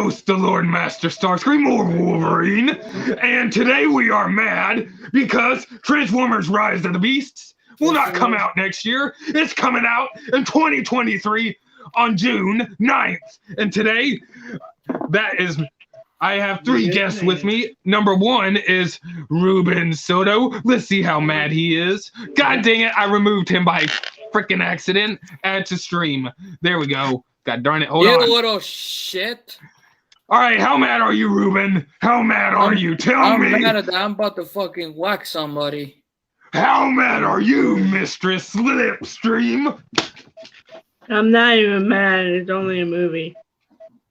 host, the Lord Master Starscream, or Wolverine, and today we are mad because Transformers Rise of the Beasts will not come out next year. It's coming out in 2023 on June 9th. And today, I have three guests with me. Number one is Ruben Soto. Let's see how mad he is. God dang it, I removed him by freaking accident. Add to stream. There we go. God darn it. Hold on. You little shit. All right, how mad are you, Ruben? How mad are you? Tell me. I'm mad at that. I'm about to fucking whack somebody. How mad are you, Mistress Slipstream? I'm not even mad. It's only a movie.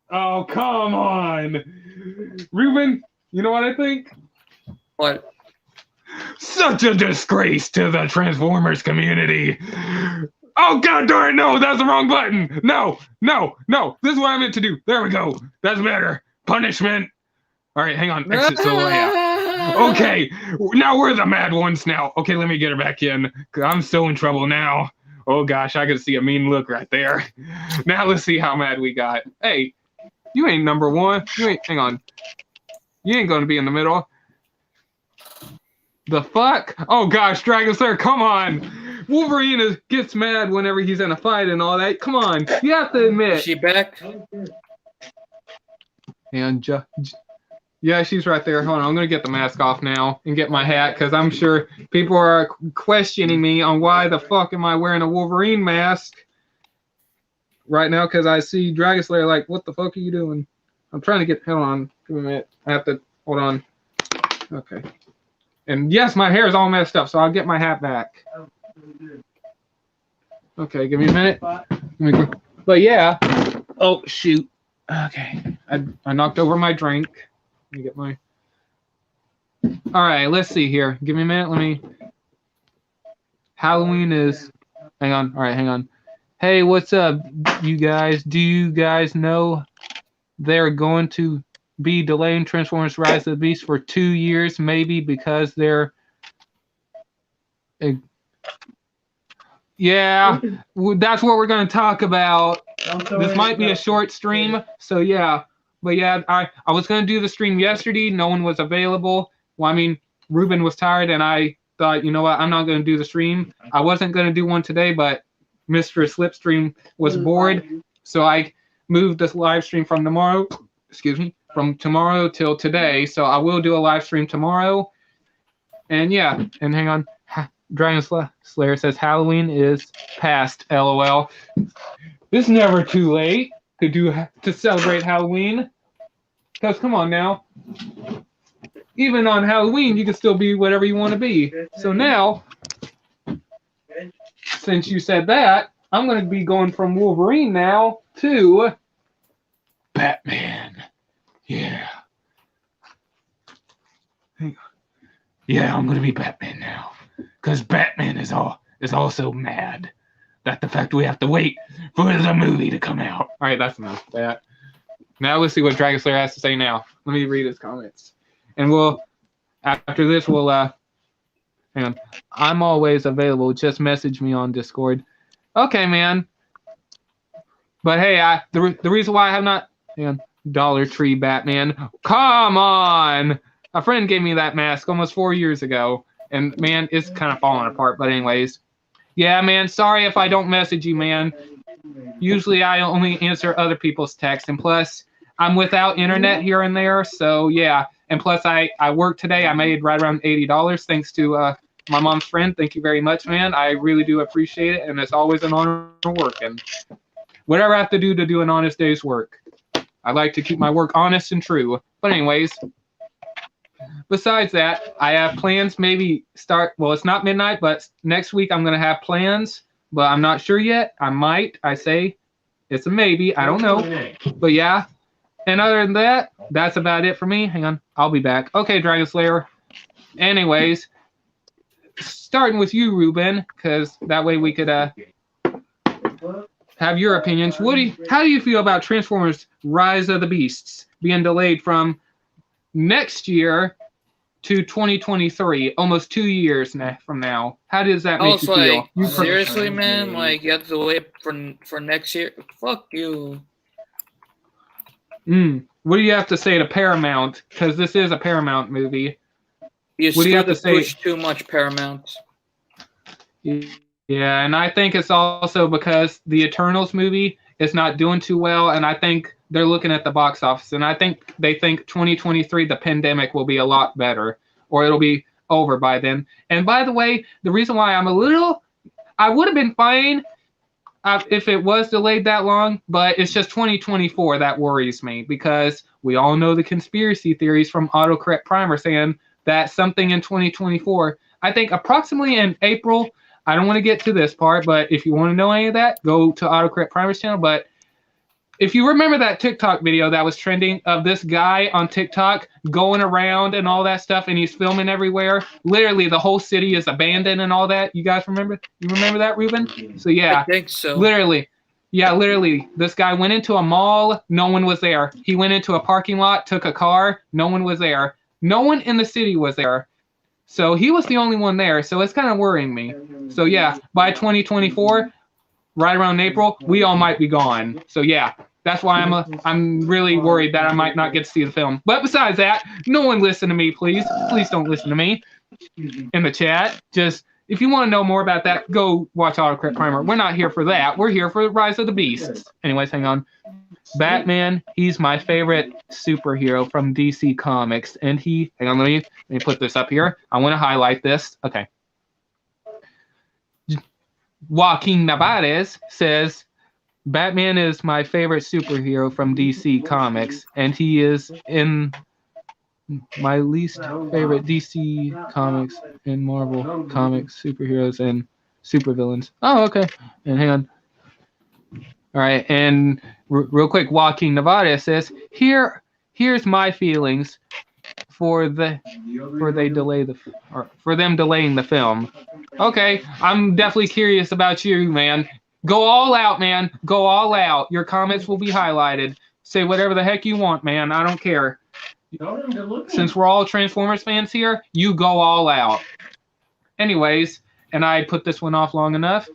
Oh, come on. Ruben, you know what I think? What? Such a disgrace to the Transformers community. Oh, god darn, no, that's the wrong button. No. This is what I meant to do. There we go. That's better. Punishment. All right, hang on. Exit to the layout. Okay, now we're the mad ones now. Okay, let me get her back in. I'm so in trouble now. Oh, gosh, I can see a mean look right there. Now let's see how mad we got. Hey, you ain't number one. Hang on. You ain't going to be in the middle. The fuck? Oh, gosh, Dragon Slayer, come on. Wolverine gets mad whenever he's in a fight and all that. Come on, you have to admit. Is she back? And yeah, she's right there. Hold on, I'm gonna get the mask off now and get my hat because I'm sure people are questioning me on why the fuck am I wearing a Wolverine mask right now? Because I see Dragon Slayer like, what the fuck are you doing? I'm trying to get. Hold on, give me a minute. I have to. Hold on. Okay. And yes, my hair is all messed up, so I'll get my hat back. Okay, give me a minute. But yeah. Oh shoot. Okay. I knocked over my drink. Let me get my. All right, let's see here. Give me a minute. Halloween is. Hang on. All right, hang on. Hey, what's up, you guys? Do you guys know they're going to be delaying Transformers Rise of the Beast for 2 years, maybe because they're. Yeah, that's what we're going to talk about. This might be a short stream, so yeah. But yeah, I was going to do the stream yesterday. No one was available. Well, I mean, Ruben was tired, and I thought, you know what, I'm not going to do the stream. I wasn't going to do one today, but Mr. Slipstream was bored, so I moved this live stream from tomorrow. Excuse me, from tomorrow till today. So I will do a live stream tomorrow. And yeah, and hang on. Dragon Slayer says Halloween is past. LOL. It's never too late to celebrate Halloween. Because come on now, even on Halloween you can still be whatever you want to be. So now, since you said that, I'm going to be going from Wolverine now to Batman. Yeah. Yeah, I'm going to be Batman now. Because Batman is also mad that the fact we have to wait for the movie to come out. All right, that's enough of that. Now let's see what Dragon Slayer has to say now. Let me read his comments. And after this, hang on. I'm always available. Just message me on Discord. Okay, man. But hey, the reason why I have not, Dollar Tree Batman. Come on! A friend gave me that mask almost 4 years ago. And, man, it's kind of falling apart. But anyways. Yeah, man, sorry if I don't message you, man. Usually I only answer other people's texts. And plus, I'm without internet here and there. So, yeah. And plus, I worked today. I made right around $80 thanks to my mom's friend. Thank you very much, man. I really do appreciate it. And it's always an honor working. Whatever I have to do an honest day's work. I like to keep my work honest and true. But anyways. Besides that, I have plans maybe it's not midnight, but next week I'm going to have plans, but I'm not sure yet. I might, I say. It's a maybe. I don't know. But yeah. And other than that, that's about it for me. Hang on. I'll be back. Okay, Dragon Slayer. Anyways, starting with you, Ruben, because that way we could have your opinions. Woody, how do you feel about Transformers Rise of the Beasts being delayed from next year to 2023, almost 2 years from now? How does that make you feel? Seriously, man, like you have to wait for next year? Fuck you. What do you have to say to Paramount? Because this is a Paramount movie. You What do you have to say? push too much, Paramount. Yeah, and I think it's also because the Eternals movie is not doing too well, and I think they're looking at the box office, and I think they think 2023, the pandemic, will be a lot better, or it'll be over by then. And by the way, the reason why I would have been fine if it was delayed that long, but it's just 2024 that worries me, because we all know the conspiracy theories from Autocorrect Primer saying that something in 2024, I think approximately in April. I don't want to get to this part, but if you want to know any of that, go to Autocorrect Primer's channel. But if you remember that TikTok video that was trending of this guy on TikTok going around and all that stuff, and he's filming everywhere, literally the whole city is abandoned and all that. You guys remember? You remember that, Ruben? So yeah, I think so. literally, this guy went into a mall, no one was there. He went into a parking lot, took a car, no one was there. No one in the city was there. So he was the only one there. So it's kind of worrying me. So yeah, by 2024, right around April, we all might be gone. So yeah, that's why I'm really worried that I might not get to see the film. But besides that, no one listen to me, please. Please don't listen to me in the chat. Just if you want to know more about that, go watch Autocorrect Primer. We're not here for that. We're here for Rise of the Beasts. Anyways, hang on. Batman, he's my favorite superhero from DC Comics, and hang on, let me put this up here. I want to highlight this. Okay. Joaquin Navarez says, Batman is my favorite superhero from DC Comics, and he is in my least favorite DC Comics and Marvel Comics superheroes and supervillains. Oh, okay. And hang on. All right, and real quick, Joaquin Navarez says, here's my feelings for them delaying the film. Okay, I'm definitely curious about you, man. Go all out, man. Go all out. Your comments will be highlighted. Say whatever the heck you want, man. I don't care. Since we're all Transformers fans here, you go all out. Anyways, and I put this one off long enough.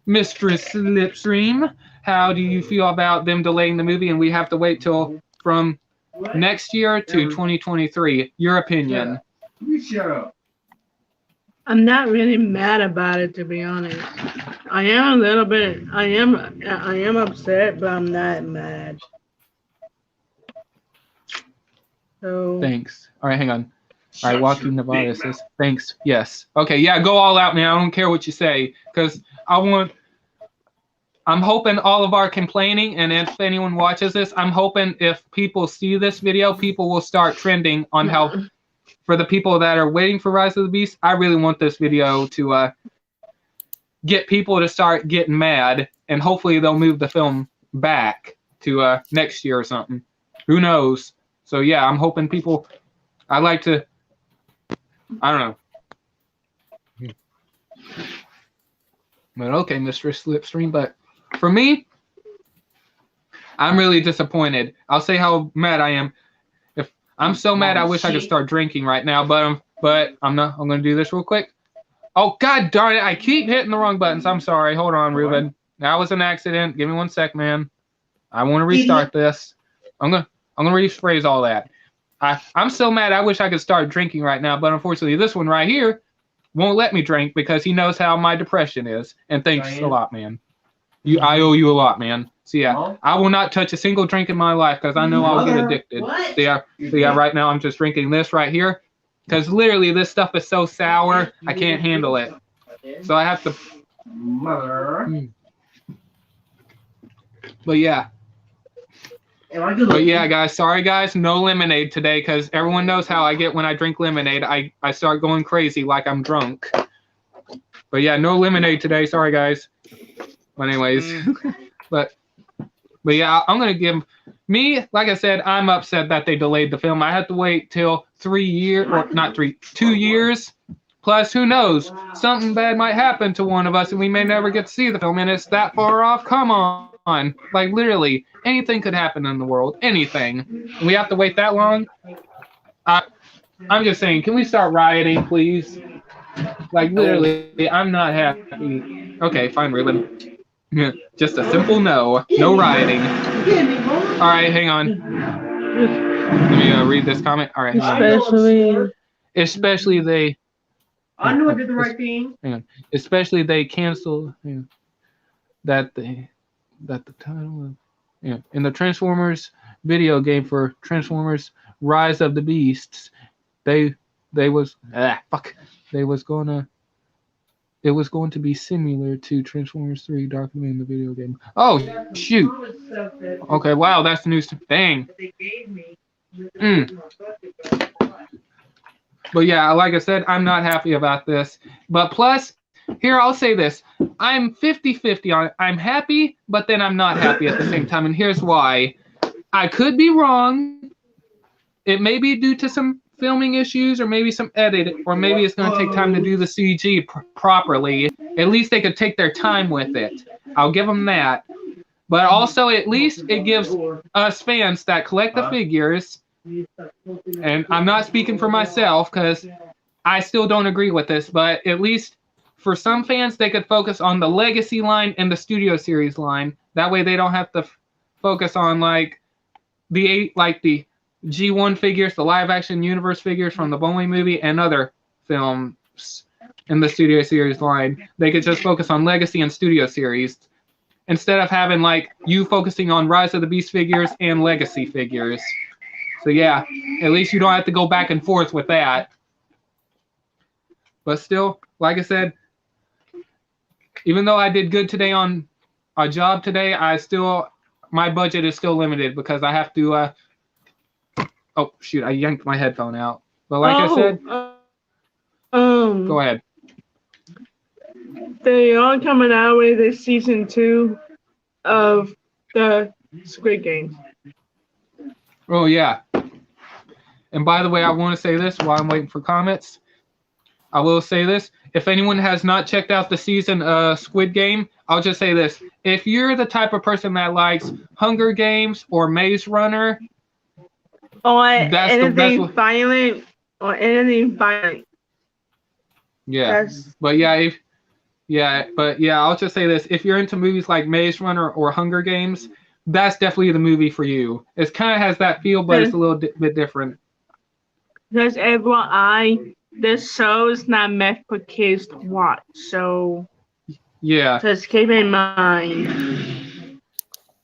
Mistress Slipstream, how do you feel about them delaying the movie and we have to wait till from next year to 2023? Your opinion? Shut up. I'm not really mad about it, to be honest. I am a little bit. I am upset, but I'm not mad. So Thanks. All right, hang on. All right, Joaquin Navarez says, thanks. Yes. Okay, yeah, go all out, man. I don't care what you say, because I'm hoping all of our complaining, and if anyone watches this, I'm hoping if people see this video, people will start trending on how, for the people that are waiting for Rise of the Beast, I really want this video to get people to start getting mad, and hopefully they'll move the film back to next year or something. Who knows? So yeah, I'm hoping people, I don't know. But okay, Mr. Slipstream, but for me, I'm really disappointed. I'll say how mad I am. If I'm so mad, I wish I could start drinking right now, but I'm not. I'm gonna do this real quick. Oh God darn it! I keep hitting the wrong buttons. I'm sorry. Hold on, Ruben. That was an accident. Give me 1 sec, man. I want to restart this. I'm gonna rephrase all that. I'm so mad. I wish I could start drinking right now, but unfortunately, this one right here won't let me drink because he knows how my depression is. And thanks a lot, man. I owe you a lot, man. So yeah, I will not touch a single drink in my life because I know I'll get addicted. So yeah, right now I'm just drinking this right here because literally this stuff is so sour I can't handle it. So I have to. But yeah. But yeah, guys, sorry guys, no lemonade today because everyone knows how I get when I drink lemonade. I start going crazy like I'm drunk. But yeah, no lemonade today. Sorry guys. But anyways, but yeah, I'm gonna give me, like I said, I'm upset that they delayed the film. I had to wait till 2 years. Plus, who knows? Something bad might happen to one of us and we may never get to see the film, and it's that far off. Come on. Like literally anything could happen in the world, anything. We have to wait that long. I'm just saying, can we start rioting, please? Like literally, I'm not happy. Okay, fine, Ruben. Just a simple no rioting. All right, hang on. Let me read this comment. All right, especially they. I knew I did the right thing. Hang on. Especially they cancel that the title of in the Transformers video game for Transformers Rise of the Beasts, it was going to be similar to Transformers 3 Dark Moon, the video game. Oh shoot. Okay, wow, that's the news thing. But yeah, like I said, I'm not happy about this. But plus, here, I'll say this. I'm 50-50 on it. I'm happy, but then I'm not happy at the same time. And here's why. I could be wrong. It may be due to some filming issues or maybe some edit, or maybe it's going to take time to do the CG properly. At least they could take their time with it. I'll give them that. But also, at least it gives us fans that collect the figures, and I'm not speaking for myself because I still don't agree with this, but at least for some fans, they could focus on the Legacy line and the Studio Series line. That way they don't have to focus on the G1 figures, the live-action universe figures from the Bowling movie and other films in the Studio Series line. They could just focus on Legacy and Studio Series instead of having you focusing on Rise of the Beast figures and Legacy figures. So yeah, at least you don't have to go back and forth with that. But still, like I said, even though I did good today on a job today, my budget is still limited because I have to oh shoot, I yanked my headphone out. But like I said, go ahead. They are coming out with the season 2 of the Squid Game. Oh yeah. And by the way, I want to say this while I'm waiting for comments. I will say this. If anyone has not checked out the season Squid Game, I'll just say this. If you're the type of person that likes Hunger Games or Maze Runner, or anything violent, yeah. But I'll just say this. If you're into movies like Maze Runner or Hunger Games, that's definitely the movie for you. It kind of has that feel, but it's a little bit different. Because this show is not meant for kids to watch, so yeah, just keep in mind.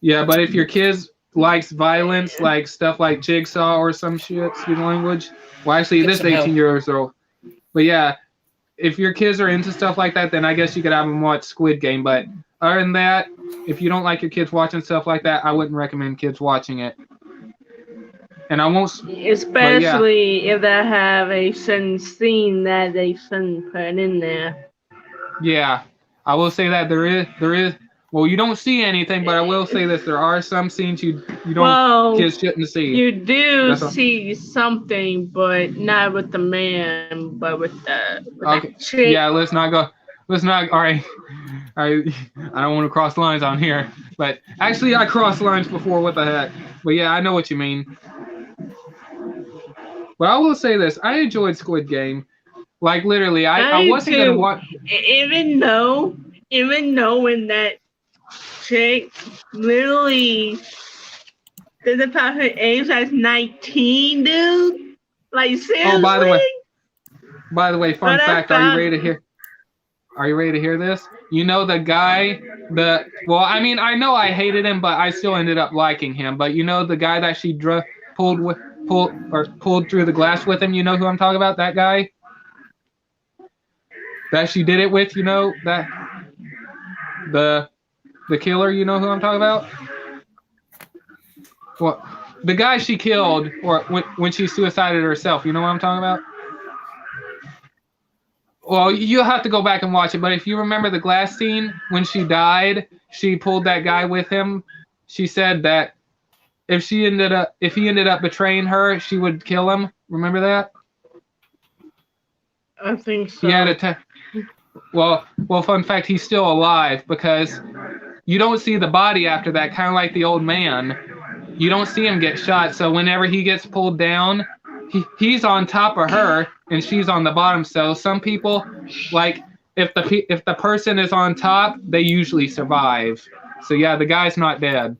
Yeah, but if your kids likes violence, like stuff like Jigsaw or some shit, excuse the language. Well, actually, this 18 years old. But yeah, if your kids are into stuff like that, then I guess you could have them watch Squid Game. But other than that, if you don't like your kids watching stuff like that, I wouldn't recommend kids watching it. And I won't. Especially if they have a certain scene that they shouldn't put in there. Yeah, I will say that there is. Well, you don't see anything, but I will say this: there are some scenes you don't kids shouldn't see. You do see something, but not with the man, but with the chick. Yeah, let's not. All right. I don't want to cross lines on here, but actually I crossed lines before. What the heck? But yeah, I know what you mean. But I will say this: I enjoyed Squid Game. Like literally, I wasn't gonna watch. Even though when that chick literally did about her age as 19, dude. Like seriously. Oh, by the way, fun fact: Are you ready to hear? Are you ready to hear this? You know the guy, I mean, I know I hated him, but I still ended up liking him. But you know the guy that she pulled through the glass with him. You know who I'm talking about? That guy that she did it with. You know that the killer. You know who I'm talking about? Well, the guy she killed, or when she suicided herself. You know what I'm talking about? Well, you'll have to go back and watch it, but if you remember the glass scene, when she died, she pulled that guy with him. She said that if he ended up betraying her, she would kill him. Remember that? I think so. He had well, fun fact, he's still alive because you don't see the body after that, kind of like the old man. You don't see him get shot, so whenever he gets pulled down, he's on top of her and she's on the bottom. So some people, like if the person is on top, they usually survive. So yeah, the guy's not dead.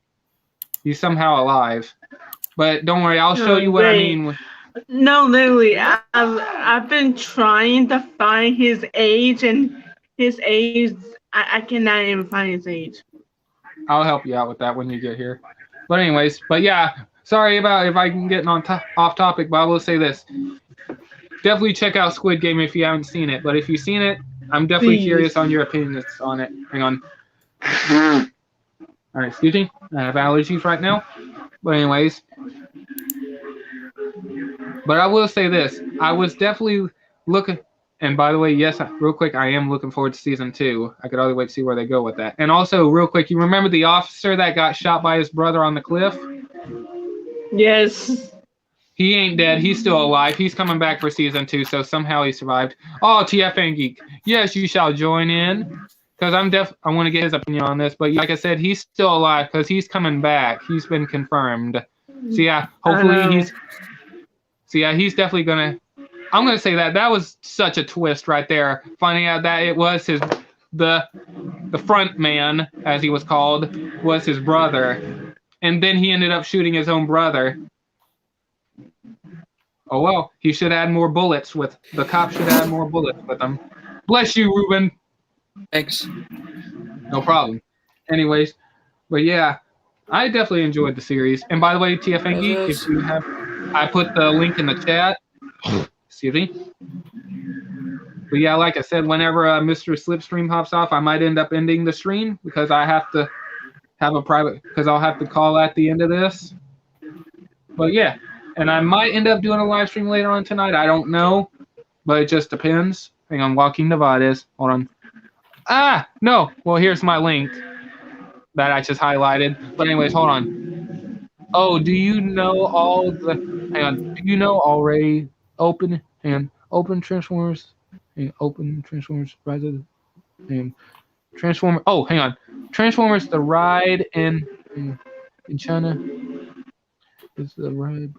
He's somehow alive. But don't worry, I'll show you what I great. mean. No, literally, I've been trying to find his age, and his age, I cannot even find his age. I'll help you out with that when you get here. But anyways, but yeah, sorry about if I can get off topic, but I will say this. Definitely check out Squid Game if you haven't seen it. But if you've seen it, I'm definitely curious on your opinions on it. Hang on. All right, excuse me. I have allergies right now. But anyways. But I will say this. I was definitely looking. And by the way, yes, real quick, I am looking forward to season 2. I could only wait to see where they go with that. And also, real quick, you remember the officer that got shot by his brother on the cliff? Yes. He ain't dead. He's still alive. He's coming back for season 2, so somehow he survived. Oh, TFN Geek. Yes, you shall join in. Because I want to get his opinion on this. But like I said, he's still alive because he's coming back. He's been confirmed. So yeah, hopefully he's definitely going to. I'm going to say that was such a twist right there. Finding out that it was the front man, as he was called, was his brother. And then he ended up shooting his own brother. Oh, well, he should add more bullets the cop should add more bullets with him. Bless you, Ruben. Thanks. No problem. Anyways, but yeah, I definitely enjoyed the series. And by the way, TFN Geek, if you have, I put the link in the chat. Excuse me. But yeah, like I said, whenever Mr. Slipstream hops off, I might end up ending the stream because I have to have a private, because I'll have to call at the end of this. But yeah, and I might end up doing a live stream later on tonight. I don't know, but it just depends. Hang on, Joaquin Nevades. Hold on. No. Well, here's my link that I just highlighted. But anyways, hold on. Oh, do you know all the? Hang on. Do you know already? Open Transformers, and open Transformers Rise of and Transformers. Oh, hang on. Transformers the ride in China. Is the ride?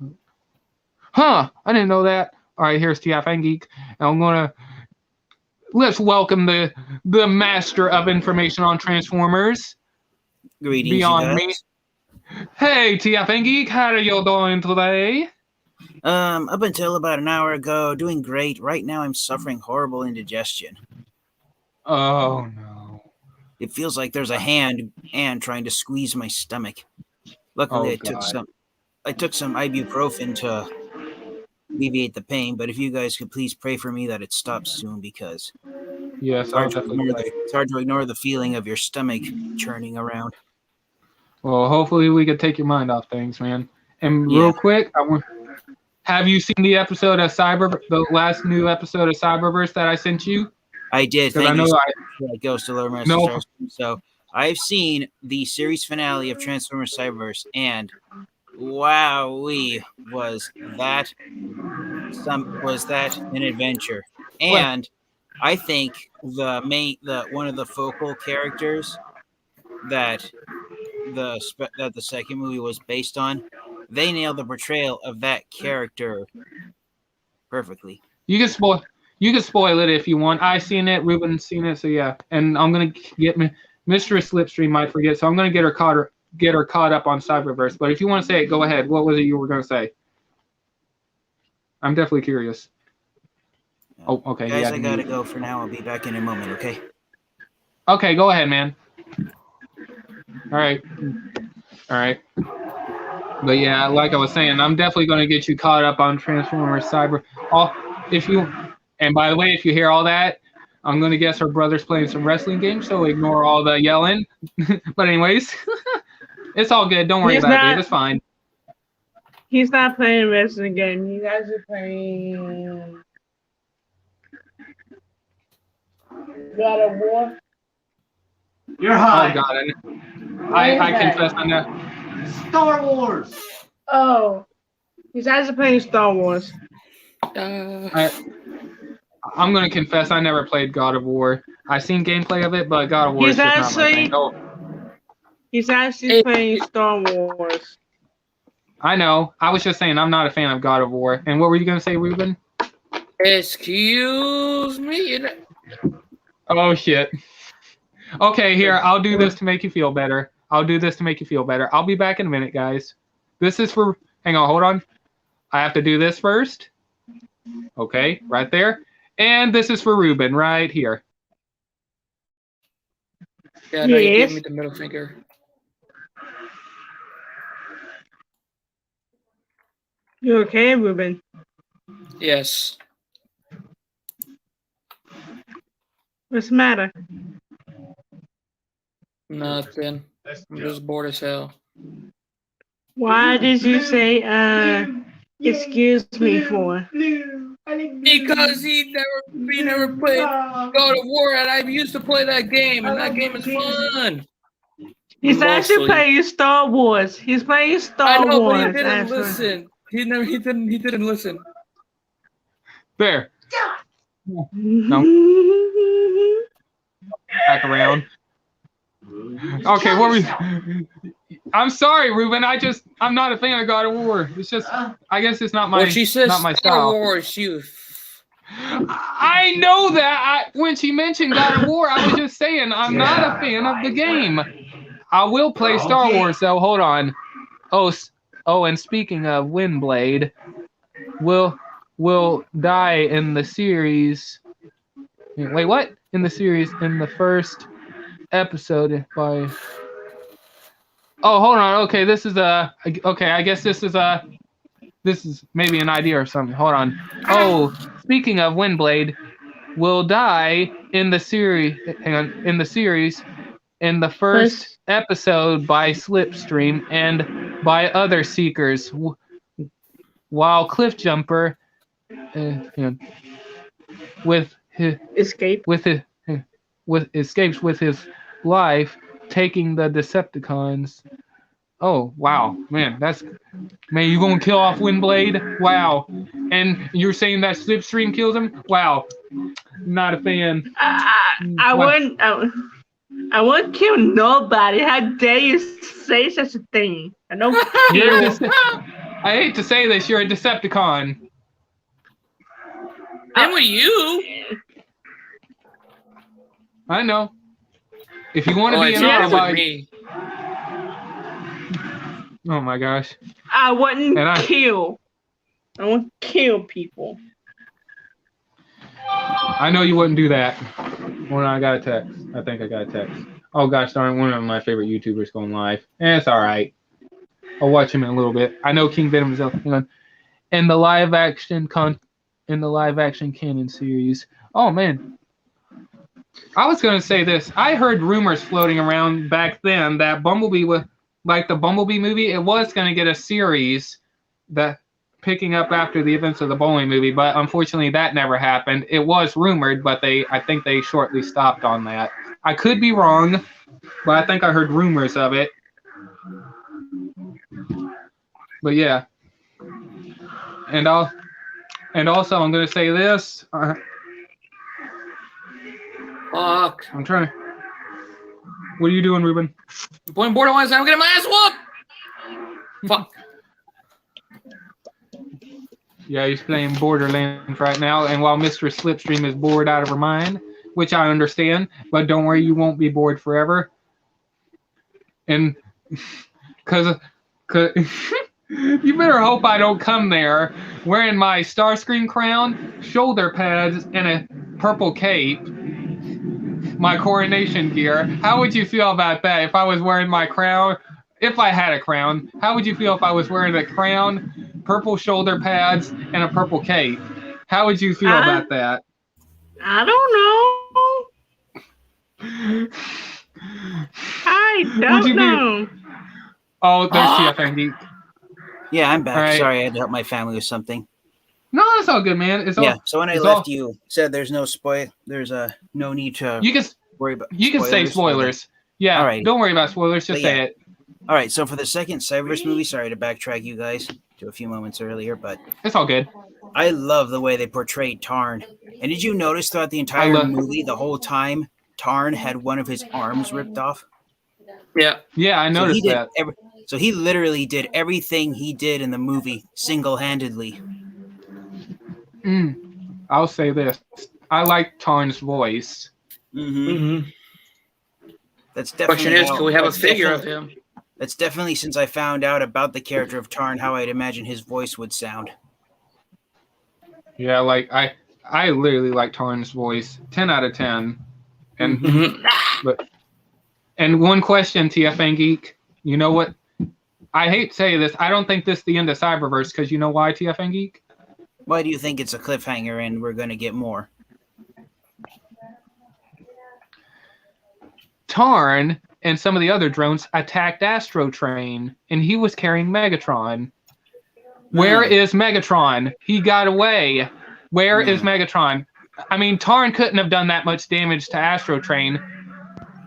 Huh? I didn't know that. All right, here's TFN Geek, and let's welcome the master of information on Transformers. Greetings, Beyond me. Hey, TFN Geek, how are you doing today? Up until about an hour ago, doing great. Right now, I'm suffering horrible indigestion. Oh no! It feels like there's a hand trying to squeeze my stomach. Luckily, I took some ibuprofen to alleviate the pain. But if you guys could please pray for me that it stops soon, because yes, it's hard to ignore the feeling of your stomach churning around. Well, hopefully we could take your mind off things, man. And real quick, have you seen the episode of the last new episode of Cyberverse that I sent you? I did. Thank you. Ghost Alert Master. No. So I've seen the series finale of Transformers Cyberverse, and wowee, was that an adventure? And I think one of the focal characters that the second movie was based on, they nailed the portrayal of that character perfectly. You can spoil it if you want. I've seen it. Ruben's seen it. So yeah, and I'm gonna get Mistress Slipstream might forget, so I'm gonna get her caught up on Cyberverse. But if you want to say it, go ahead. What was it you were gonna say? I'm definitely curious. Oh, okay. Guys, I gotta go for now. I'll be back in a moment. Okay. Okay, go ahead, man. All right. But yeah, like I was saying, I'm definitely going to get you caught up on Transformers Cyber. And by the way, if you hear all that, I'm going to guess her brother's playing some wrestling games, so ignore all the yelling. But anyways, it's all good. Don't worry about it. It's fine. He's not playing a wrestling game. You guys are playing God of War. You're high. Oh God, I confess on that. Star Wars. Oh, he's actually playing Star Wars. I'm gonna confess, I never played God of War. I've seen gameplay of it, but God of War is just not my thing. He's actually playing Star Wars. I know. I was just saying I'm not a fan of God of War. And what were you gonna say, Ruben? Excuse me. Oh shit. Okay, here, I'll do this to make you feel better. I'll do this to make you feel better. I'll be back in a minute, guys. This is for. Hang on, hold on. I have to do this first. Okay, right there. And this is for Ruben, right here. Yeah, no, you gave Yes. me the middle finger. You okay, Ruben? Yes. What's the matter? Nothing. I'm just bored as hell. Why did you say excuse me for? Because he never played God of War, and I used to play that game, and that game is fun. He's actually Mostly. playing Star Wars. He's playing I Star know, Wars. but he didn't actually. listen. He didn't listen. There. Back around. Okay, what were you... I'm sorry, Ruben. I'm not a fan of God of War. It's just, I guess it's not my, When she says not my Star style. Wars, you. I know that. When she mentioned God of War, I was just saying I'm not a fan of the game. I will play Star Wars, though. Hold on. Oh, and speaking of Windblade, will die in the series. Wait, what? In the series, in the first episode by. Oh, hold on. Okay, this is okay, I guess this is maybe an idea or something. Hold on. Oh, speaking of Windblade, will die in the series. Hang on. In the series, in the first episode by Slipstream and by other seekers, while Cliffjumper, with his escapes with his life, taking the Decepticons. Oh wow, man, you gonna kill off Windblade? Wow, and you're saying that Slipstream kills him? Wow, not a fan. I wouldn't kill nobody. How dare you say such a thing? I don't kill. I hate to say this, you're a Decepticon. And with you. I know. If you want to be an with Autobot, me. oh my gosh. I wouldn't kill. I wouldn't kill people. I know you wouldn't do that. When I got a text. I think I got a text. Oh gosh darn, one of my favorite YouTubers going live. It's alright. I'll watch him in a little bit. I know King Venom is in the live action canon series. Oh man. I was gonna say this. I heard rumors floating around back then that Bumblebee was like the Bumblebee movie, it was gonna get a series that picking up after the events of the Bowling movie, but unfortunately that never happened. It was rumored, but I think they shortly stopped on that. I could be wrong, but I think I heard rumors of it. But yeah. And also I'm gonna say this. Fuck. I'm trying. What are you doing, Ruben? I'm playing Borderlands and I'm getting my ass whooped. Fuck. Yeah, he's playing Borderlands right now, and while Mr. Slipstream is bored out of her mind, which I understand, but don't worry, you won't be bored forever. And cause you better hope I don't come there wearing my Starscream crown, shoulder pads, and a purple cape. My coronation gear. How would you feel about that if I was wearing my crown? If I had a crown, how would you feel if I was wearing a crown, purple shoulder pads, and a purple cape? How would you feel about that? I don't know. I don't know. Oh, there's TFN Geek. Yeah, I'm back. Right. Sorry, I had to help my family with something. No, it's all good, man. It's all, so when I left, you said there's no There's no need to worry about. You can say spoilers. Yeah, all right. Don't worry about spoilers. Just say it. All right. So for the second Cyberverse movie, sorry to backtrack you guys to a few moments earlier, but it's all good. I love the way they portrayed Tarn. And did you notice throughout the entire movie, the whole time, Tarn had one of his arms ripped off? Yeah. Yeah, I noticed that. So he literally did everything he did in the movie single-handedly. I'll say this. I like Tarn's voice. Mm-hmm. That's definitely. Question is, how- can we have a that's figure of definitely- him? That's definitely since I found out about the character of Tarn, how I'd imagine his voice would sound. Yeah, like I literally like Tarn's voice. 10 out of 10. And Mhm. and one question, TFN Geek. You know what? I hate to say this. I don't think this is the end of Cyberverse because you know why, TFN Geek? Why do you think it's a cliffhanger and we're going to get more? Tarn and some of the other drones attacked Astro Train, and he was carrying Megatron. Where is Megatron? He got away. Where is Megatron? I mean, Tarn couldn't have done that much damage to Astro Train.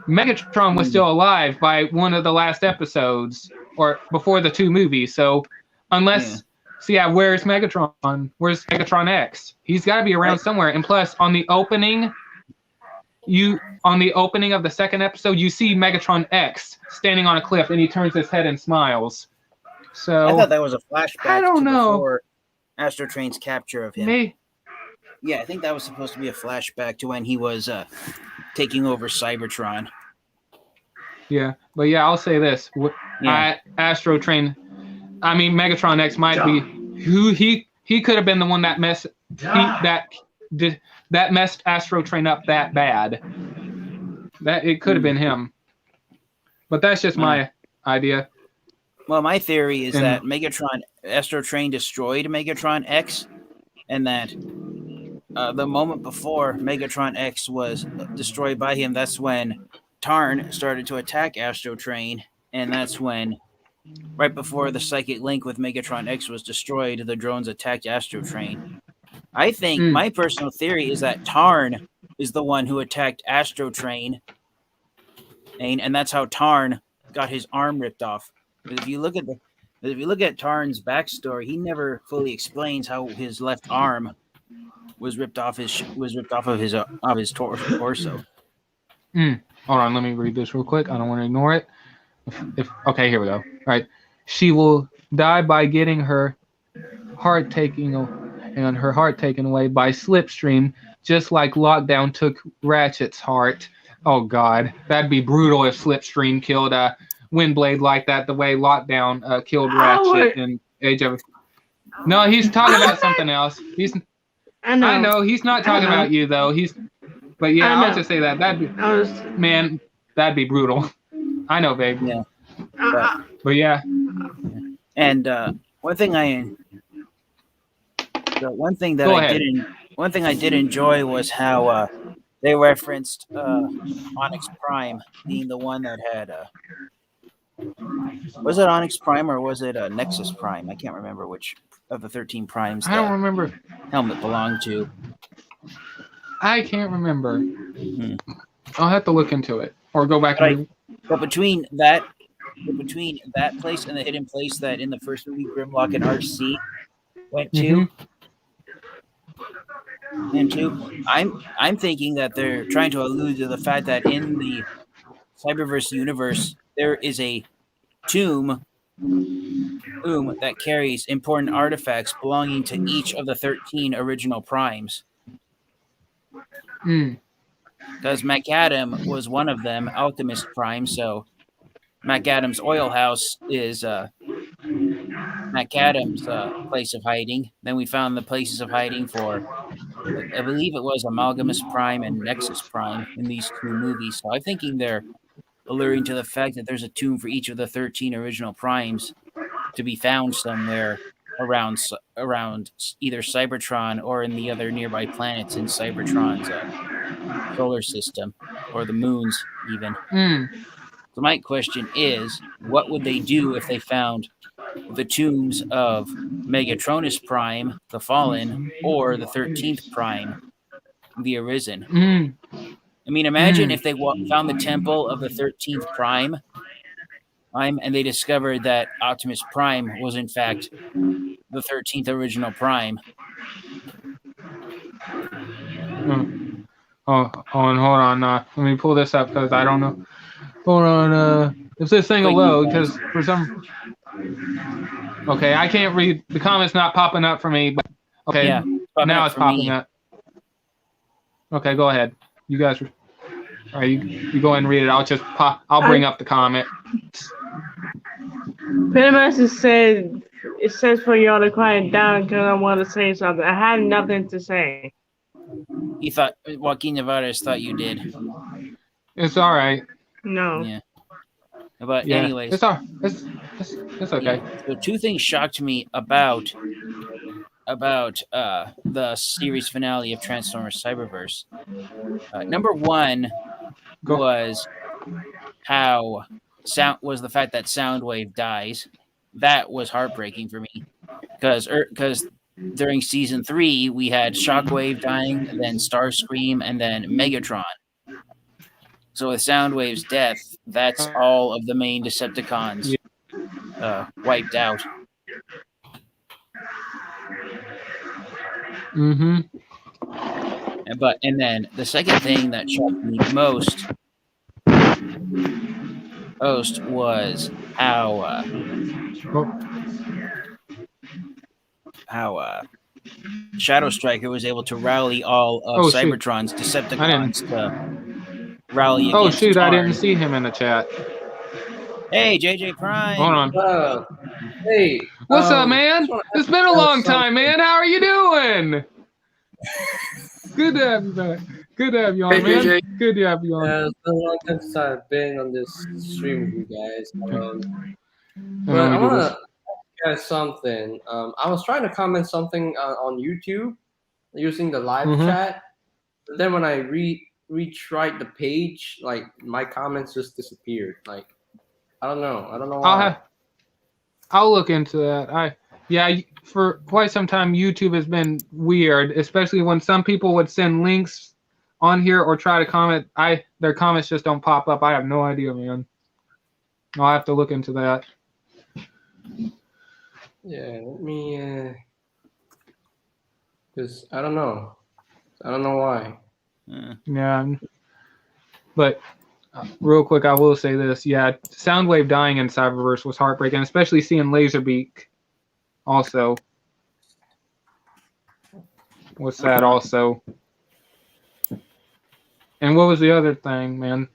Megatron was still alive by one of the last episodes, or before the 2 movies. So, unless, where's Megatron? Where's Megatron X? He's got to be around somewhere. And plus, on the opening of the second episode, you see Megatron X standing on a cliff, and he turns his head and smiles. So I thought that was a flashback I don't know. before Astro Train's capture of him. Yeah, I think that was supposed to be a flashback to when he was taking over Cybertron. Yeah, but yeah, I'll say this: Astro Train. I mean, Megatron X might be who he could have been the one that messed Astro Train up that bad. That it could have been him. But that's just my idea. Well, my theory is that Astro Train destroyed Megatron X, and that the moment before Megatron X was destroyed by him, that's when Tarn started to attack Astro Train, and that's when, right before the psychic link with Megatron X was destroyed, the drones attacked Astro Train. I think my personal theory is that Tarn is the one who attacked Astro Train, and that's how Tarn got his arm ripped off. But if you look at Tarn's backstory, he never fully explains how his left arm was ripped off of his torso. Hold on, let me read this real quick. I don't want to ignore it. Okay, here we go. All right, she will die by getting her heart taken away by Slipstream, just like Lockdown took Ratchet's heart. Oh God, that'd be brutal if Slipstream killed Windblade like that, the way Lockdown killed Ratchet in Age of. No, he's talking about something else. I know he's not talking about you though. But yeah, I'll just say that that'd be brutal. I know, babe. Yeah. But yeah. And one thing I did enjoy was how they referenced Onyx Prime being the one that had was it Onyx Prime or was it Nexus Prime? I can't remember which of the 13 primes I don't remember. Helmet belonged to. I can't remember. I'll have to look into it or go back. But between that place and the hidden place that in the first movie Grimlock and RC went to, I'm thinking that they're trying to allude to the fact that in the Cyberverse universe there is a tomb that carries important artifacts belonging to each of the 13 original primes. Because McAdam was one of them, Alchemist Prime, so McAdam's oil house is McAdam's place of hiding. Then we found the places of hiding for, I believe it was Amalgamus Prime and Nexus Prime in these 2 movies. So I'm thinking they're alluring to the fact that there's a tomb for each of the 13 original primes to be found somewhere around either Cybertron or in the other nearby planets in Cybertron's solar system, or the moons even. So my question is, what would they do if they found the tombs of Megatronus Prime, the Fallen, or the 13th Prime, the Arisen? I mean, imagine if they found the temple of the 13th Prime, and they discovered that Optimus Prime was in fact the 13th original Prime. And hold on. Let me pull this up because I don't know. Hold on. If this thing will load, because for some. Okay, I can't read. The comment's not popping up for me. But okay, yeah, now it's popping up. Okay, go ahead. You guys. All right, you go ahead and read it. I'll bring up the comment. Pretty much it says for y'all to quiet down because I want to say something. I had nothing to say. He thought Joaquin Nevarez thought you did. It's all right. No. Yeah. But Yeah, anyways, it's okay. yeah. So two things shocked me about the series finale of Transformers Cyberverse. Number one Go. was how the fact that Soundwave dies. That was heartbreaking for me because during season 3 we had Shockwave dying, then Starscream, and then Megatron. So with Soundwave's death, that's all of the main Decepticons wiped out. Mm-hmm. And then the second thing that shocked me most was how Shadow Striker was able to rally all of Cybertron's Decepticons to rally against Oh shoot! Tarn. I didn't see him in the chat. Hey, JJ Prime. Hold on. Hey, What's up, man? It's been a long time, man. How are you doing? Good to have you back. Good to have you on, Hey, man. JJ. Good to have you on. It's been a long time since I've been on this stream with you guys. And But let I me do want this. to ask you guys something. I was trying to comment something on YouTube using the live Mhm. chat. But then when I retry the page, like my comments just disappeared. Like I don't know why. I'll look into that. For quite some time, YouTube has been weird, especially when some people would send links on here or try to comment. Their comments just don't pop up. I have no idea, man. I'll have to look into that. Yeah, let me. Because I don't know. I don't know why. Yeah, but real quick, I will say this. Yeah, Soundwave dying in Cyberverse was heartbreaking, especially seeing Laserbeak also was sad also. And what was the other thing, man,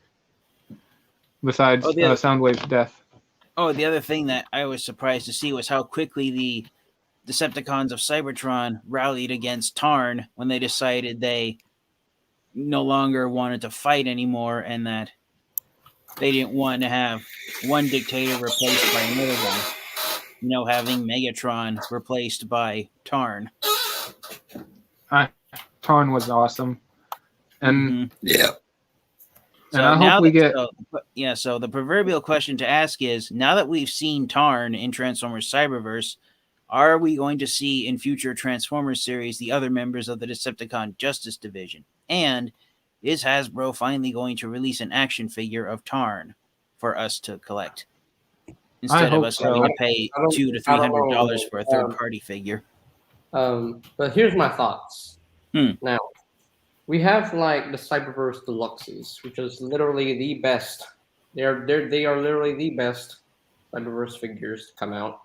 besides Soundwave's death? Oh, the other thing that I was surprised to see was how quickly the Decepticons of Cybertron rallied against Tarn when they decided they no longer wanted to fight anymore and that they didn't want to have one dictator replaced by another one. You know, having Megatron replaced by Tarn. Tarn was awesome. And yeah. And I hope we get. So the proverbial question to ask is: now that we've seen Tarn in Transformers Cyberverse, are we going to see in future Transformers series the other members of the Decepticon Justice Division? And is Hasbro finally going to release an action figure of Tarn for us to collect instead of us having to pay $200 to $300 for a third-party figure? But here's my thoughts. Now, we have like the Cyberverse Deluxes, which is literally the best. They are literally the best Cyberverse figures to come out.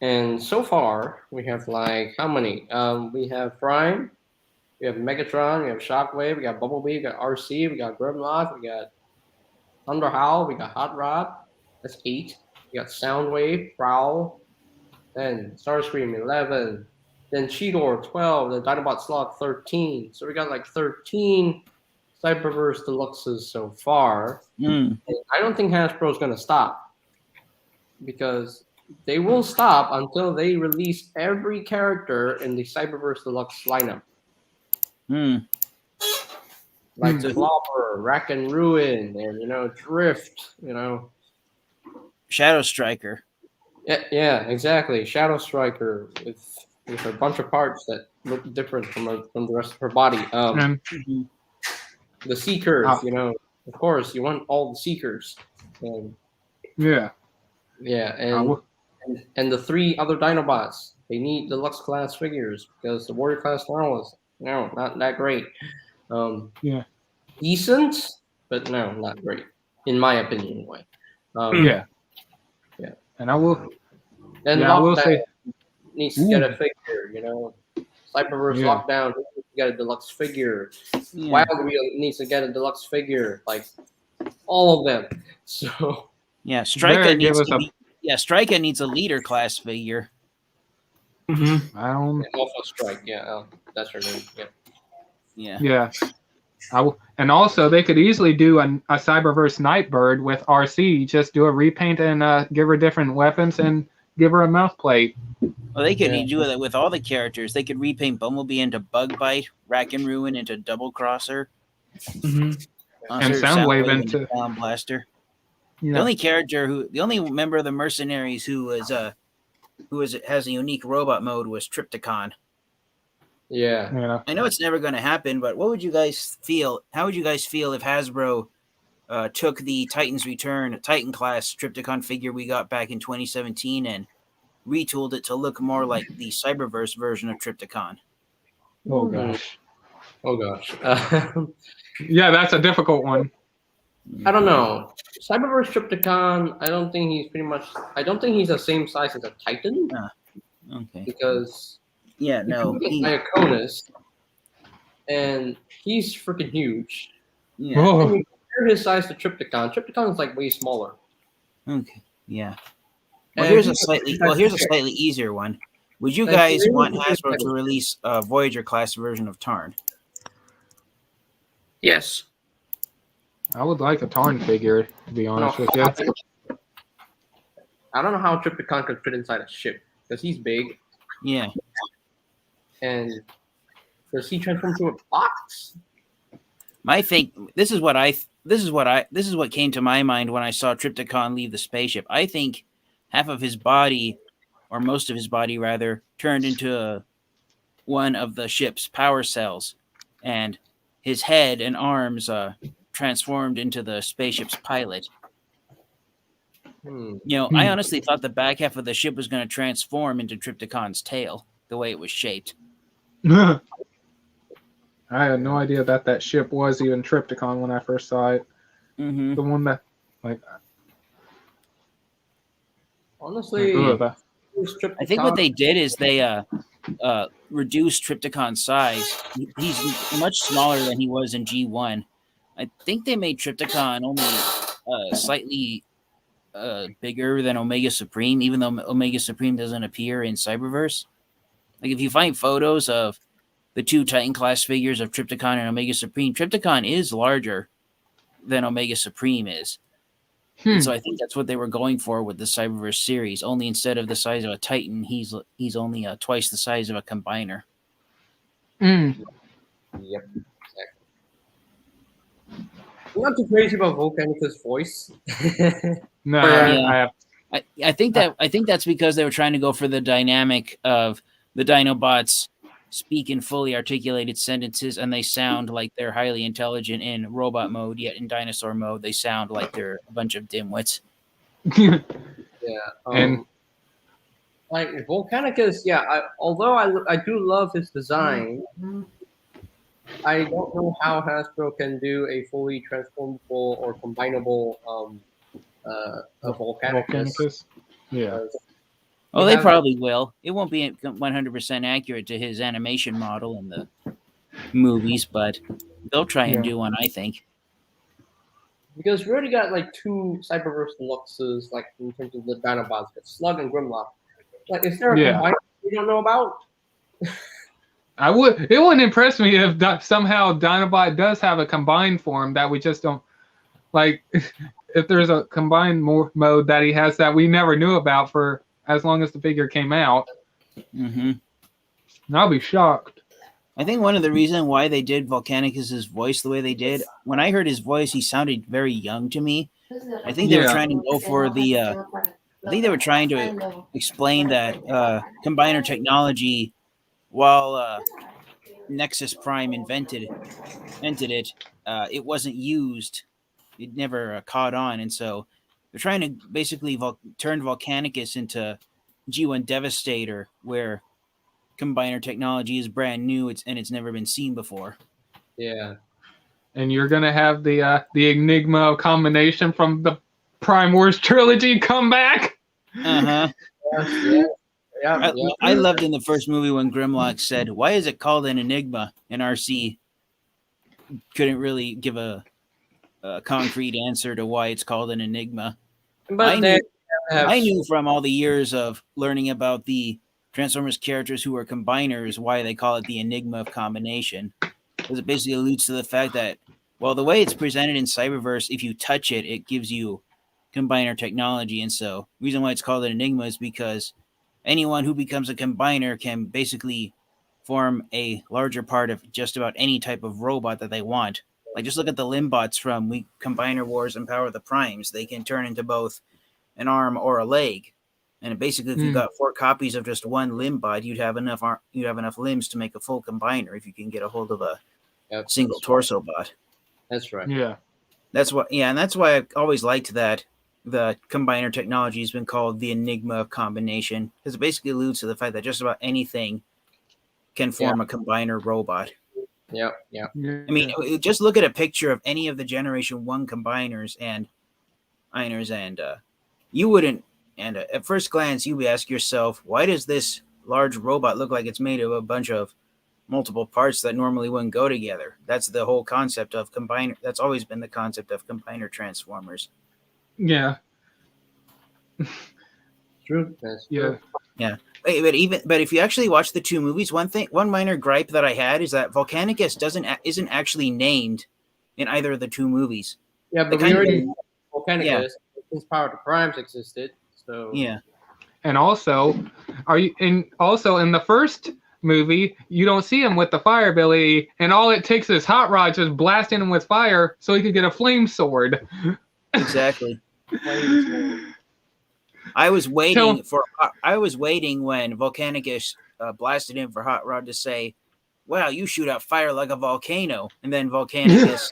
And so far, we have like how many? We have Prime, we have Megatron, we have Shockwave, we got Bumblebee, we got RC, we got Grimlock, we got Thunderhowl, we got Hot Rod. That's 8. We got Soundwave, Prowl, then Starscream 11. Then Cheetor 12, then Dinobot Slot 13. So we got like 13 Cyberverse Deluxes so far. And I don't think Hasbro's going to stop because they will stop until they release every character in the Cyberverse Deluxe lineup. Like Clobber, Rack and Ruin, and Drift, Shadow Striker. Yeah, exactly. Shadow Striker with a bunch of parts that look different from the rest of her body. The Seekers, of course, you want all the Seekers. Yeah, and the 3 other Dinobots. They need deluxe class figures because the Warrior class now is not that great. Decent, but no, not great, in my opinion, anyway. Yeah. And I will. And I will say needs to get a figure, Cyberverse Lockdown needs to get a deluxe figure. Wild Wheel needs to get a deluxe figure. Like all of them. So Striker needs a leader class figure. Mm-hmm. I don't. Alpha Strike. Yeah, that's her name. Yeah. Yeah. And also, they could easily do a Cyberverse Nightbird with RC. Just do a repaint and give her different weapons and give her a mouth plate. Well, they could do that with all the characters. They could repaint Bumblebee into Bug Bite, Rack and Ruin into Double Crosser, and Soundwave into Bomb Blaster. Yeah. The only member of the Mercenaries who has a unique robot mode was Triptychon. Yeah. I know it's never going to happen, but what would you guys feel? How would you guys feel if Hasbro took the Titan's Return Titan class Triptychon figure we got back in 2017 and retooled it to look more like the Cyberverse version of Triptychon? Oh gosh. Yeah, that's a difficult one. I don't know. Cyberverse Triptychon, I don't think he's the same size as a Titan. Okay. Because he's Iaconus, and he's freaking huge. Yeah. When you compare his size to Triptychon is like way smaller. Okay. Yeah. Well, here's a slightly easier one. Would you guys want Hasbro to release a Voyager class version of Tarn? Yes. I would like a Tarn figure, to be honest with you. I don't know how Triptychon could fit inside a ship because he's big. Yeah. And does he transform to a box? This is what came to my mind when I saw Triptychon leave the spaceship. I think half of his body, or most of his body rather, turned into one of the ship's power cells, and his head and arms transformed into the spaceship's pilot. I honestly thought the back half of the ship was going to transform into Triptychon's tail, the way it was shaped. I had no idea that ship was even Triptychon when I first saw it. Mm-hmm. The one that, honestly, I think what they did is they reduced Triptychon's size. He's much smaller than he was in G1. I think they made Triptychon only slightly bigger than Omega Supreme, even though Omega Supreme doesn't appear in Cyberverse. Like, if you find photos of the two Titan class figures of Triptychon and Omega Supreme, Triptychon is larger than Omega Supreme is. And so I think that's what they were going for with the Cyberverse series. Only instead of the size of a Titan, he's only twice the size of a Combiner. Yep. Exactly. I'm not too crazy about Volcanicus' voice. No, I think that's because they were trying to go for the dynamic of the Dinobots speak in fully articulated sentences, and they sound like they're highly intelligent in robot mode, yet in dinosaur mode, they sound like they're a bunch of dimwits. And like Volcanicus, although I do love his design, I don't know how Hasbro can do a fully transformable or combinable Volcanicus. Yeah. Oh, they probably will. It won't be 100% accurate to his animation model in the movies, but they'll try and do one, I think. Because we already got like two Cyberverse Deluxes, like in terms of the Dinobots, Slug and Grimlock. Like, is there a combiner we don't know about? It wouldn't impress me if somehow Dinobot does have a combined form that we just don't like. If there's a combined mode that he has that we never knew about for as long as the figure came out, I'll be shocked. I think one of the reasons why they did Volcanicus' voice the way they did, when I heard his voice, he sounded very young to me. I think they were trying to go for the. I think they were trying to explain that combiner technology, while Nexus Prime invented it, it wasn't used. It never caught on, and so they're trying to basically turn Volcanicus into G1 Devastator, where combiner technology is brand new, and it's never been seen before. Yeah. And you're gonna have the Enigma combination from the Prime Wars trilogy come back. Uh-huh. Yeah, I loved in the first movie when Grimlock said, "Why is it called an enigma?" And RC couldn't really give a concrete answer to why it's called an enigma. But then I knew from all the years of learning about the Transformers characters who are combiners why they call it the enigma of combination. Because it basically alludes to the fact that, well, the way it's presented in Cyberverse, if you touch it, it gives you combiner technology. And so the reason why it's called an enigma is because anyone who becomes a combiner can basically form a larger part of just about any type of robot that they want. Like, just look at the Limbots from Combiner Wars and Power of the Primes. They can turn into both an arm or a leg. And basically, if you got 4 copies of just one Limbot, you'd have enough limbs to make a full combiner if you can get a hold of a single torso bot. That's right. Yeah. That's why I always liked that the combiner technology has been called the enigma of combination, because it basically alludes to the fact that just about anything can form a combiner robot. Yeah. I mean, just look at a picture of any of the Generation 1 combiners and you wouldn't, and at first glance, you would ask yourself, why does this large robot look like it's made of a bunch of multiple parts that normally wouldn't go together? That's the whole concept of combiner. That's always been the concept of combiner transformers. Yeah. True. That's true. Yeah. But if you actually watch the 2 movies, one minor gripe that I had is that Volcanicus isn't actually named in either of the 2 movies. Yeah, but we already Volcanicus since Power of the Primes existed. So yeah. And also, in the first movie, you don't see him with the fire ability, and all it takes is Hot Rod just blasting him with fire so he could get a flame sword. Exactly. I was waiting when Volcanicus blasted him for Hot Rod to say, "Wow, you shoot out fire like a volcano," and then Volcanicus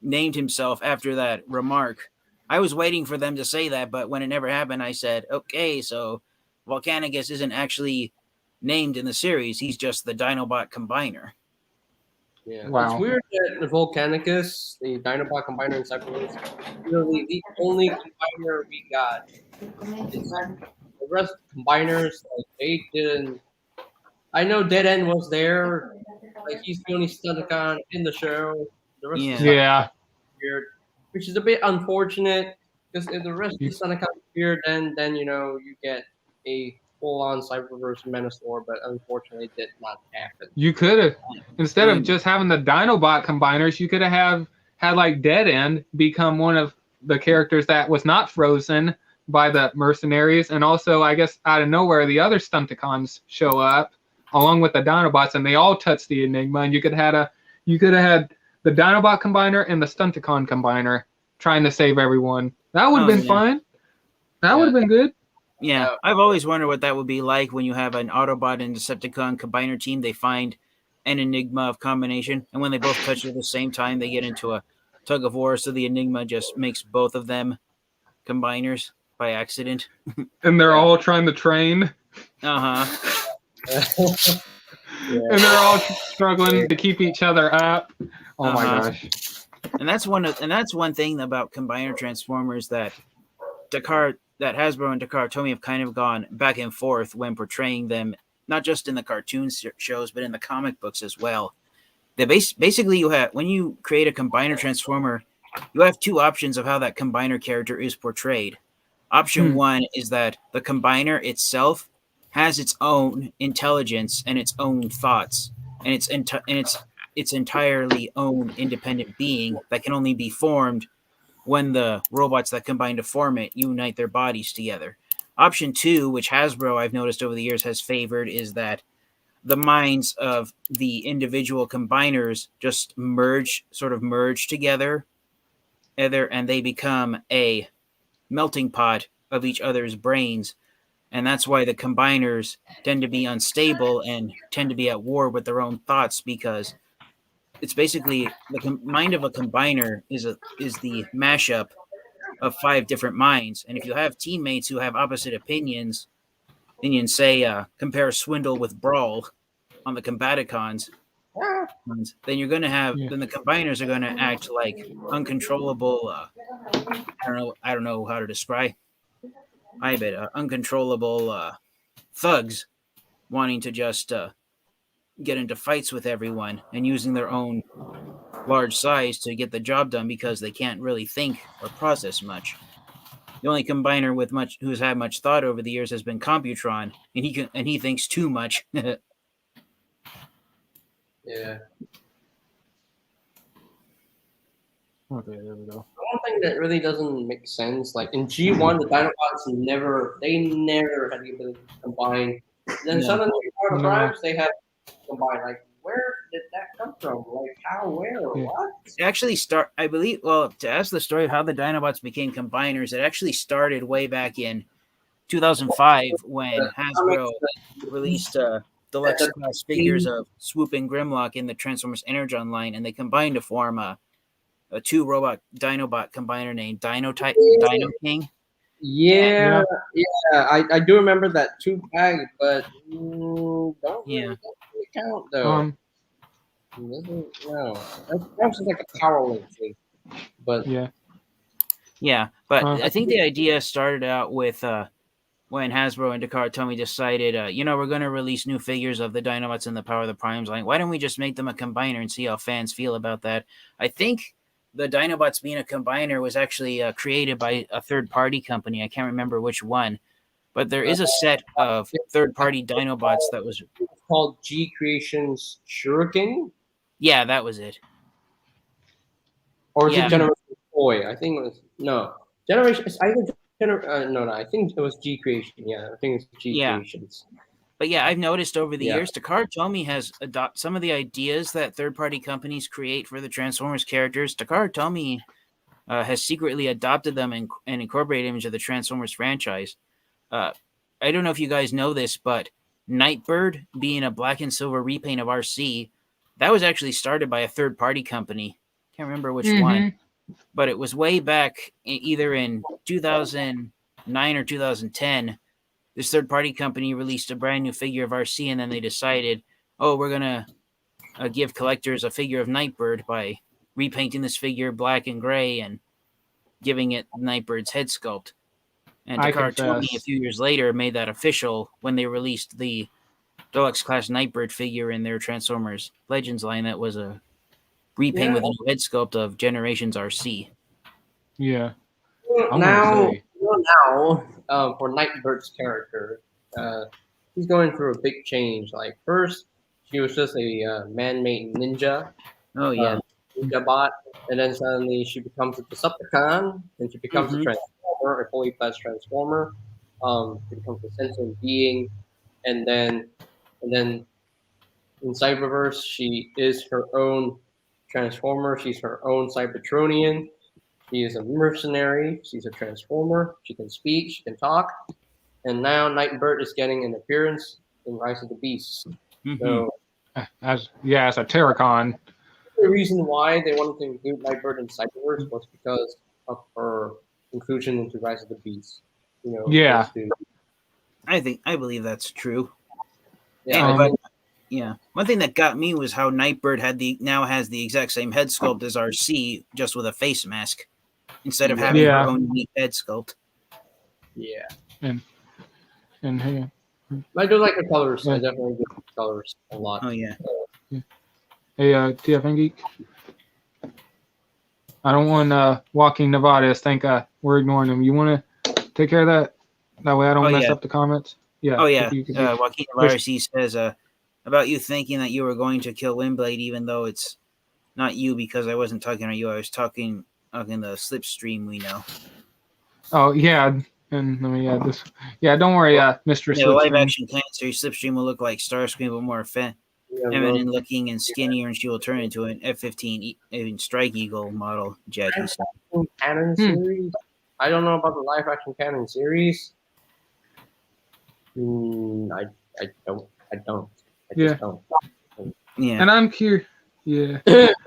named himself after that remark. I was waiting for them to say that, but when it never happened, I said, "Okay, so Volcanicus isn't actually named in the series; he's just the Dinobot combiner." Yeah, Wow. It's weird that the Volcanicus, the Dinobot combiner in Cyberverse, is really the only combiner we got. The rest of the combiners, like, they didn't. I know Dead End was there, like he's the only Stunticon in the show. The rest of the Yeah. weird, which is a bit unfortunate because if the rest of the Stunticon appeared, then you get a full-on Cyberverse Menasor, but unfortunately, it did not happen. You could have, instead of just having the Dinobot combiners, you could have had like Dead End become one of the characters that was not frozen by the mercenaries, and also, I guess, out of nowhere, the other Stunticons show up along with the Dinobots, and they all touch the Enigma, and you could have had the Dinobot combiner and the Stunticon combiner trying to save everyone. That would have been fun. That would have been good. Yeah, I've always wondered what that would be like when you have an Autobot and Decepticon combiner team. They find an Enigma of combination, and when they both touch it at the same time, they get into a tug of war, so the Enigma just makes both of them combiners by accident. And they're all trying to train. Uh-huh. And they're all struggling to keep each other up. Oh my gosh. And that's one thing about combiner transformers that Hasbro and Takara Tomy have kind of gone back and forth when portraying them, not just in the cartoon shows, but in the comic books as well. They basically, when you create a combiner transformer, you have 2 options of how that combiner character is portrayed. Option 1 is that the combiner itself has its own intelligence and its own thoughts, and its entirely own independent being that can only be formed when the robots that combine to form it unite their bodies together. Option 2, which Hasbro, I've noticed over the years, has favored, is that the minds of the individual combiners just merge together, and they become a melting pot of each other's brains. And that's why the combiners tend to be unstable and tend to be at war with their own thoughts, because it's basically the mind of a combiner is the mashup of 5 different minds. And if you have teammates who have opposite opinions, say compare Swindle with Brawl on the Combaticons, then you're going to have then the combiners are going to act like uncontrollable. I don't know how to describe. Uncontrollable thugs wanting to just get into fights with everyone and using their own large size to get the job done because they can't really think or process much. The only combiner with who's had much thought over the years has been Computron, and he thinks too much. Yeah. Okay, there we go. One thing that really doesn't make sense, like in G1, the Dinobots never had the ability to combine. Then No. suddenly, for the No. Primes, they have combined. Like, where did that come from? Like, how, where, Yeah. what? It actually I believe, well, to ask the story of how the Dinobots became combiners, it actually started way back in 2005 when Hasbro released deluxe class figures of Swoop and Grimlock in the Transformers Energon line, and they combined to form a two-robot Dinobot combiner named Dino King. Yeah, I do remember that 2-pack, but don't really count though. No, that was like a power link thing, but yeah, but I think the idea started out with when Hasbro and Takara Tomy decided, we're going to release new figures of the Dinobots and the Power of the Primes line. Why don't we just make them a combiner and see how fans feel about that? I think the Dinobots being a combiner was actually created by a third-party company. I can't remember which one, but there is a set of third-party Dinobots that was called G Creations Shuriken. Yeah, that was it. Or is it Generation Toy? I think it was Generation. It's either no. I think it was G Creation. Yeah, I think it's G Creations. But yeah, I've noticed over the years, Takara Tomy has adopted some of the ideas that third-party companies create for the Transformers characters. Takara Tomy has secretly adopted them and incorporated them into the Transformers franchise. I don't know if you guys know this, but Nightbird, being a black and silver repaint of RC, that was actually started by a third-party company. Can't remember which one, but it was way back either in 2009 or 2010. This third-party company released a brand new figure of RC, and then they decided, we're going to give collectors a figure of Nightbird by repainting this figure black and gray and giving it Nightbird's head sculpt. And Takara Tomy, a few years later, made that official when they released the Deluxe Class Nightbird figure in their Transformers Legends line that was a repaint with a new head sculpt of Generations RC. Yeah. Now, for Nightbird's character, he's going through a big change. Like, first, she was just a man-made ninja. Oh, yeah. Ninja bot. And then suddenly she becomes a Decepticon, and she becomes a Transformer, a fully fledged Transformer. She becomes a sentient being. And then in Cyberverse, she is her own Transformer. She's her own Cybertronian. She is a mercenary. She's a Transformer. She can speak. She can talk. And now Nightbird is getting an appearance in Rise of the Beasts. So, as a Terracon. The reason why they wanted to include Nightbird in Cyberverse was because of her inclusion into Rise of the Beasts. I believe that's true. Yeah, one thing that got me was how Nightbird now has the exact same head sculpt as RC, just with a face mask instead of having her own unique head sculpt. Yeah, and hey, I do like the colors. I definitely do the colors a lot. Oh yeah. Hey, TF and Geek. I don't want Walking Nevada's think we're ignoring them. You want to take care of that? That way I don't mess up the comments. Yeah. Oh yeah. Joaquin Navarez, he says about you thinking that you were going to kill Windblade, even though it's not you, because I wasn't talking to you. I was talking the Slipstream we know. Oh yeah, and let me add this. Yeah, don't worry, Mr. Yeah, live action cancer Slipstream will look like Starscream, but more feminine looking and skinnier, and she will turn into an F-15 Strike Eagle model jet. Canon series. I don't know about the live action canon series. I don't. I just don't. Yeah. And I'm curious. Yeah.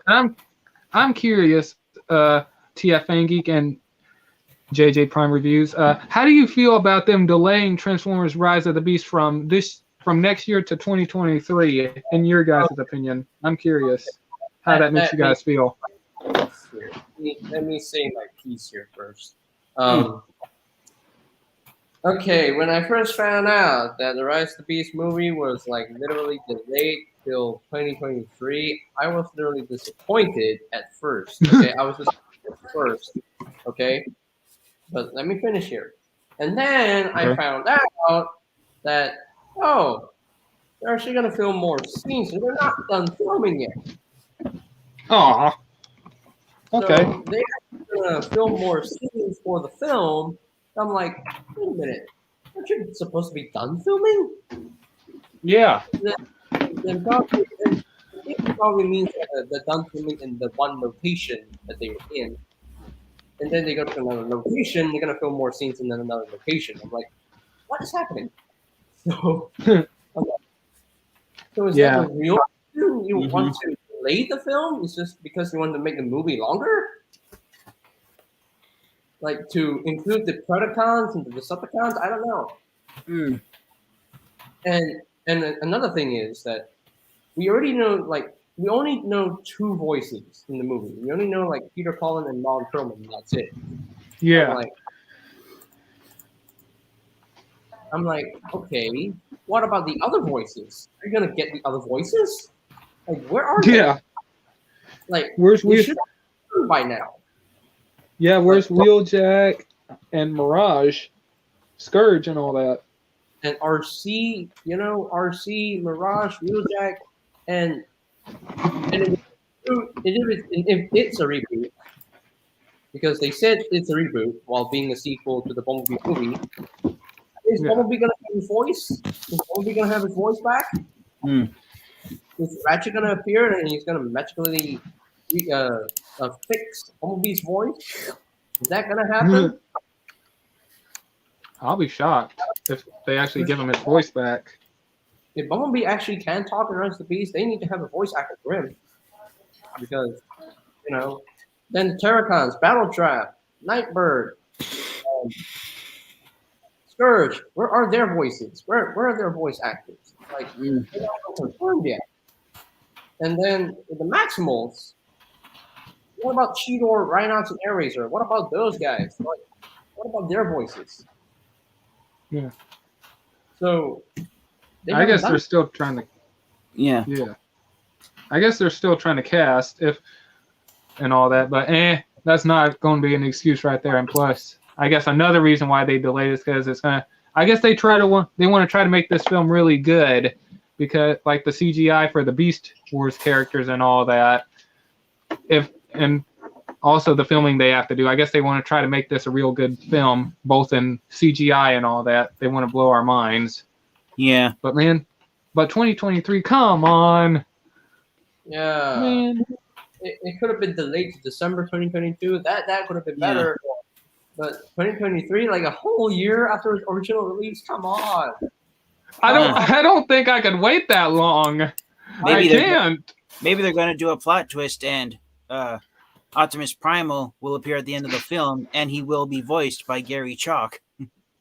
I'm curious. TF Fan Geek and JJ Prime Reviews. How do you feel about them delaying Transformers: Rise of the Beast from next year to 2023? In your guys' opinion, I'm curious how that makes you guys feel. Let me say my piece here first. Okay, when I first found out that the Rise of the Beast movie was like literally delayed till 2023, I was literally disappointed at first. Okay, I was disappointed at first. Okay, but let me finish here. And then I Okay. found out that oh, they're actually gonna film more scenes, and they're not done filming yet. Aw. Okay. So they're gonna film more scenes for the film. I'm like, wait a minute, aren't you supposed to be done filming? Yeah. Then probably, then it probably means that they're done filming in the one location that they were in, and then they go to another location. They're gonna film more scenes in another location. I'm like, what is happening? So, I'm like, so is Yeah. that the real reason you want to delay the film? Is just because you want to make the movie longer? Like to include the Predacons and the Decepticons? I don't know. Mm. And another thing is that we already know, like, we only know two voices in the movie. We only know, like, Peter Cullen and Ron Perlman, and that's it. Yeah. I'm like, okay, what about the other voices? Are you gonna get the other voices? Like, where are they? Yeah. Like, Where's we we? should have known by now. Yeah. Where's Wheeljack and Mirage, Scourge, and all that? And RC, RC, Mirage, Wheeljack, and if it's a reboot, because they said it's a reboot while being a sequel to the Bumblebee movie. Is Bumblebee gonna have his voice? Is Bumblebee gonna have his voice back? Is Ratchet gonna appear and he's gonna magically fix Bumblebee's voice? Is that gonna happen? I'll be shocked if they actually give him his voice back. If Bumblebee actually can talk and runs the beast, they need to have a voice actor for him. Because, then the Terracons, Battletrap, Nightbird, Scourge, where are their voices? Where are their voice actors? Like, they're not confirmed yet. And then with the Maximals, what about Cheetor, Rhinox, and Airraiser? What about those guys? Like, what about their voices? Yeah. So, I guess they're still trying to. Yeah. Yeah. I guess they're still trying to cast and all that, but that's not going to be an excuse right there. And plus, I guess another reason why they delayed is because it's gonna. I guess they want to try to make this film really good, because like the CGI for the Beast Wars characters and all that, and also the filming they have to do. I guess they want to try to make this a real good film, both in CGI and all that. They want to blow our minds. Yeah. But 2023, come on. Yeah. Man. It could have been delayed to December 2022. That could have been better. Yeah. But 2023, like a whole year after its original release, come on. I don't think I could wait that long. I can't. Maybe they're going to do a plot twist and Optimus Primal will appear at the end of the film and he will be voiced by Gary Chalk.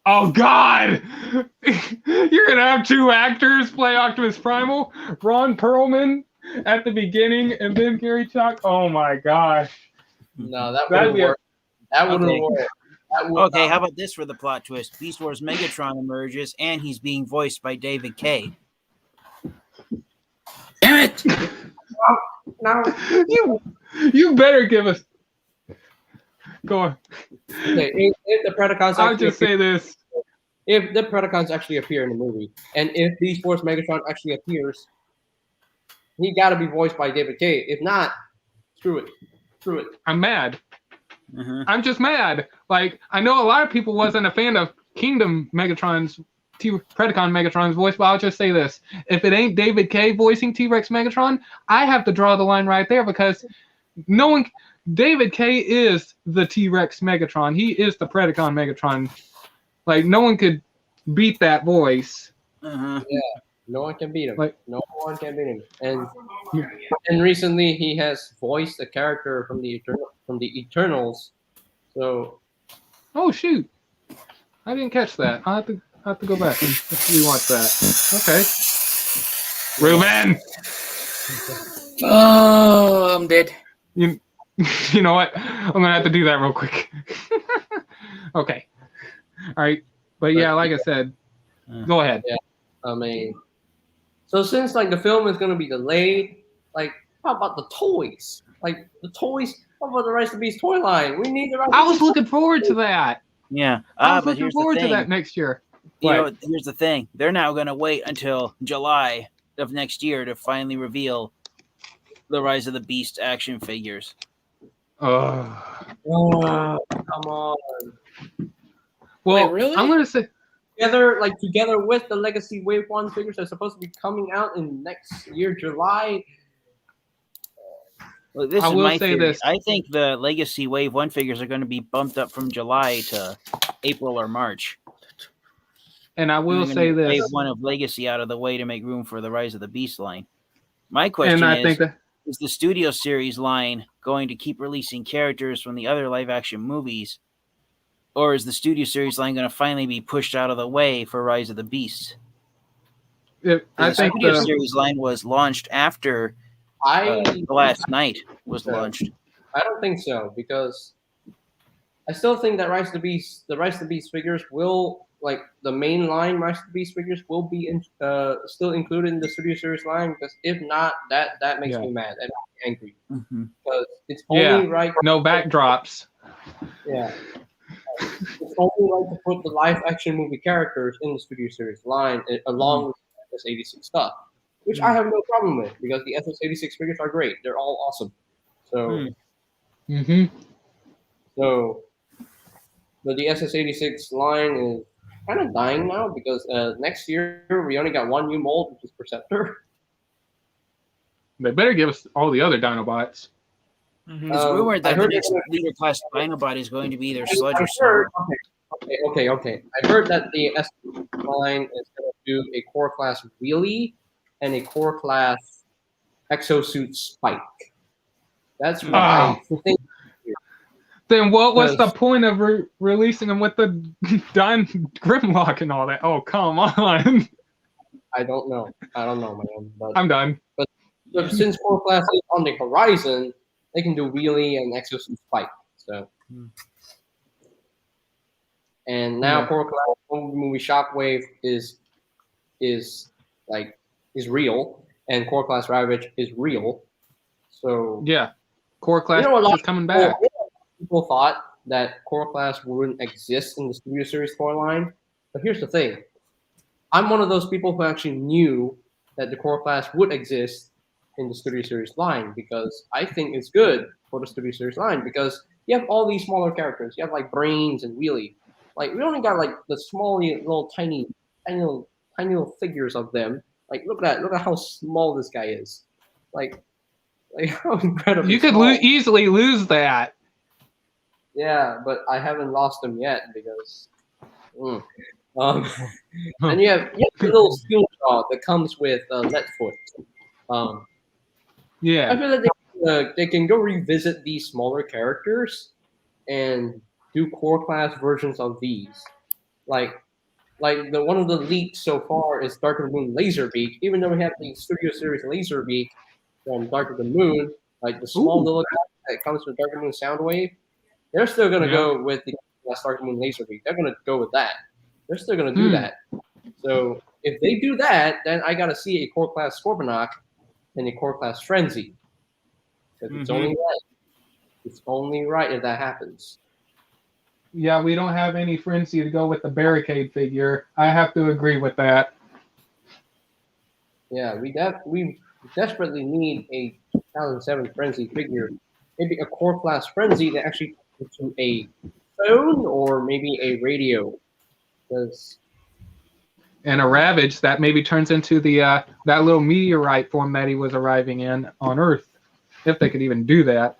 Oh, God! You're going to have two actors play Optimus Primal? Ron Perlman at the beginning and then Gary Chalk? Oh, my gosh. No, that wouldn't work. That wouldn't work. Okay, how about this for the plot twist? Beast Wars Megatron emerges and he's being voiced by David Kaye. Damn it! No. You better give us... Go on. Okay, if the Predacons I'll just say this. If the Predacons actually appear in the movie, and if Beast Wars Megatron actually appears, he got to be voiced by David Kaye. If not, screw it. I'm mad. I'm just mad. Like, I know a lot of people wasn't a fan of Kingdom Megatron's Predacon Megatron's voice, but I'll just say this. If it ain't David Kaye voicing T-Rex Megatron, I have to draw the line right there, because David Kaye is the T-Rex Megatron. He is the Predacon Megatron. Like, no one could beat that voice. Yeah, no one can beat him. No one can beat him. And recently he has voiced a character from the Eternals. So. Oh shoot! I didn't catch that. I have to go back and rewatch that. Okay. Ruben. Oh, I'm dead. You know what? I'm gonna have to do that real quick. Okay. All right. But yeah, like I said, go ahead. Yeah, I mean, so since like the film is gonna be delayed, like how about the toys? Like the toys. How about the Rise of the Beast toy line? We need the Rise of the I was Beast looking forward to that. Yeah. I was But looking here's the forward to thing. that next year. You know, here's the thing. They're now going to wait until July of next year to finally reveal the Rise of the Beast action figures. come on. Well, Wait, really? I'm going to say Together with the Legacy Wave 1 figures that are supposed to be coming out in next year, July. Well, this I is will my say theory. this. I think the Legacy Wave 1 figures are going to be bumped up from July to April or March. And I will They're say gonna this. Wave 1 of Legacy out of the way to make room for the Rise of the Beast line. My question And I is, think that is the Studio Series line going to keep releasing characters from the other live-action movies? Or is the Studio Series line going to finally be pushed out of the way for Rise of the Beast? I The think Studio the Series line was launched after The Last Night was launched. I don't think so, because I still think that the Rise of the Beast figures will, like the main line Rise of the Beast figures will be still included in the Studio Series line, because if not, that makes me mad and angry. Mm-hmm. Because it's only right. no backdrops. Yeah. It's only right to put the live action movie characters in the Studio Series line along with the SS86 stuff, which I have no problem with, because the SS86 figures are great. They're all awesome. So, but the SS86 line is kind of dying now, because next year we only got one new mold, which is Perceptor. They better give us all the other Dinobots. It's rumored that I the heard next that- leader class Dinobot is going to be either Sludge I or heard, Snow. okay. I heard that the S line is going to do a core class Wheelie and a core class Exosuit Spike. That's what I think. Then what was the point of releasing them with the Grimlock and all that? Oh, come on. I don't know, man. But I'm done. But since core class is on the horizon, they can do Wheelie and Exosuit Spike. So, and now core class movie Shockwave is real, and core class Ravage is real. So yeah, core class is coming back. People thought that core class wouldn't exist in the Studio Series core line, but here's the thing: I'm one of those people who actually knew that the core class would exist in the Studio Series line, because I think it's good for the Studio Series line, because you have all these smaller characters. You have like Brains and Wheelie. Like we only got like the small little tiny little figures of them. Like look at how small this guy is. Like how incredible. You could easily lose that. Yeah, but I haven't lost them yet, because and you have the little skill shot that comes with Letfoot. Yeah, I feel that they can go revisit these smaller characters and do core class versions of these. Like the one of the leaks so far is Dark of the Moon Laserbeak. Even though we have the Studio Series Laserbeak from Dark of the Moon, like the small little guy that comes with Dark of the Moon Soundwave, they're still gonna go with the Dark of the Moon Laserbeak. They're gonna go with that. They're still gonna do that. So if they do that, then I gotta see a core class Scorponok and a core class Frenzy. Because it's only right. It's only right if that happens. Yeah, we don't have any Frenzy to go with the Barricade figure. I have to agree with that. Yeah, we desperately need a 2007 Frenzy figure. Maybe a core class Frenzy that actually goes to a phone or maybe a radio. And a Ravage that maybe turns into the that little meteorite form that he was arriving in on Earth, if they could even do that.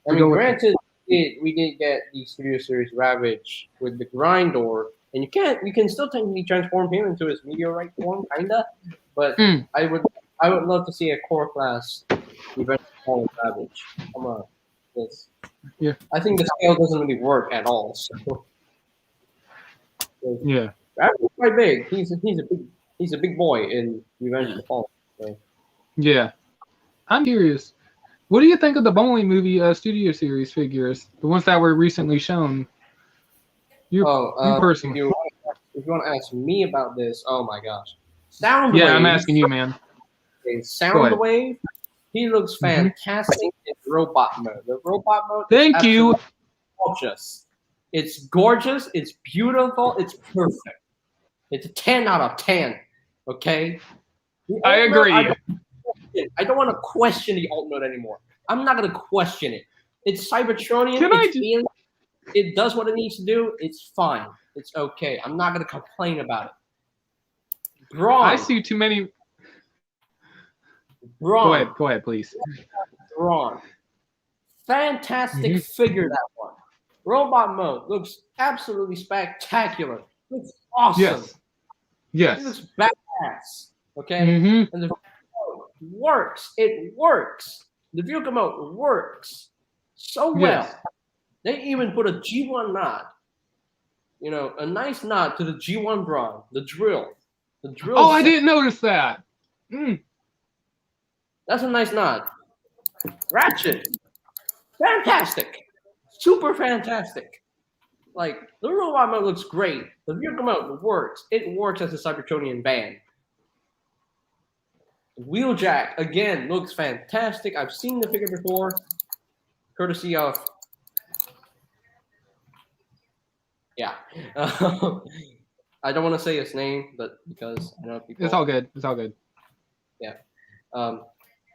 Granted, we did get the Studio Series Ravage with the Grindor, and you can still technically transform him into his meteorite form, kinda. But I would love to see a core class event Ravage. Come on, yeah. I think the scale doesn't really work at all. So. Yeah. Ravage is quite big. He's a big boy in Revenge of the Fallen. So. Yeah. I'm curious. What do you think of the bowling movie Studio Series figures? The ones that were recently shown. You personally. if you want to ask me about this, oh my gosh, Soundwave. Yeah, I'm asking you, man. Okay, Soundwave. He looks fantastic in robot mode. The robot mode. Thank you. Gorgeous. It's gorgeous. It's beautiful. It's perfect. It's a 10 out of 10. Okay. I agree. I don't want to question the alt mode anymore. I'm not gonna question it. It's Cybertronian. It does what it needs to do. It's fine. It's okay. I'm not gonna complain about it. Braun. I see too many. Braun. Go ahead, please. Braun. Fantastic figure, that one. Robot mode looks absolutely spectacular. Looks awesome. Yes. It looks badass. Okay. And the works. It works. The vehicle mode works so well. Yes. They even put a G1 nod. You know, a nice nod to the G1 Braun, the drill. The drill. Oh, I didn't notice that. That's a nice nod. Ratchet. Fantastic. Super fantastic. Like, the robot mode looks great. The vehicle mode works. It works as a Cybertronian band. Wheeljack, again, looks fantastic. I've seen the figure before, courtesy of... Yeah. I don't want to say his name, but because I know people... It's all good. It's all good. Yeah.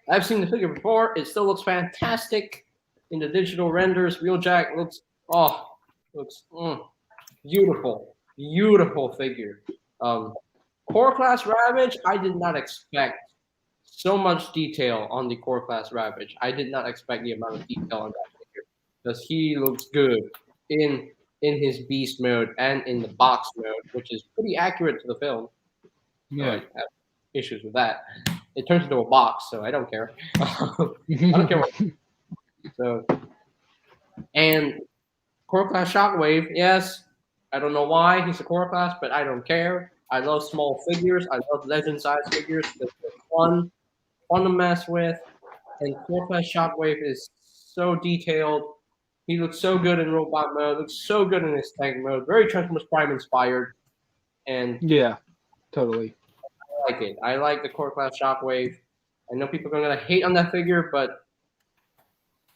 I've seen the figure before. It still looks fantastic in the digital renders. Wheeljack looks beautiful. Beautiful figure. Core Class Ravage, I did not expect so much detail on the Core Class Ravage. I did not expect the amount of detail on that figure because he looks good in his beast mode and in the box mode, which is pretty accurate to the film. Yeah. I have issues with that. It turns into a box, so I don't care. I don't care what. So, and Core Class Shockwave, yes. I don't know why he's a Core Class, but I don't care. I love small figures. I love legend-size figures because they're fun to mess with. And Core Class Shockwave is so detailed. He looks so good in robot mode. Looks so good in his tank mode. Very Transformers Prime inspired. And yeah, totally. I like it. I like the Core Class Shockwave. I know people are gonna hate on that figure, but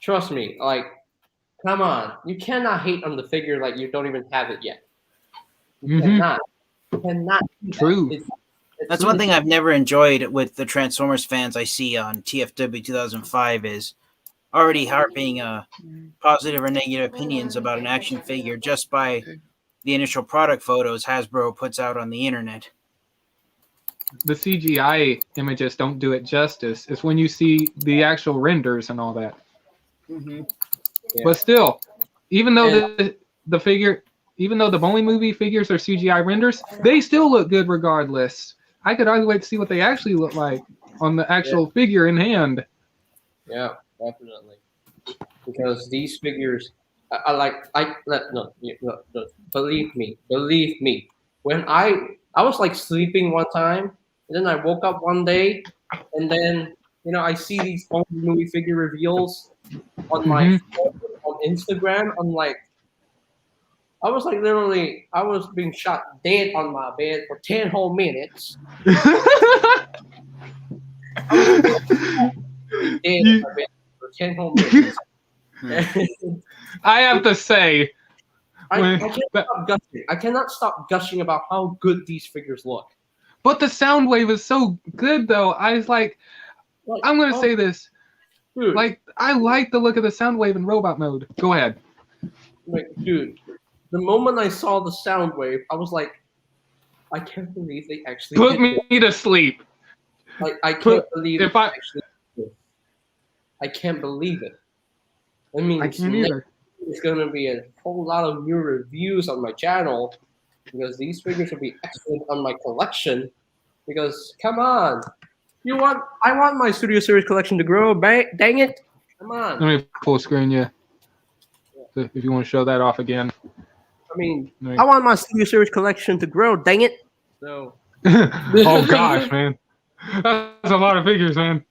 trust me, like, come on. You cannot hate on the figure like you don't even have it yet. You cannot. You cannot. True. That's one thing I've never enjoyed with the Transformers fans I see on TFW 2005 is already harping positive or negative opinions about an action figure just by the initial product photos Hasbro puts out on the internet. The CGI images don't do it justice. It's when you see the actual renders and all that. Yeah. But still, even though the figure, even though the Boeing movie figures are CGI renders, they still look good regardless. I could always wait to see what they actually look like on the actual figure in hand. Yeah, definitely. Because these figures, believe me. When I was like sleeping one time, and then I woke up one day, and then I see these movie figure reveals on my phone, on Instagram. I'm like, I was being shot dead on my bed for 10 whole minutes. Dead on my bed for 10 whole minutes. I have to say, I cannot stop gushing about how good these figures look. But the Soundwave is so good, though. I was like I'm going to say this. Dude. Like, I like the look of the Soundwave in robot mode. Go ahead. Like, dude, the moment I saw the Soundwave, I was like, I can't believe they actually put me to sleep. Like, I can't believe it. I can't believe it. I mean, I can't either. There's going to be a whole lot of new reviews on my channel because these figures will be excellent on my collection. Because, come on. I want my Studio Series collection to grow. Dang it. Come on. Let me full screen you. So if you want to show that off again. I mean, I want my Studio Series collection to grow. Dang it. So. Oh, gosh, man. That's a lot of figures, man.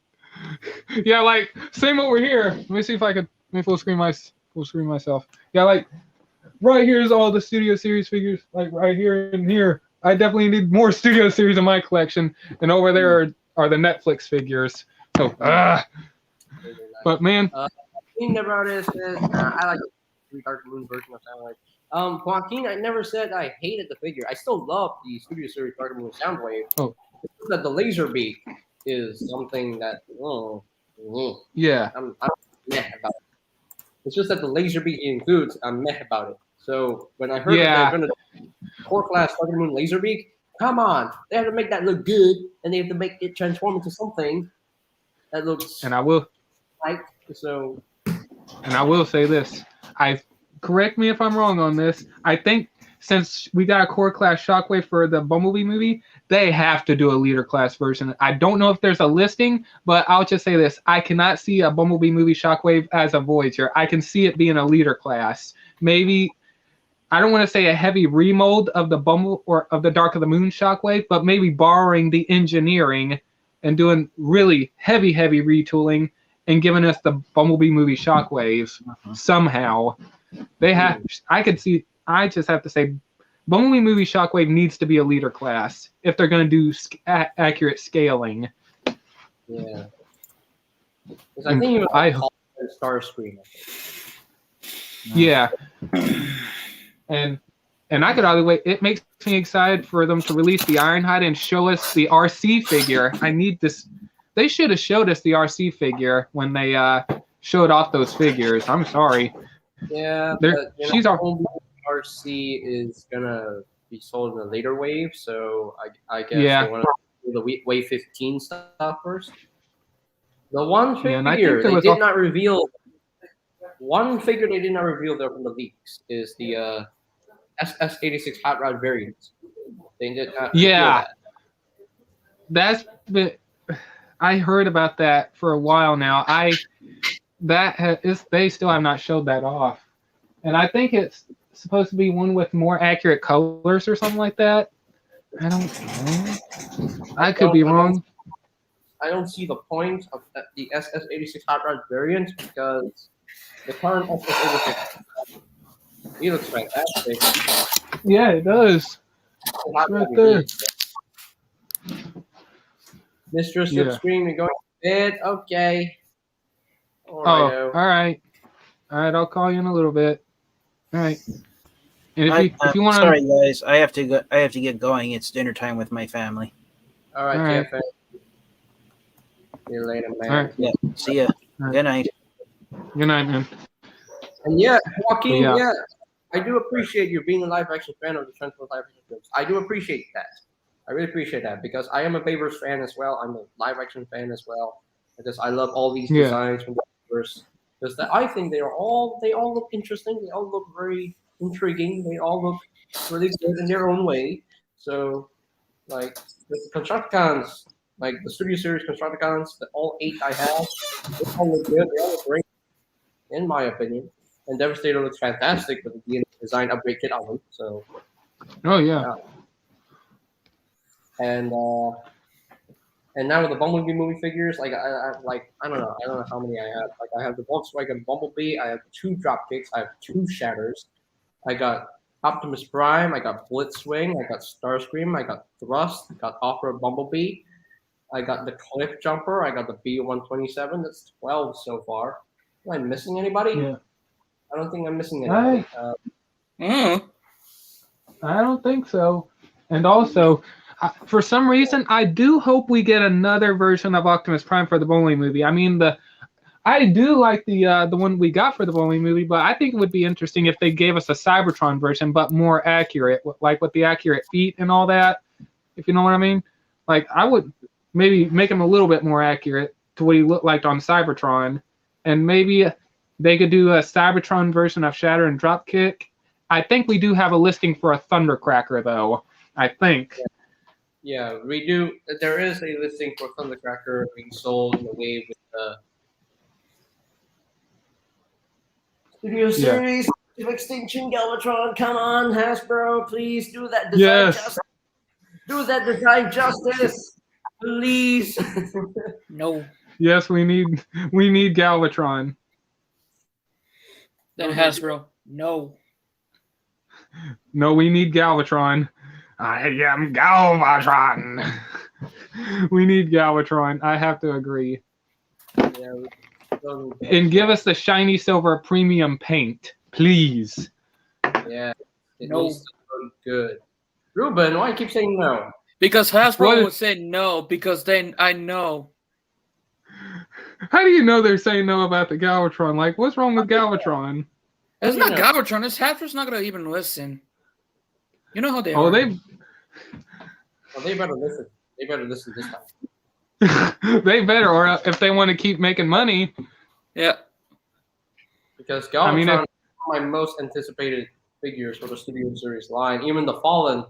Yeah, like, same over here. Let me see if I could full screen myself. Yeah, like, right here is all the Studio Series figures. Like, right here and here I definitely need more Studio Series in my collection. And over there are the Netflix figures. So, but man, Joaquin about it says, I like the Dark Moon version of Soundwave. Joaquin, I never said I hated the figure. I still love the Studio Series Dark Moon Soundwave. Oh. It's just that the laser beak is something that yeah. I'm meh about it. It's just that the laser beak it includes, I'm meh about it. So when I heard that they're going to core class Dark Moon laser beak, come on, they have to make that look good, and they have to make it transform into something that looks. And I will. Like so. And I will say this. Correct me if I'm wrong on this. I think since we got a core class Shockwave for the Bumblebee movie, they have to do a leader class version. I don't know if there's a listing, but I'll just say this. I cannot see a Bumblebee movie Shockwave as a Voyager. I can see it being a leader class. Maybe, I don't want to say a heavy remold of the Bumble or of the Dark of the Moon Shockwave, but maybe borrowing the engineering and doing really heavy retooling and giving us the Bumblebee movie Shockwave somehow. They have. I just have to say, Bumblebee movie Shockwave needs to be a leader class if they're going to do accurate scaling. Yeah. I think it was Starscream. Yeah. And I could either way. It makes me excited for them to release the Ironhide and show us the RC figure. I need this. They should have showed us the RC figure when they showed off those figures. I'm sorry. Yeah, but she's our RC is gonna be sold in a later wave, so I guess they want to do the wave 15 stuff first. The one figure they did not reveal. One figure they did not reveal there from the leaks is the SS86 Hot Rod variant. They did not. Yeah, I heard about that for a while now. They still have not showed that off, and I think it's supposed to be one with more accurate colors or something like that. I don't know. I could be wrong. I don't see the point of the SS86 Hot Rod variant because the current SS86 he looks fantastic. Yeah, it does. Right there. Mistress Slipstream, you're going to bed? Okay. All right. I'll call you in a little bit. All right. And if you want to, sorry guys, I have to go. I have to get going. It's dinner time with my family. All right. See you later, man. All right. Yeah. See ya. Right. Good night. Good night, man. And Joaquin, I do appreciate you being a live action fan of the Transformers live action films. I do appreciate that. I really appreciate that because I am a Bayverse fan as well. I'm a live action fan as well because I love all these designs from the Bayverse. Because I think they all look interesting. They all look very intriguing. They all look really good in their own way. So, like the Constructicons, like the Studio Series Constructicons, all 8 I have, they all look good. They all look great, in my opinion. And Devastator looks fantastic with the design upgrade kit on them. So. Oh yeah. And now with the Bumblebee movie figures, like I don't know how many I have. Like I have the Volkswagen Bumblebee, I have 2 Dropkicks, I have 2 Shatters, I got Optimus Prime, I got Blitzwing, I got Starscream, I got Thrust, I got Opera Bumblebee, I got the Cliff Jumper, I got the B-127. That's 12 so far. Am I missing anybody? Yeah. I don't think I'm missing anybody. I don't think so. And also, for some reason, I do hope we get another version of Optimus Prime for the Bumblebee movie. I mean, I do like the one we got for the Bumblebee movie, but I think it would be interesting if they gave us a Cybertron version, but more accurate, like with the accurate feet and all that. If you know what I mean. Like I would maybe make him a little bit more accurate to what he looked like on Cybertron, and maybe they could do a Cybertron version of Shatter and Dropkick. I think we do have a listing for a Thundercracker, though. I think. Yeah, we do. There is a listing for Thundercracker being sold in the wave with the Studio Series of Extinction Galvatron. Come on, Hasbro, please do that design justice. Do that design justice, please. No. Yes, we need Galvatron. Then Hasbro, no. No, we need Galvatron. I am Galvatron. We need Galvatron. I have to agree. Yeah, And give us the shiny silver premium paint, please. yeah, it No. needs to look good. Ruben, why you keep saying no? Because Hasbro What? would say no, because then I know. How do you know they're saying no about the Galvatron? Like, what's wrong with Galvatron? It's You not know. Galvatron. It's Hasbro's not gonna even listen. You know how they Oh, are. Well, they better listen. They better listen this time. they better, or if they want to keep making money. Yeah. Because Galvatron is one of my most anticipated figures for the Studio Series line. Even the Fallen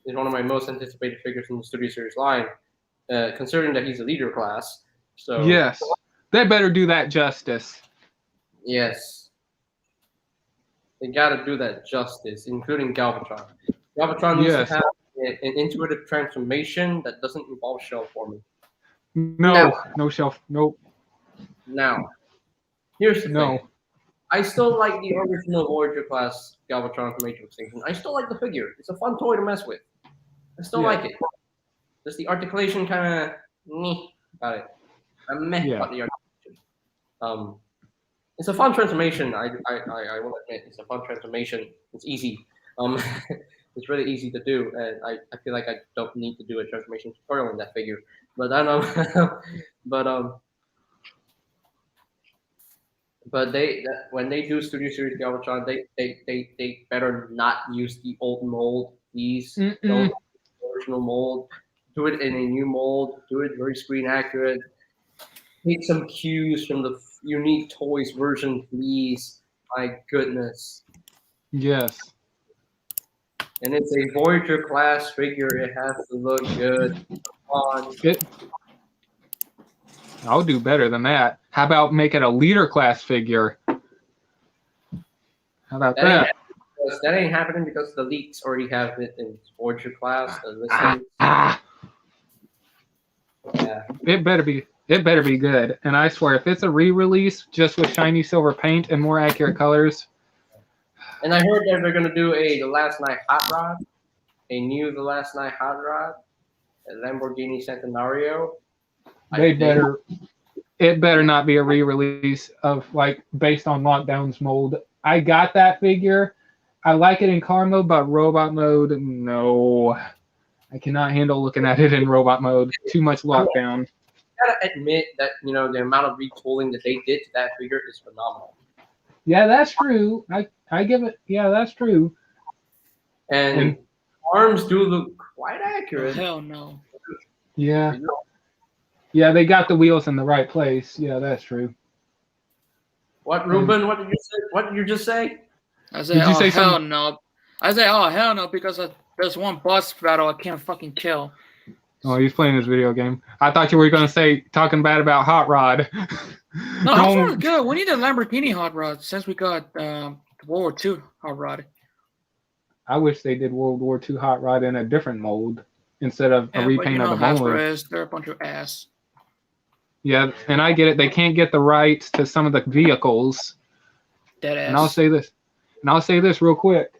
is one of my most anticipated figures from the Studio Series line, considering that he's a leader class. So Yes, they better do that justice. yes, they got to do that justice, including Galvatron. Galvatron needs Yes. to have an intuitive transformation that doesn't involve shell forming. No shelf. Nope. Now, here's the No. thing. I still like the original Voyager class Galvatron from Age of Extinction. I still like the figure. It's a fun toy to mess with. I still Yeah. like it. Just the articulation kind of meh about it. I'm meh Yeah. about the articulation. It's a fun transformation. I will admit it's a fun transformation. It's easy. It's really easy to do, and I feel like I don't need to do a transformation tutorial in that figure. But I know, but when they do Studio Series Galvatron, they better not use the old mold. Please Mm-mm. don't use the original mold. Do it in a new mold. Do it very screen accurate. Take some cues from the Unique Toys version, please. My goodness. Yes. And it's a Voyager class figure. It has to look good. Come on. I'll do better than that. How about make it a leader class figure? How about that? That ain't happening because the leaks already have it in Voyager class. The listings. Yeah. It better be good. And I swear, if it's a re-release just with shiny silver paint and more accurate colors. And I heard that they're gonna do The Last Night Hot Rod, a new The Last Night Hot Rod, a Lamborghini Centenario. It better not be a re-release of like based on Lockdown's mold. I got that figure. I like it in car mode, but robot mode, no. I cannot handle looking at it in robot mode. Too much Lockdown. I gotta admit that the amount of retooling that they did to that figure is phenomenal. Yeah, that's true. I give it. Yeah, that's true. And arms do look quite Oh, accurate. hell no. Yeah. Yeah, they got the wheels in the right place. Yeah, that's true. What, Ruben? What did you say? What did you just say? I say, Did you oh, say hell something? no. I say, oh, hell no, because there's one boss battle I can't fucking kill. Oh, he's playing his video game. I thought you were going to say talking bad about Hot Rod. No, Hot Don't- Rod is good. We need a Lamborghini Hot Rod since we got World War II Hot Rod. I wish they did World War II Hot Rod in a different mold instead of a Yeah, repaint but you know of the mold. Hasbro is, they're a bunch of ass. Yeah, and I get it. They can't get the rights to some of the vehicles. Dead ass. And I'll say this real quick.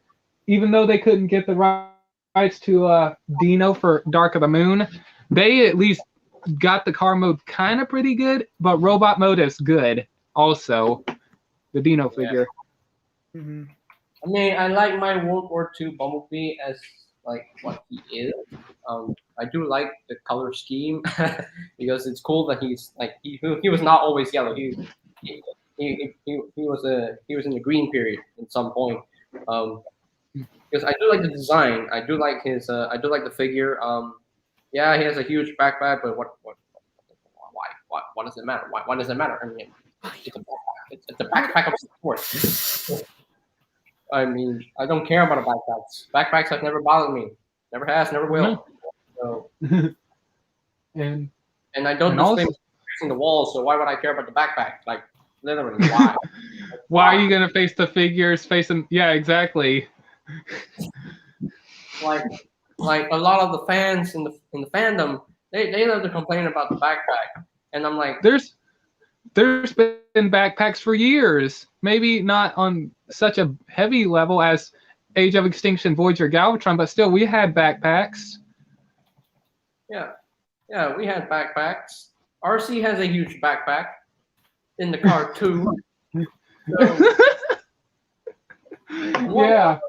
Even though they couldn't get the rights to Dino for Dark of the Moon, they at least got the car mode kind of pretty good, but robot mode is good also. The Dino figure. Mm-hmm. I mean, I like my World War II Bumblebee as like what he is. I do like the color scheme because it's cool that he's like he was not always yellow. He was in the green period at some point. Because I do like the design. I do like his. I do like the figure. Yeah, he has a huge backpack, but why does it matter? Why does it matter? I mean, it's a backpack. It's a backpack of support. I mean, I don't care about backpacks. Backpacks have never bothered me. Never has, never will. So, And I don't And do also- things facing the wall, so why would I care about the backpack? Like, literally, why? why are you gonna face the figures facing? Yeah, exactly. like a lot of the fans in the fandom, they love to complain about the backpack, and I'm like, There's been backpacks for years. Maybe not on such a heavy level as Age of Extinction, Voyager, Galvatron, but still, we had backpacks. Yeah, we had backpacks. RC has a huge backpack in the cartoon. So, Yeah.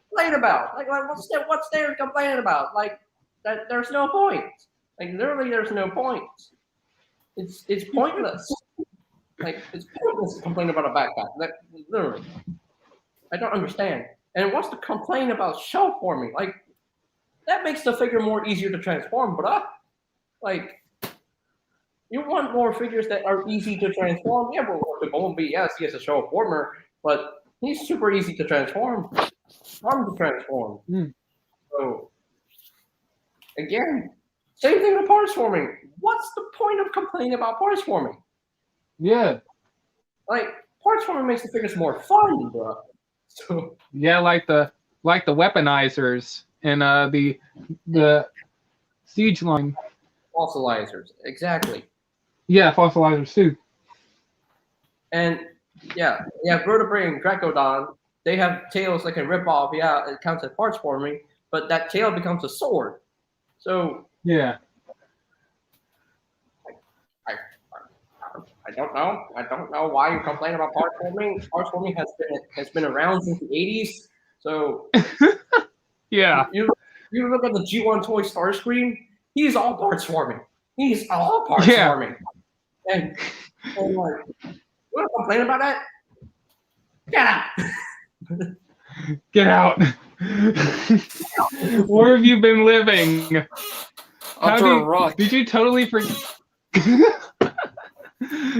complain about? Like what's there to complain about? Like that there's no point. Like literally there's no point. It's pointless. Like it's pointless to complain about a backpack. Like literally. I don't understand. And what's to complain about shell forming? Like that makes the figure more easier to transform, bruh. Like you want more figures that are easy to transform. Yeah, but the Bumblebee, yes, he has a shell former, but he's super easy to transform. Fun to transform. So again, same thing with parts forming. What's the point of complaining about parts forming? Yeah. Like parts forming makes the figures more fun, bro. So Yeah, like the weaponizers and the siege line. fossilizers, exactly. Yeah, fossilizers too. And yeah, Vertebrae and Dracodon, they have tails that can rip off. Yeah, it counts as parts forming, but that tail becomes a sword. So Yeah. I don't know. I don't know why you complain about parts forming. Parts forming has been around since the 80s. So Yeah. you look at the G1 toy Starscream, he's all parts forming. He's all parts Yeah. forming. And like, you want to complain about that? Get out. Get out. Where have you been living? Under a rock. Did you totally forget?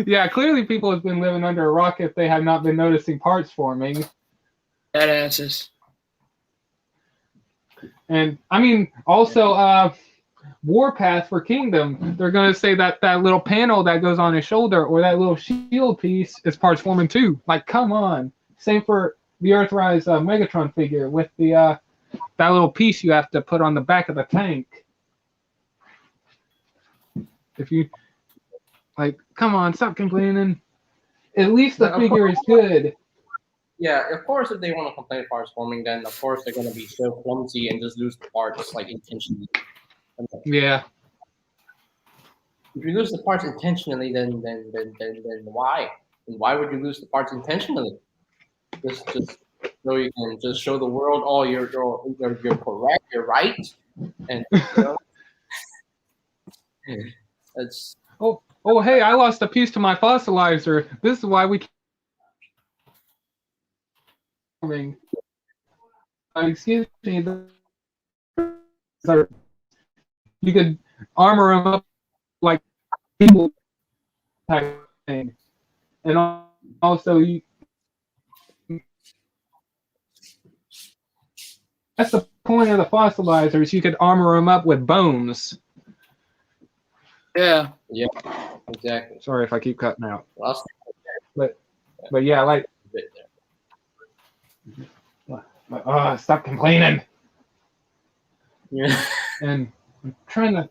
Yeah, clearly people have been living under a rock if they have not been noticing parts forming. Badasses. And I mean, also, Warpath for Kingdom, they're going to say that little panel that goes on his shoulder or that little shield piece is parts forming too. Like, come on. Same for the Earthrise Megatron figure with the that little piece you have to put on the back of the tank. If you, like, come on, stop complaining. At least the figure is good. Yeah, of course, if they want to complain about parts forming, then of course they're going to be so clumsy and just lose the parts like intentionally. Yeah. If you lose the parts intentionally, then why? And why would you lose the parts intentionally? Just so you can just show the world, oh, you're correct, you're right, and you know, it's Oh, hey, I lost a piece to my fossilizer. This is why we. Excuse me. You could armor them up like people type thing, and also you. That's the point of the fossilizers. You could armor them up with bones. Yeah. yeah, exactly. Sorry if I keep cutting out. Lost But yeah, like. a bit there. Stop complaining. Yeah. And I'm trying to.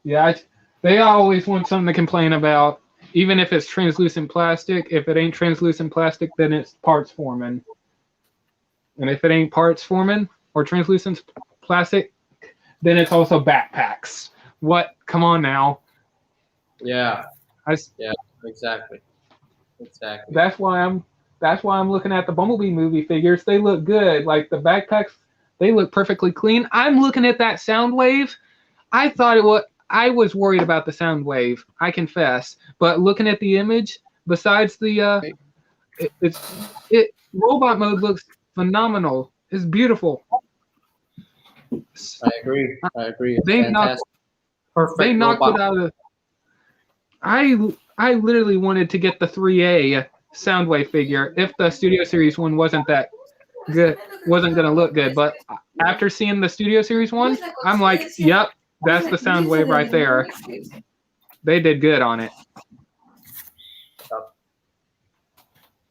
Yeah, they always want something to complain about, even if it's translucent plastic. If it ain't translucent plastic, then it's parts forming. And if it ain't parts forming or translucent plastic, then it's also backpacks. What? Come on now. Yeah. Yeah, Exactly. That's why I'm looking at the Bumblebee movie figures. They look good. Like the backpacks, they look perfectly clean. I'm looking at that sound wave. I was worried about the sound wave, I confess. But looking at the image, besides the robot mode looks phenomenal. It's beautiful. I agree. It's They fantastic. knocked Perfect. They knocked robot. it out of. I literally wanted to get the 3A Soundwave figure if the Studio Series one wasn't that good, wasn't gonna look good. But after seeing the Studio Series one, I'm like, yep, that's the Soundwave right there. They did good on it.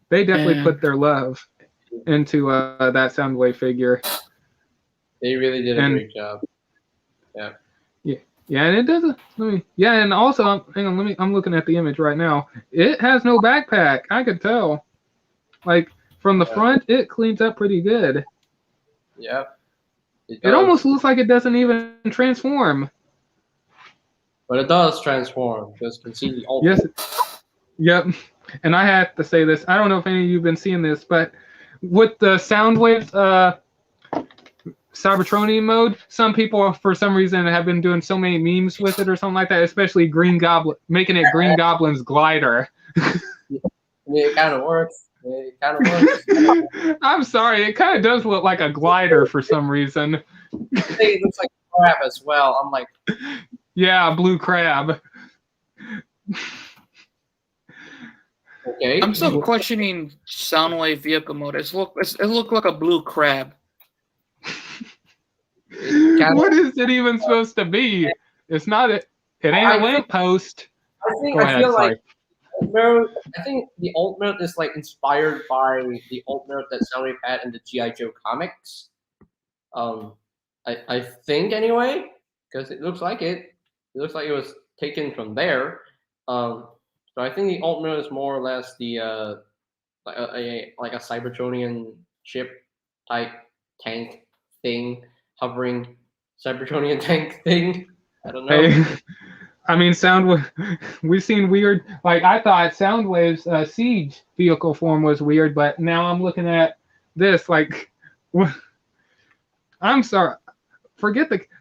They definitely put their love into that Soundwave figure. They really did a great job. Yeah. Yeah, and it doesn't. And also, hang on. I'm looking at the image right now. It has no backpack. I could tell. Like from the front, it cleans up pretty good. Yep. It almost looks like it doesn't even transform. But it does transform because you can see the alt. Yes. Yep. And I have to say this. I don't know if any of you have been seeing this, but with the Soundwave Cybertronian mode, some people for some reason have been doing so many memes with it or something like that, especially Green Goblin, making it Green Goblin's glider. It kind of works. It kind of works. I'm sorry, it kind of does look like a glider for some reason. It looks like a crab as well. I'm like, yeah, blue crab. okay. I'm still questioning Soundwave vehicle mode. It looked like a blue crab. What is it even supposed to be? It's not it. It ain't a lamppost. I feel like I think the alt mode is like inspired by the alt mode that Soundwave had in the G.I. Joe comics. I think anyway, because it looks like it. It looks like it was taken from there. So I think the alt mode is more or less the like a Cybertronian ship type tank thing, hovering Cybertronian tank thing. I don't know. Hey, I mean, we've seen weird. Like I thought Soundwave's siege vehicle form was weird, but now I'm looking at this. Like, I'm sorry,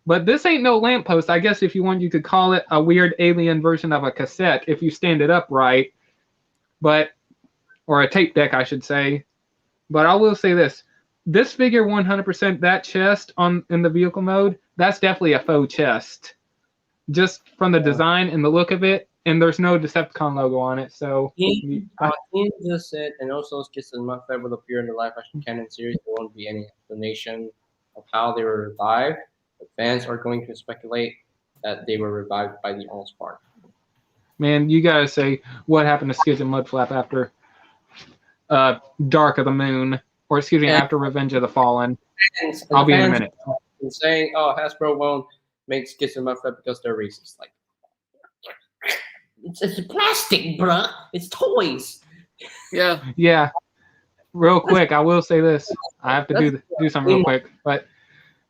but this ain't no lamppost. I guess if you want, you could call it a weird alien version of a cassette if you stand it up right, or a tape deck, I should say. But I will say this: this figure 100%, that chest in the vehicle mode, that's definitely a faux chest. Just from the design and the look of it, and there's no Decepticon logo on it, so... He just said, and also Skits and Mudflap will appear in the live-action canon series. There won't be any explanation of how they were revived, but fans are going to speculate that they were revived by the Allspark. Man, you gotta say, what happened to Skids and Mudflap after Dark of the Moon, or excuse me, after Revenge of the Fallen? I'll be in a minute. And saying, oh, Hasbro won't make Skits and Mudflap because they're racist. Like, it's plastic, bruh. It's toys. Yeah. Yeah. Real quick, I will say this. I have to do something real quick. But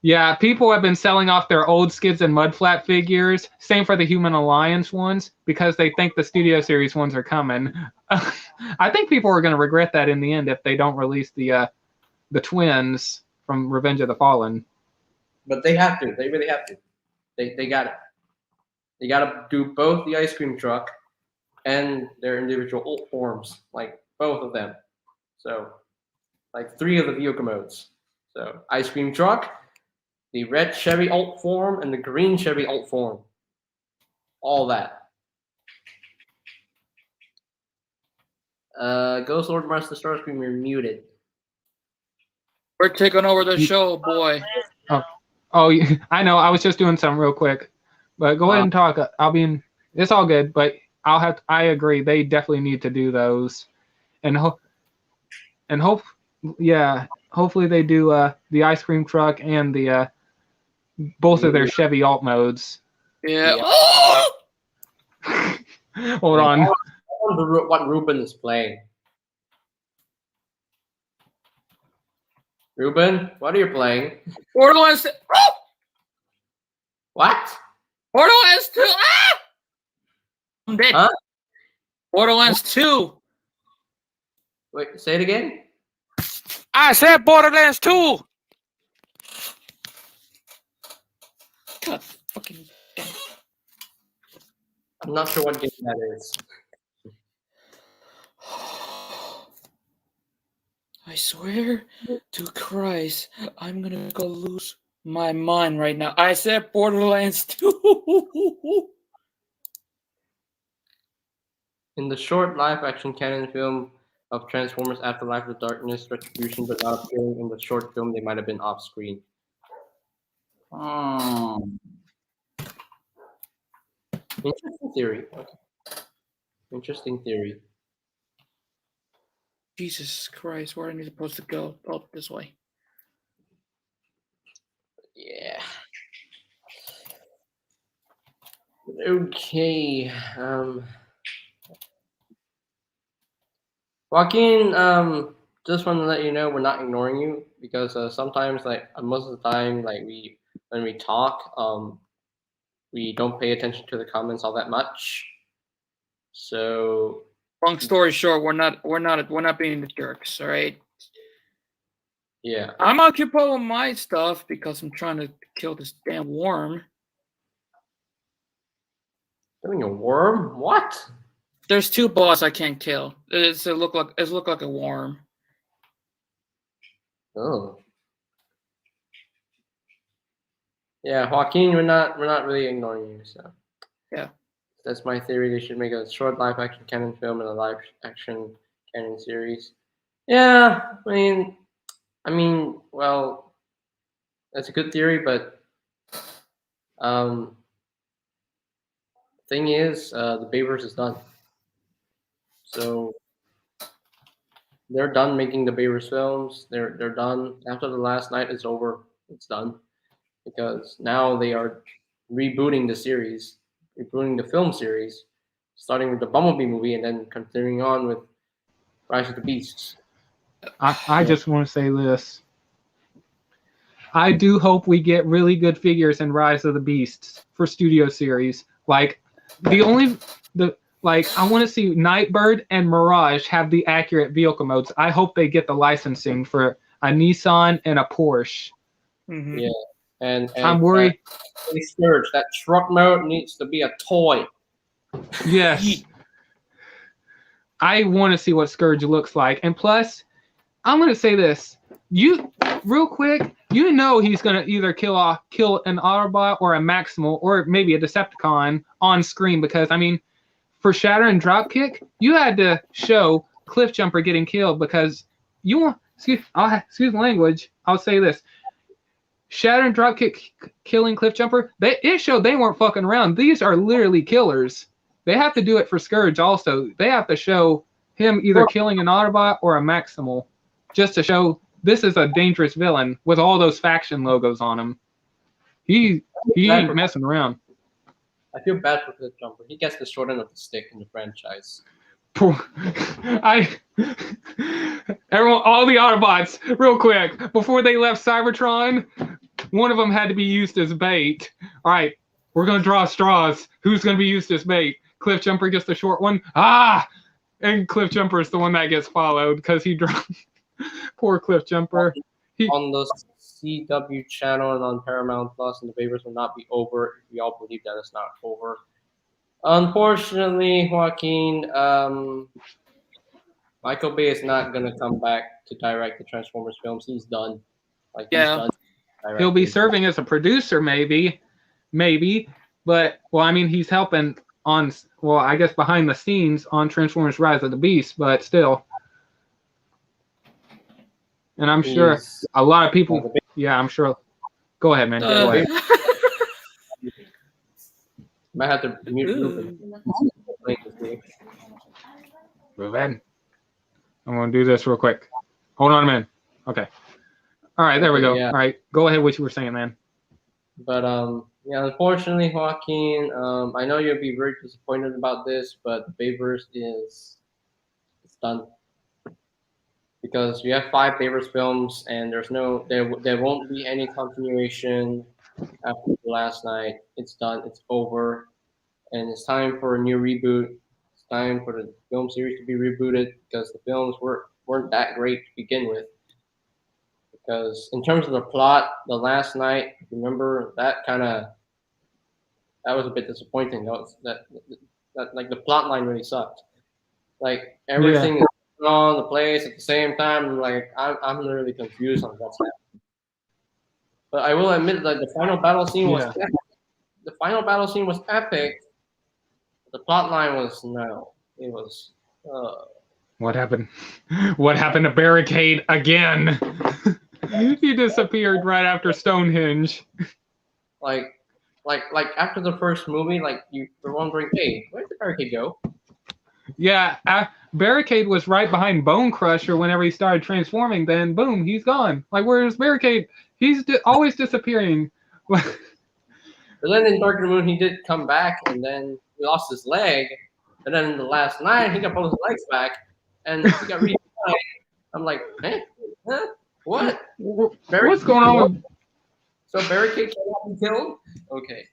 yeah, people have been selling off their old Skids and Mudflap figures. Same for the Human Alliance ones, because they think the Studio Series ones are coming. I think people are going to regret that in the end if they don't release the twins from Revenge of the Fallen. But they have to. They really have to. They got it. They got to do both the ice cream truck and their individual alt forms, like both of them. So, like 3 of the vehicle modes. So, ice cream truck, the red Chevy alt form, and the green Chevy alt form. All that. Ghost Lord Master Starscream, you're muted. We're taking over the show, boy. Oh, I know. I was just doing something real quick. But go ahead and talk. It's all good, but I agree. They definitely need to do those. Hopefully they do the ice cream truck and the both of their Chevy alt modes. Yeah. Hold on. I wonder what Ruben is playing. Ruben, what are you playing? Borderlands. What? Borderlands 2. Ah! I'm dead. Huh? Borderlands 2. Wait, say it again? I said Borderlands 2. God fucking damn. I'm not sure what game that is. I swear to Christ, I'm gonna go lose my mind right now. I said Borderlands 2. In the short live-action canon film of Transformers Afterlife of Darkness Retribution, but not appearing in the short film, they might have been off-screen. Interesting theory. Okay. Interesting theory. Jesus Christ, where am I supposed to go? Oh, this way. Yeah. Okay. Joaquin, just want to let you know we're not ignoring you because sometimes, like most of the time, like when we talk, we don't pay attention to the comments all that much. So Long story short, we're not being the jerks, all right? yeah, I'm occupied with my stuff because I'm trying to kill this damn worm. killing a worm? What? There's 2 boss I can't kill. It look like a worm. Oh. Yeah, Joaquin, we're not really ignoring you. So Yeah. that's my theory. They should make a short live action canon film and a live action canon series. Yeah, I mean, well, that's a good theory, but thing is, the Bayverse is done. So they're done making the Bayverse films. They're done after the last night is over. It's done because now they are rebooting the series, rebooting the film series, starting with the Bumblebee movie and then continuing on with Rise of the Beasts. I just want to say this. I do hope we get really good figures in Rise of the Beasts for Studio Series. Like I want to see Nightbird and Mirage have the accurate vehicle modes. I hope they get the licensing for a Nissan and a Porsche. Mm-hmm. Yeah, and I'm worried. Scourge, that truck mode needs to be a toy. Yes. I want to see what Scourge looks like. And plus, I'm going to say this. Real quick, you know he's going to either kill an Autobot or a Maximal or maybe a Decepticon on screen because, I mean, for Shatter and Dropkick, you had to show Cliffjumper getting killed because excuse the language, I'll say this. Shatter and Dropkick killing Cliffjumper, it showed they weren't fucking around. These are literally killers. They have to do it for Scourge also. They have to show him either killing an Autobot or a Maximal just to show this is a dangerous villain with all those faction logos on him. He ain't messing around. I feel bad for Cliffjumper. He gets the short end of the stick in the franchise. Everyone, all the Autobots, real quick, before they left Cybertron, one of them had to be used as bait. All right, we're going to draw straws. Who's going to be used as bait? Cliffjumper gets the short one. And Cliffjumper is the one that gets followed because he dropped. Poor Cliffjumper. On the CW channel and on Paramount Plus, and the Bayverse will not be over if we all believe that it's not over. Unfortunately, Joaquin, Michael Bay is not going to come back to direct the Transformers films. He's done. He's done. He'll be serving as a producer, maybe. But, well, I mean, he's helping on, well, I guess behind the scenes on Transformers Rise of the Beast, but still. And I'm sure a lot of people, I'm sure. Go ahead, man. Go ahead. Might have to mute Ruben. Ruben. I'm going to do this real quick. Hold on a minute. Okay. All right, there we go. Yeah. All right, go ahead what you were saying, man. But, unfortunately, Joaquin, I know you'll be very disappointed about this, but the Bayverse it's done. Because we have 5 Bayverse films, and there won't be any continuation after the last night. It's done. It's over, and it's time for a new reboot. It's time for the film series to be rebooted because the films weren't that great to begin with. Because in terms of the plot, the last night, remember that was a bit disappointing. That like the plot line really sucked. Like everything. Yeah. On the place at the same time, like I'm really confused on what's happening. But I will admit that the final battle scene was epic. The final battle scene was epic. The plot line was no. It was. What happened? What happened to Barricade again? He disappeared right after Stonehenge. Like after the first movie, like you were wondering, hey, where did Barricade go? Yeah, Barricade was right behind Bone Crusher whenever he started transforming. Then, boom, he's gone. Like, where's Barricade? He's always disappearing. But then in Dark of the Moon, he did come back, and then he lost his leg. And then in the last night, he got both his legs back, and he got redesigned. I'm like, huh? What? What's going on with... So Barricade cannot be killed? Okay.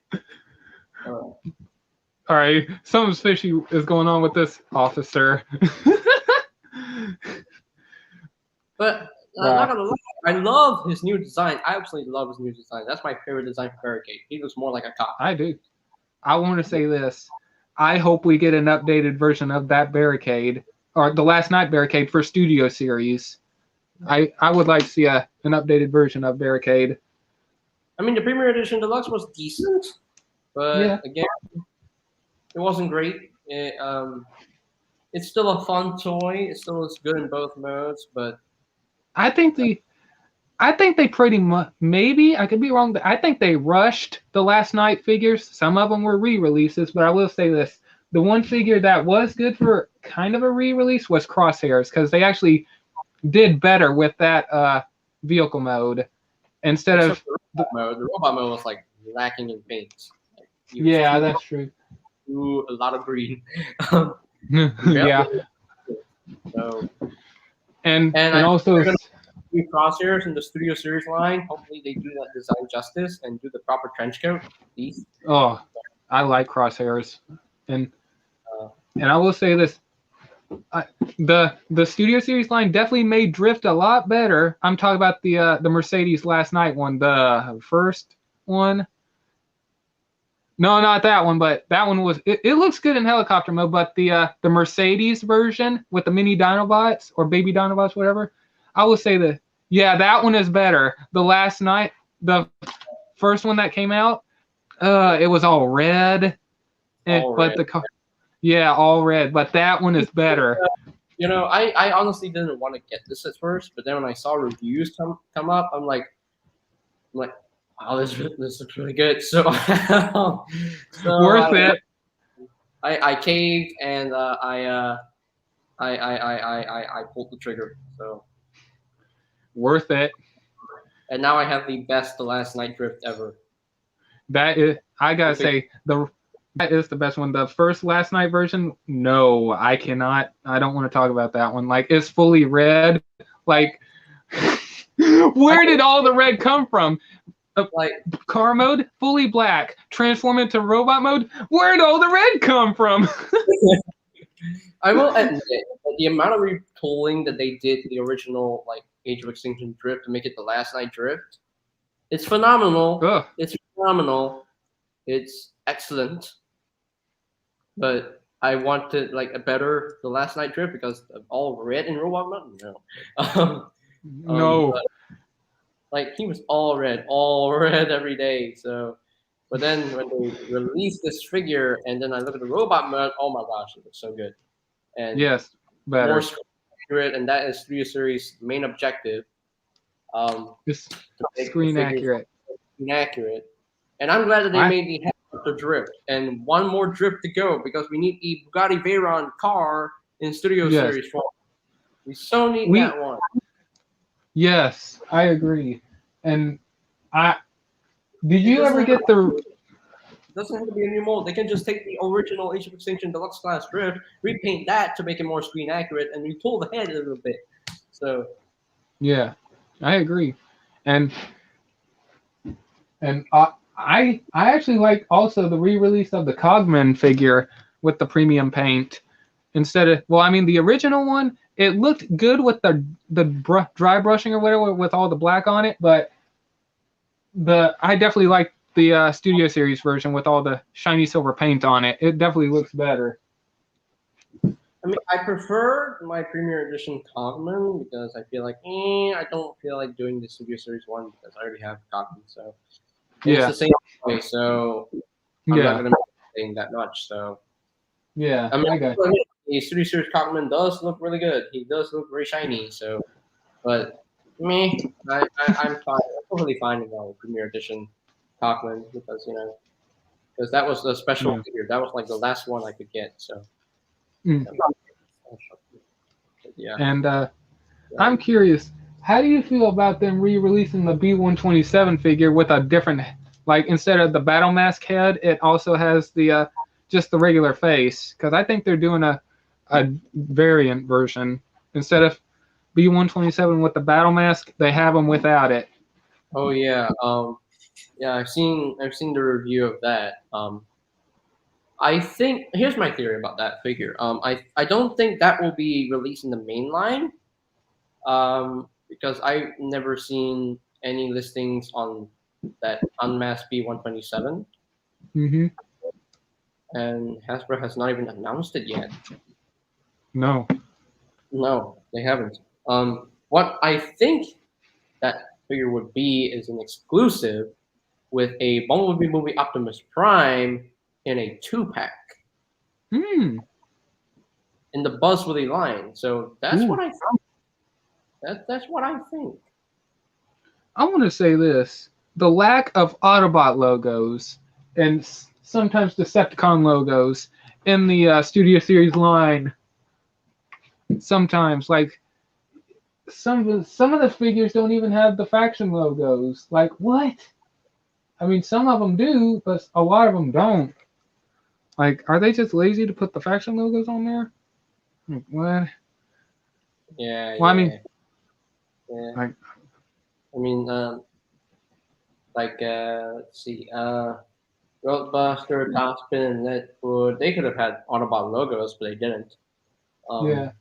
All right, something's fishy is going on with this officer. But I'm not gonna lie, I love his new design. I absolutely love his new design. That's my favorite design for Barricade. He looks more like a cop. I do. I want to say this. I hope we get an updated version of that Barricade, or the Last Night Barricade for Studio Series. I would like to see an updated version of Barricade. I mean, the Premier Edition Deluxe was decent, but again, it wasn't great. It's still a fun toy. It still looks good in both modes, but I think they pretty much, maybe I could be wrong, but I think they rushed the Last Night figures. Some of them were re-releases, but I will say this: the one figure that was good for kind of a re-release was Crosshairs, because they actually did better with that vehicle mode instead of the robot mode was like lacking in paint. Like, that's true. A lot of green. Yeah. So, and also Crosshairs in the Studio Series line. Hopefully, they do that design justice and do the proper trench coat, please. Oh, I like Crosshairs, and I will say this: the Studio Series line definitely made Drift a lot better. I'm talking about the Mercedes Last Night one, the first one. No, not that one, but that one was. It looks good in helicopter mode, but the Mercedes version with the mini Dinobots or baby Dinobots, whatever, I will say that one is better. The Last Night, the first one that came out, it was all red, all red. But that one is better. You know, I honestly didn't want to get this at first, but then when I saw reviews come up, I'm like, wow, this looks really good. So, Worth it. I caved and I pulled the trigger. So worth it. And now I have the best The Last Night Drift ever. That is, I gotta say, that is the best one. The first Last Night version, no, I cannot. I don't want to talk about that one. Like, it's fully red. Like, where did all the red come from? Like car mode, fully black. Transform into robot mode. Where did all the red come from? I will admit that the amount of retooling that they did to the original like Age of Extinction Drift to make it the Last Night Drift, it's phenomenal. Ugh. It's phenomenal. It's excellent. But I wanted like a better The Last Night Drift because of all red in robot mode. No. No. Like he was all red every day. So, but then when they released this figure, and then I look at the robot mode, oh my gosh, it looks so good. And yes, better. More screen accurate, and that is Studio Series' main objective. Just screen accurate. Screen accurate, and I'm glad that they made the helicopter drift, and one more drift to go because we need a Bugatti Veyron car in Studio Series form. We so need that one. Yes, I agree. And did you ever get the? It doesn't have to be a new mold. They can just take the original Age of Extinction Deluxe Class Drift, repaint that to make it more screen accurate, and retool the head a little bit. So. Yeah, I agree, and I actually like also the re-release of the Cogman figure with the premium paint instead of the original one. It looked good with the dry brushing or whatever with all the black on it, but I definitely like the Studio Series version with all the shiny silver paint on it. It definitely looks better. I mean, I prefer my Premier Edition Cogman because I feel like I don't feel like doing the Studio Series one because I already have Cogman. So it's the same way. So I'm not gonna make that much. So yeah, I got the Studio Series Cogman does look really good. He does look very shiny. So, but I'm fine. I'm totally fine with my Premier Edition Cogman because because that was the special figure. That was like the last one I could get. So. Yeah. And I'm curious, how do you feel about them re-releasing the B-127 figure with a different, like instead of the battle mask head, it also has the just the regular face? Because I think they're doing a variant version instead of B-127 with the battle mask, they have them without it. Oh yeah. Yeah, I've seen the review of that. I think here's my theory about that figure. I don't think that will be released in the main line. Because I've never seen any listings on that unmasked B-127, Mm-hmm. and Hasbro has not even announced it yet. No. No, they haven't. What I think that figure would be is an exclusive with a Bumblebee movie Optimus Prime in a 2-pack Hmm. in the Buzzworthy line. So that's Ooh. what I think. That's what I think. I want to say this. The lack of Autobot logos and sometimes Decepticon logos in the Studio Series line. Sometimes, like, some of the figures don't even have the faction logos. Like, what? I mean, some of them do, but a lot of them don't. Like, are they just lazy to put the faction logos on there? Like, what? Yeah. Well, I mean, yeah. like, Let's see, Roadbuster, Topspin, and Netwood, they could have had Autobot logos, but they didn't. yeah,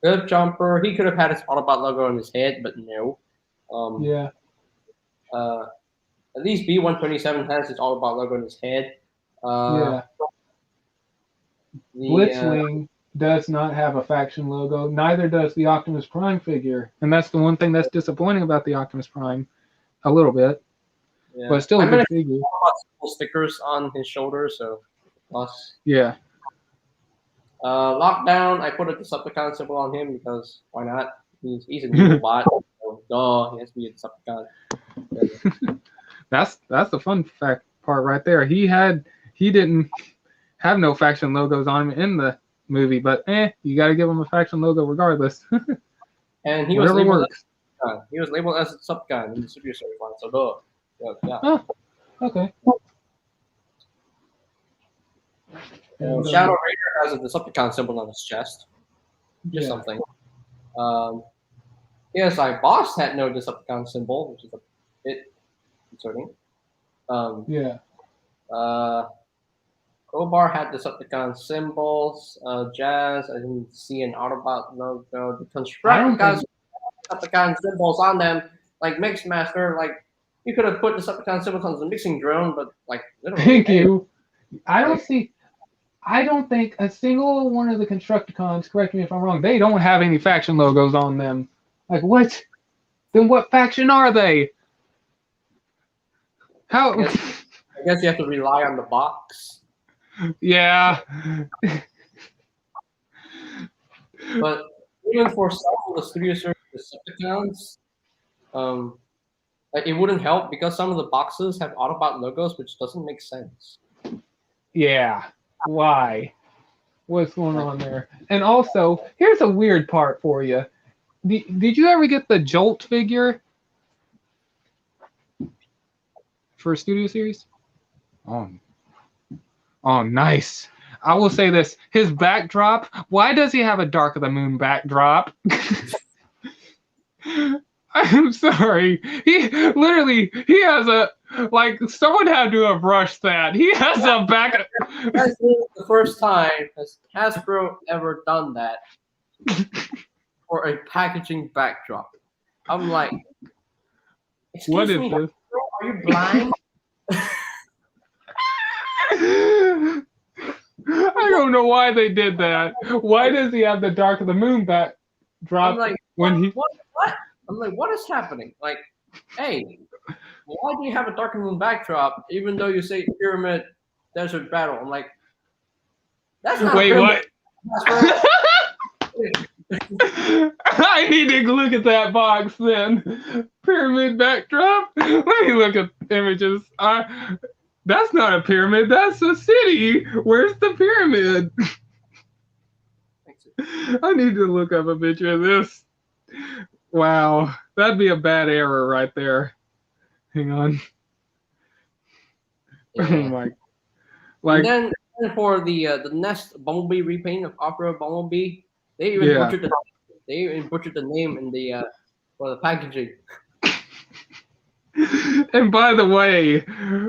Cliff Jumper, he could have had his Autobot logo on his head, but no. yeah. At least B-127 has his Autobot logo on his head. Yeah. Blitzwing does not have a faction logo. Neither does the Optimus Prime figure. And that's the one thing that's disappointing about the Optimus Prime. A little bit. Yeah. But still a good figure. Stickers on his shoulder, so plus. Yeah. Lockdown, I put a Decepticon symbol on him because why not? He's an evil bot. So, duh, he has to be a Decepticon. That's the fun fact part right there. He didn't have no faction logos on him in the movie, but you got to give him a faction logo regardless. And he Whatever works. He was labeled as a Decepticon in the Studio Series line, so duh. Yeah. Oh, okay. Shadow Raider has a Decepticon symbol on his chest. Just something. ASI Boss had no Decepticon symbol, which is a bit concerning. Crowbar had Decepticon symbols. Jazz, I didn't see an Autobot logo. The Constructicons Decepticon symbols on them, like Mixmaster, like you could have put Decepticon symbols on the mixing drone, but like literally. Thank you. I don't think a single one of the Constructicons, correct me if I'm wrong, they don't have any faction logos on them. Like, what? Then what faction are they? How? I guess you have to rely on the box. Yeah. But even for some of the Studio Series Decepticons, like it wouldn't help because some of the boxes have Autobot logos, which doesn't make sense. Yeah. Why? What's going on there? And also, here's a weird part for you. Did you ever get the Jolt figure for Studio Series? Oh, nice. I will say this. His backdrop, why does he have a Dark of the Moon backdrop? I'm sorry. He has a, like, someone had to have rushed that. He has a back. That's the first time has Hasbro ever done that for a packaging backdrop. I'm like, What is me, this? Are you blind? I don't know why they did that. Why does he have the Dark of the Moon backdrop? I'm like, when what? I'm like, what is happening? Like, hey, why do you have a Dark of the Moon backdrop even though you say Pyramid Desert Battle? I'm like, that's not Wait, what? I need to look at that box then. Pyramid backdrop? Let me look at images. That's not a pyramid, that's a city. Where's the pyramid? I need to look up a picture of this. Wow, that'd be a bad error right there. Hang on. Yeah. Oh my. Like, and then for the Nest Bumblebee repaint of Opera Bumblebee, they even butchered They even butchered the name in the for the packaging. And by the way,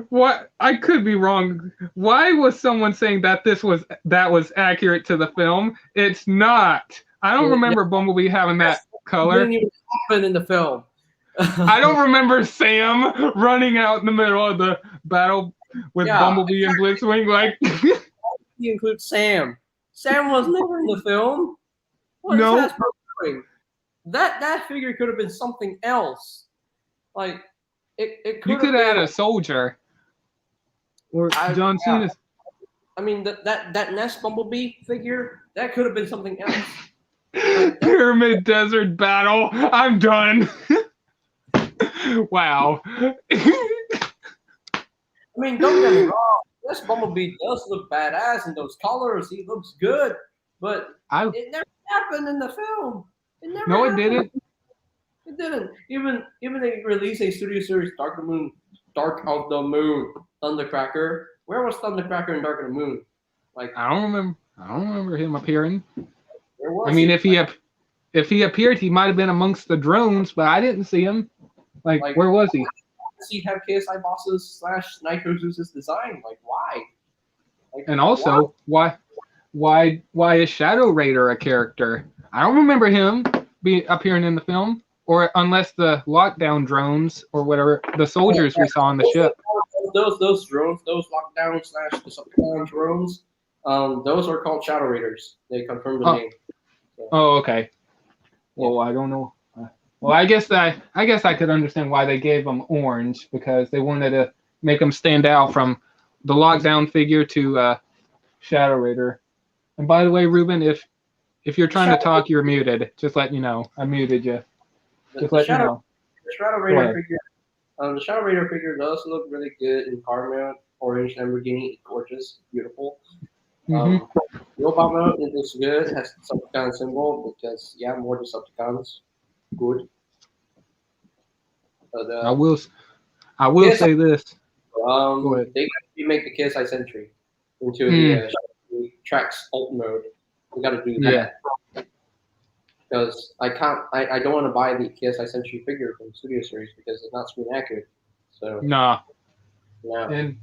what I could be wrong. Why was someone saying that that was accurate to the film? It's not. I don't remember Bumblebee having that color. Didn't even happen in the film. I don't remember Sam running out in the middle of the battle with Bumblebee and Blitzwing like. He includes Sam. Sam was never in the film. What No. is that doing? That figure could have been something else. Like it could. You could add a soldier. Or John Cena's. I mean that Nest Bumblebee figure that could have been something else. Pyramid Desert Battle. I'm done. Wow. I mean, don't get me wrong. This Bumblebee does look badass in those colors. He looks good, but it never happened in the film. It never. No, happened. it didn't. It didn't. Even they released a studio series, Dark of the Moon, Thundercracker. Where was Thundercracker in Dark of the Moon? Like I don't remember him appearing. Where was I mean, he? if he appeared, he might have been amongst the drones, but I didn't see him. Like where was he? Does he have KSI bosses / Nitro Zeus's design? Like why? Like, and also, why is Shadow Raider a character? I don't remember him appearing in the film, or unless the lockdown drones or whatever the soldiers we saw on the ship. Those drones, those lockdown / Decepticon drones, those are called Shadow Raiders. They confirmed the name. So. Oh, okay. Well, I don't know. Well, I guess I could understand why they gave them orange, because they wanted to make them stand out from the lockdown figure to Shadow Raider. And by the way, Ruben, if you're trying to talk, you're muted. Just letting you know, I muted you. Just let you know. The Shadow Raider figure. The Shadow Raider figure does look really good in car mode. Orange Lamborghini, gorgeous, beautiful. Robot mode, it looks good. It has the Decepticon symbol because more Decepticons, good. But, I will say this. They remake the KSI Sentry into the Trax alt mode. We got to do that. Because I don't want to buy the KSI Sentry figure from Studio Series because it's not screen accurate. So no. And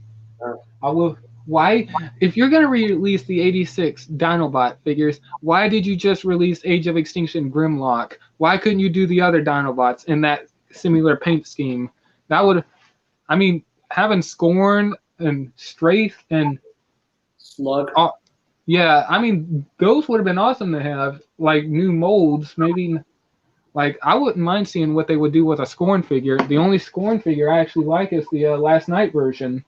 I will. Why, if you're gonna release the '86 Dinobot figures, why did you just release Age of Extinction Grimlock? Why couldn't you do the other Dinobots in that similar paint scheme? That would, I mean, having Scorn and Strafe and Slug. Yeah, I mean, those would have been awesome to have, like new molds. Maybe, like I wouldn't mind seeing what they would do with a Scorn figure. The only Scorn figure I actually like is the Last Night version.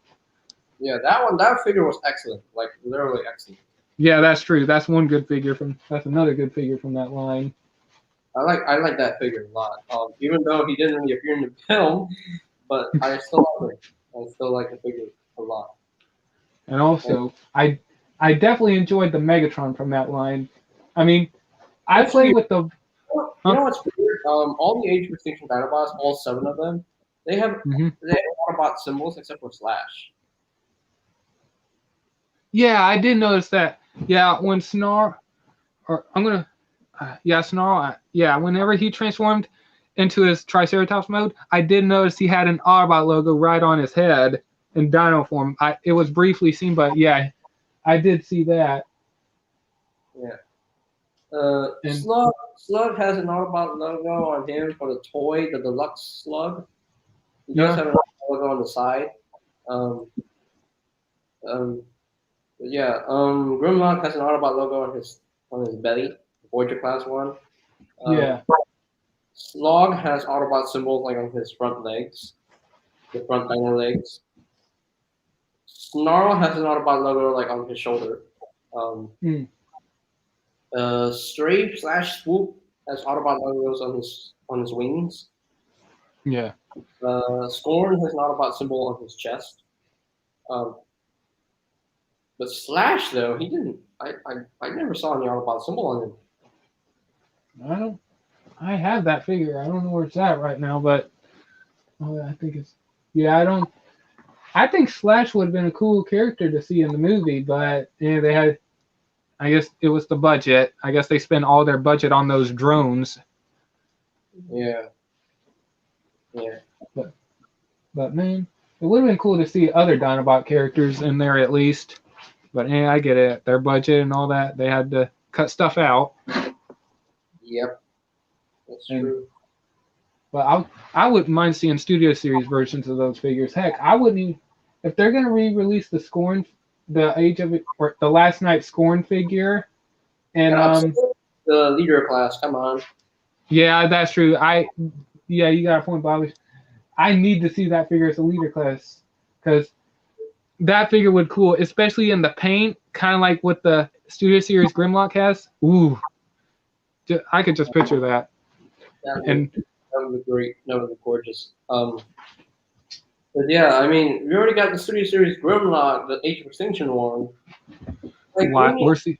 Yeah, that figure was excellent, like literally excellent. Yeah, that's true. That's one good figure that's another good figure from that line. I like that figure a lot. Even though he didn't really appear in the film, but I still love it. I still like the figure a lot. And also, I definitely enjoyed the Megatron from that line. I mean, I played with the. You know what's weird? All the Age of Extinction Dinobots, all 7 of them, they have Autobot symbols except for Slash. Yeah, I did notice that. Yeah, when Snarl, Snarl. Yeah, whenever he transformed into his Triceratops mode, I did notice he had an Autobot logo right on his head in Dino form. It was briefly seen, but yeah, I did see that. Yeah. Slug has an Autobot logo on him for the toy, the deluxe Slug. He does have an Autobot logo on the side. Grimlock has an Autobot logo on his belly, Voyager class one. Slog has Autobot symbols like on his front legs, the front dino legs. Snarl has an Autobot logo like on his shoulder. Strafe / Swoop has Autobot logos on his wings. Yeah. Scorn has an Autobot symbol on his chest. But Slash though, he didn't. I never saw any Autobot symbol on him. I have that figure. I don't know where it's at right now, but I think it's. Yeah, I don't. I think Slash would have been a cool character to see in the movie, but they had. I guess it was the budget. I guess they spend all their budget on those drones. Yeah. Yeah. But man, it would have been cool to see other Dinobot characters in there at least. But yeah, I get it. Their budget and all that, they had to cut stuff out. Yep. That's true. But I wouldn't mind seeing Studio Series versions of those figures. Heck, I wouldn't even, if they're gonna re-release the Age of It, or the Last Night Scorn figure, and the leader class. Come on. Yeah, that's true. Yeah, you got a point, Bobby. I need to see that figure as a leader class because that figure would cool, especially in the paint, kind of like what the Studio Series Grimlock has. Ooh, I could just picture that. That would be great. That would be gorgeous. But yeah, I mean, we already got the Studio Series Grimlock, the Age of Extinction one. Like, where's the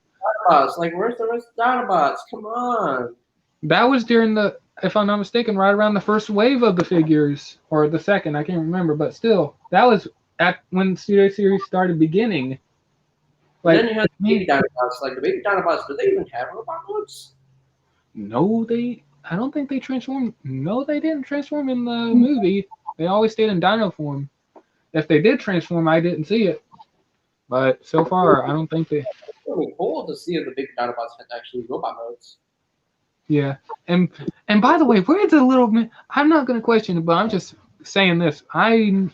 Dinobots? Like, where's the rest of the Dinobots? Come on. That was during the, if I'm not mistaken, right around the first wave of the figures, or the second, I can't remember, but still, that was when Studio Series started beginning. Like, then you had the baby Dinobots. Like, the baby Dinobots, do they even have robot modes? No, I don't think they transformed. No, they didn't transform in the movie. They always stayed in dino form. If they did transform, I didn't see it. But so far, I don't think they. It's really cool to see if the baby Dinobots had actually robot modes. Yeah, and by the way, where's the little? I'm not gonna question it, but I'm just saying this. I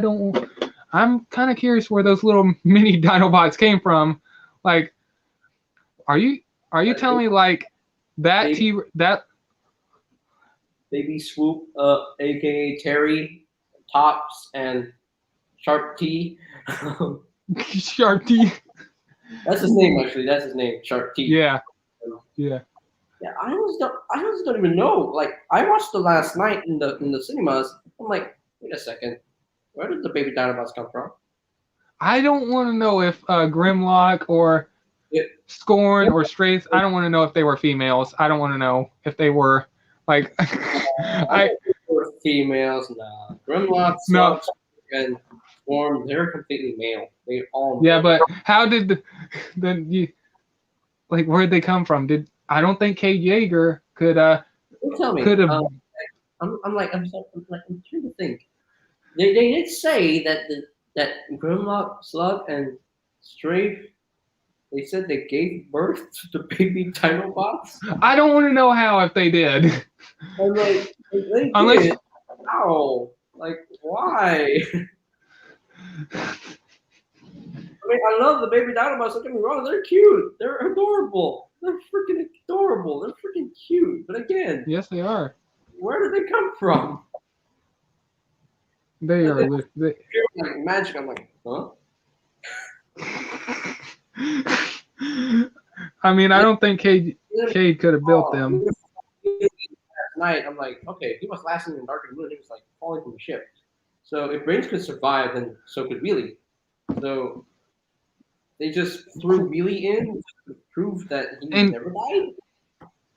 don't. I'm kind of curious where those little mini Dinobots came from. Like, are you telling me like that Baby Swoop, aka Terry, Tops, and Sharp T. Sharp T. That's his name, actually. That's his name, Sharp T. Yeah. Yeah, I honestly don't even know. Like, I watched it last night in the cinemas. I'm like, wait a second, where did the baby Dinobots come from? I don't want to know if Grimlock or Scorn or Straith. I don't want to know if they were females. I don't want to know if they were like. I think they were females. Nah, Grimlock, Slugs, and Scorn. They're completely male. They all. Yeah, but how did where'd they come from? I don't think Kate Yeager could have. I'm trying to think. They did say that Grimlock, Slug, and Strafe, they said they gave birth to the baby Dinobots. I don't want to know how if they did. I'm like, they unless did. How? Like, why? I mean, I love the baby Dinobots. Don't get me wrong; they're cute. They're adorable. They're freaking adorable. They're freaking cute. But again, yes, they are. Where did they come from? They are. Like magic. I'm like, huh? I mean, I don't think Cade could have built them. Last night, I'm like, okay, he was last in the dark and moon. He was like falling from the ship. So if Brains could survive, then so could Wheelie. So they just threw Wheelie in to prove that he never died.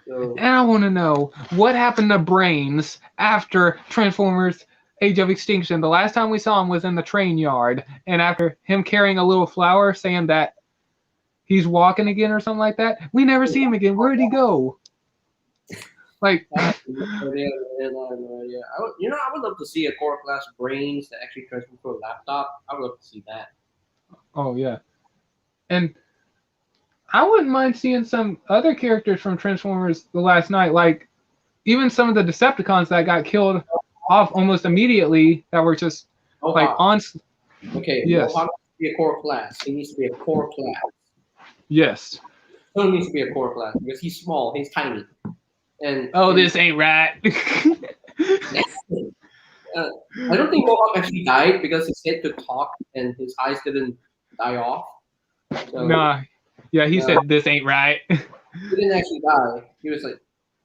So, and I want to know what happened to Brains after Transformers Age of Extinction. The last time we saw him was in the train yard, and after him carrying a little flower saying that he's walking again or something like that, we never see him again. Where did he go? Like, I would love to see a core class Brains that actually transforms to a laptop. I would love to see that. Oh yeah, and I wouldn't mind seeing some other characters from Transformers the last night, like even some of the Decepticons that got killed off almost immediately that were just like on. Okay, yes. Mohawk needs to be a core class. He needs to be a core class. Yes. He needs to be a core class because he's small, he's tiny. And this ain't right. I don't think Mohawk actually died because his head could talk and his eyes didn't die off. So, nah. Yeah, he said this ain't right. He didn't actually die.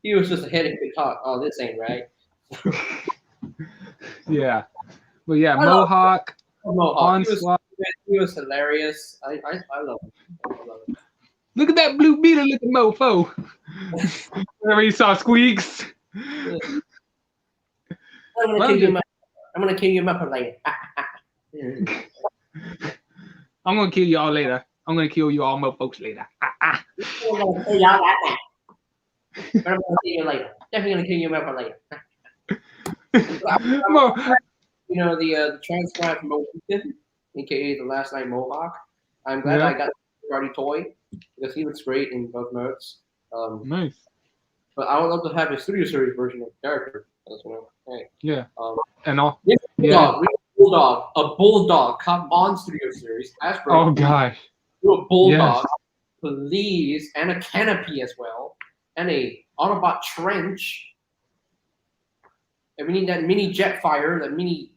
He was just a head and could talk. Oh, this ain't right. Yeah. But yeah, Mohawk. Onslaught. He was hilarious. I love him. Look at that blue beetle looking mofo. Whenever you saw Squeaks. I'm gonna kill you up later. I'm gonna kill you all later. I'm gonna kill you all mofos later. I'm gonna kill y'all that night. But I'm gonna kill you later. Definitely gonna kill you for later. The transplant Mohican, aka the Last Night Mohawk. I'm glad I got the Karate toy because he looks great in both modes. Nice. But I would love to have a studio series version of the character. That's hey. Yeah. Um, And all. Bulldog, a bulldog, come on studio series. Hasbro, Oh gosh. do a bulldog, Yes. please, and a canopy as well, and a Autobot trench. And we need that mini Jetfire, that mini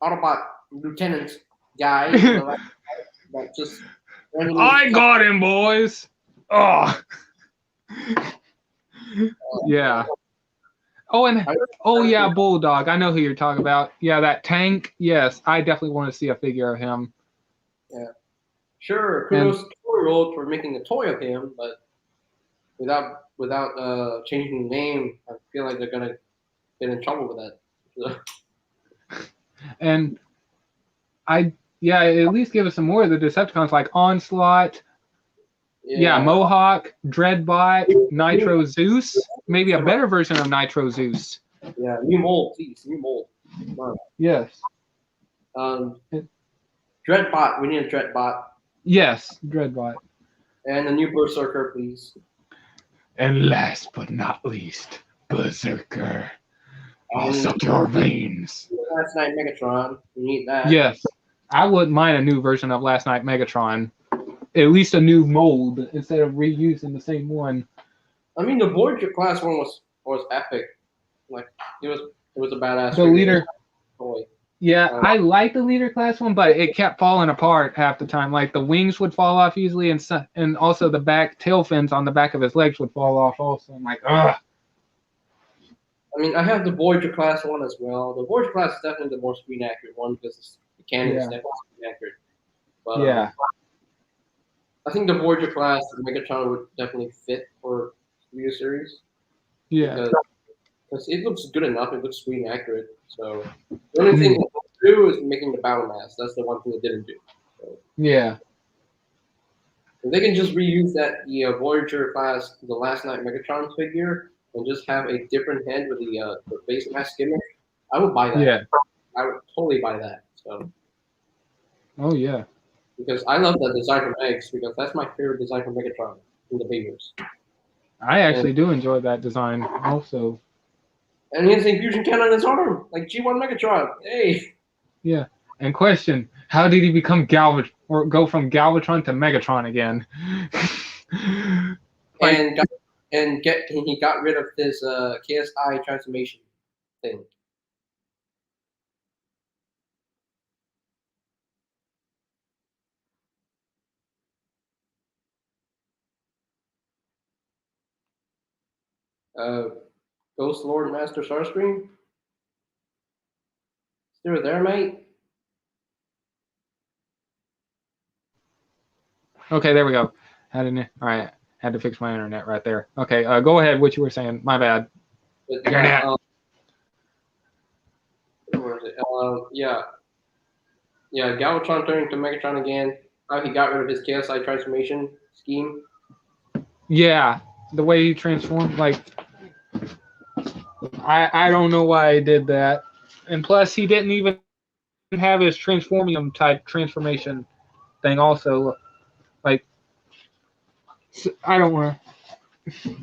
Autobot lieutenant guy. That just. I got him, boys. Oh. Yeah. Oh, and yeah, Bulldog. I know who you're talking about. Yeah, that tank. Yes, I definitely want to see a figure of him. Yeah. Sure, kudos to Toy World for making a toy of him, but without changing the name, I feel like they're gonna get in trouble with that. And at least give us some more of the Decepticons, like Onslaught. Yeah, Mohawk, Dreadbot, Nitro Zeus. Maybe a better version of Nitro Zeus. Yeah, new mold, please. New mold. Yes. Dreadbot. We need a Dreadbot. Yes, Dreadbot. And a new Berserker, please. And last but not least, Berserker. I'll suck your veins. Last Night Megatron. We need that. Yes. I wouldn't mind a new version of Last Night Megatron. At least a new mold instead of reusing the same one. I mean, the Voyager class one was epic. Like it was a badass. The leader. Toy. Yeah, I like the leader class one, but it kept falling apart half the time. Like the wings would fall off easily, and also the back tail fins on the back of his legs would fall off. Also, I'm like, ugh. I mean, I have the Voyager class one as well. The Voyager class is definitely the more screen accurate one because the cannon is definitely screen accurate. But, yeah. I think the Voyager class Megatron would definitely fit for studio series. Yeah. Because it looks good enough. It looks screen accurate. So the only thing they do is making the battle mask. That's the one thing they didn't do. So, yeah. if they can just reuse that Voyager class, the Last Night Megatron figure, and just have a different head with the face mask gimmick, I would buy that. Yeah. I would totally buy that. So. Oh yeah. Because I love that design from Eggs because that's my favorite design from Megatron in the figures. I actually do enjoy that design also. And he has a fusion cannon on his arm, like G1 Megatron. Hey. Yeah. And question: how did he become Galvatron or go from Galvatron to Megatron again? He got rid of his KSI transformation thing. Ghost Lord Master Starscream? Still there, mate? Okay, there we go. All right, had to fix my internet right there. Okay, go ahead. What you were saying? My bad. But, internet. Where is it? Galvatron turning to Megatron again. How he got rid of his KSI transformation scheme. Yeah, the way he transformed, like, I don't know why he did that. And plus, he didn't even have his Transformium type transformation thing also. Like, I don't want to.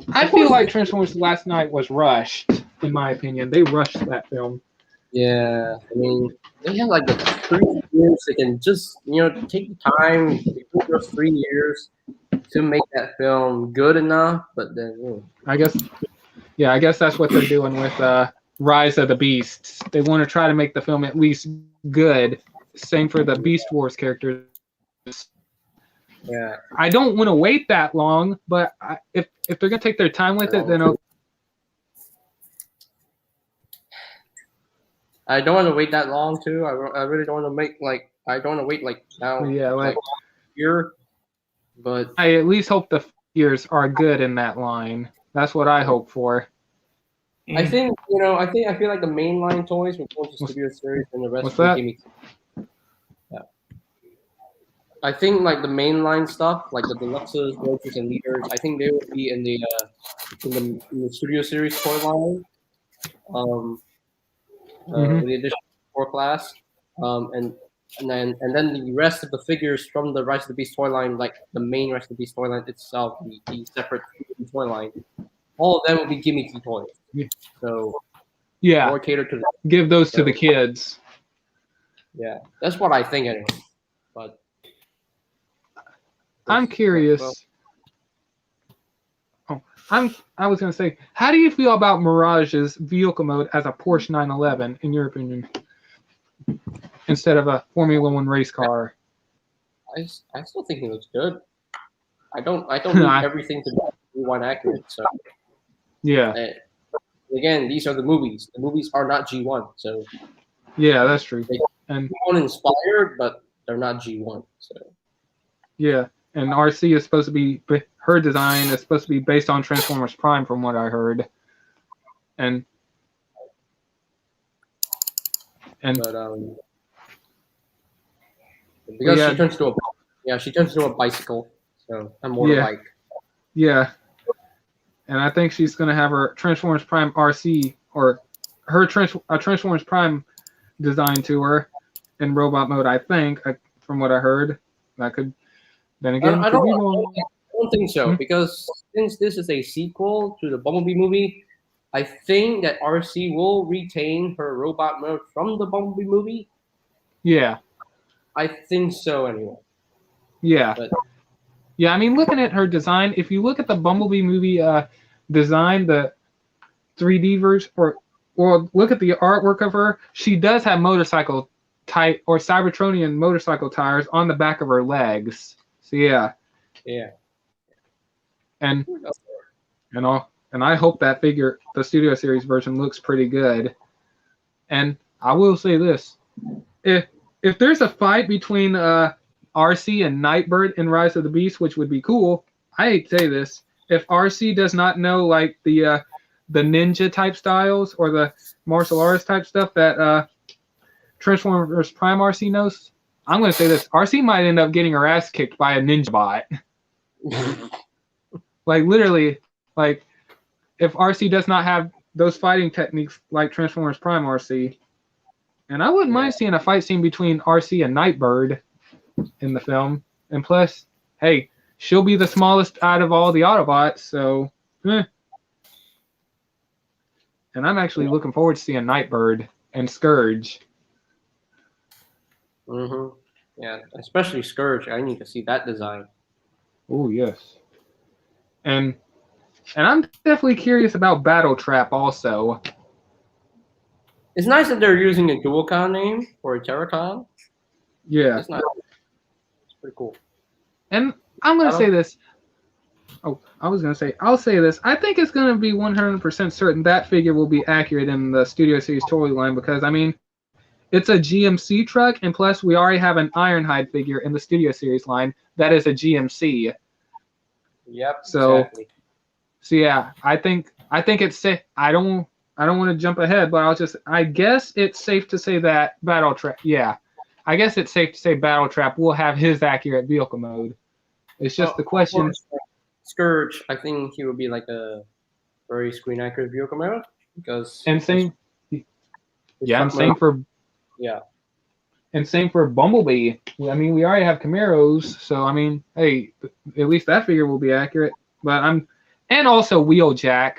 I feel like Transformers Last Night was rushed, in my opinion. They rushed that film. Yeah, I mean, they have like the 3 years. They can just, take the time, those 3 years to make that film good enough. But then, I guess that's what they're doing with Rise of the Beasts. They want to try to make the film at least good. Same for the Beast Wars characters. Yeah, I don't want to wait that long, but if they're gonna take their time with it, then okay. I don't want to wait that long too. I really don't want to I don't want to wait now. Yeah, like here. But I at least hope the figures are good in that line. That's what I hope for. I think I feel like the mainline toys will go to studio series and the rest of the gimmicks. Yeah. I think like the mainline stuff, like the deluxes, roaches, and leaders, I think they will be in the studio series toy line. Mhm. With the additional core class, and then the rest of the figures from the Rise of the Beast toy line, like the main Rise of the Beast toy line itself, the separate toy line, all of them will be gimmicky toys. Yeah. So Yeah, more catered to the, give those to so, the kids. yeah, that's what I think anyway. But I'm curious. well, I was gonna say, how do you feel about Mirage's vehicle mode as a Porsche 911, in your opinion, instead of a Formula One race car? I still think he looks good. I don't need everything to be G1 accurate. So Yeah, again, these are the movies. The movies are not G1, so yeah, that's true. they And G1 inspired, but they're not G1. So yeah, and RC is supposed to be, her design is supposed to be based on Transformers Prime, from what I heard. And but because yeah, she turns into a bicycle, so a motorbike. Yeah, and I think she's gonna have her Transformers Prime RC, or her Transformers Prime design to her in robot mode. I think, from what I heard, that could. Then again, I could be don't wrong. think so, because since this is a sequel to the Bumblebee movie, I think that RC will retain her robot mode from the Bumblebee movie. Yeah, I think so anyway. yeah, But yeah. I mean, looking at her design, if you look at the Bumblebee movie design, the 3D version, or look at the artwork of her, she does have motorcycle type or Cybertronian motorcycle tires on the back of her legs. So yeah. And I hope that figure, the Studio Series version, looks pretty good. And I will say this: if there's a fight between RC and Nightbird in Rise of the Beast, which would be cool, I hate to say this, if RC does not know like the ninja type styles or the martial arts type stuff that Transformers Prime RC knows, I'm going to say this: RC might end up getting her ass kicked by a ninja bot. Like literally, like if RC does not have those fighting techniques like Transformers Prime RC, and I wouldn't mind seeing a fight scene between RC and Nightbird in the film. And plus, hey, she'll be the smallest out of all the Autobots, so. And I'm actually looking forward to seeing Nightbird and Scourge. Yeah, especially Scourge. I need to see that design. Oh yes. And I'm definitely curious about Battle Trap also. It's nice that they're using a Duocon name for a Terracon. Yeah. It's nice. It's pretty cool. And I'm going to say this. Oh, I'll say this. I think it's going to be 100% certain that figure will be accurate in the Studio Series toy line, because, I mean, it's a GMC truck, and plus we already have an Ironhide figure in the Studio Series line that is a GMC. Yep. So, exactly. So yeah, I think it's safe. I don't want to jump ahead, but I guess it's safe to say that Battle Trap. Yeah, I guess it's safe to say Battle Trap will have his accurate vehicle mode. It's just the question. Scourge, I think he would be like a very screen accurate vehicle mode, because. And same. Yeah, and same for. Yeah. And same for Bumblebee. I mean, we already have Camaros, so I mean, hey, at least that figure will be accurate. But and also Wheeljack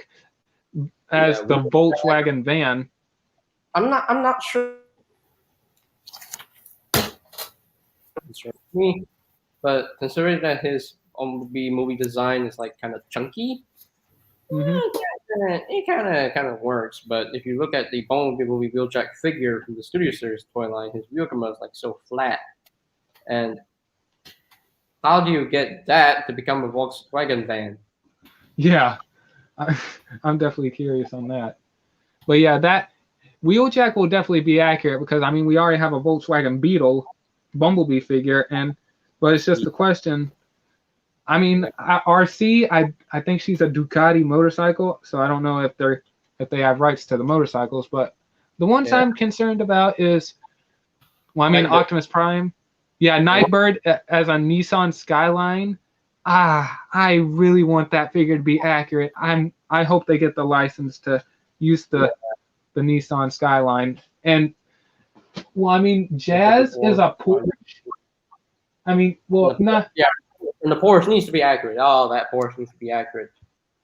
as the Volkswagen van. I'm not sure. Me, but considering that his Bumblebee movie design is like kind of chunky, it kind of works. But if you look at the Bumblebee movie Wheeljack figure from the Studio Series toy line, his vehicle mode is like so flat. And how do you get that to become a Volkswagen van? Yeah, I'm definitely curious on that. But yeah, that Wheeljack will definitely be accurate, because I mean we already have a Volkswagen Beetle Bumblebee figure, but it's just the question. I mean, RC, I think she's a Ducati motorcycle, so I don't know if they have rights to the motorcycles. But the ones I'm concerned about is, well, I mean, Optimus Prime. Yeah, Nightbird as a Nissan Skyline. I really want that figure to be accurate. I hope they get the license to use the Nissan Skyline. And well, I mean, Jazz is a Porsche. I mean, well, not. Yeah, and the Porsche needs to be accurate. Oh, that Porsche needs to be accurate.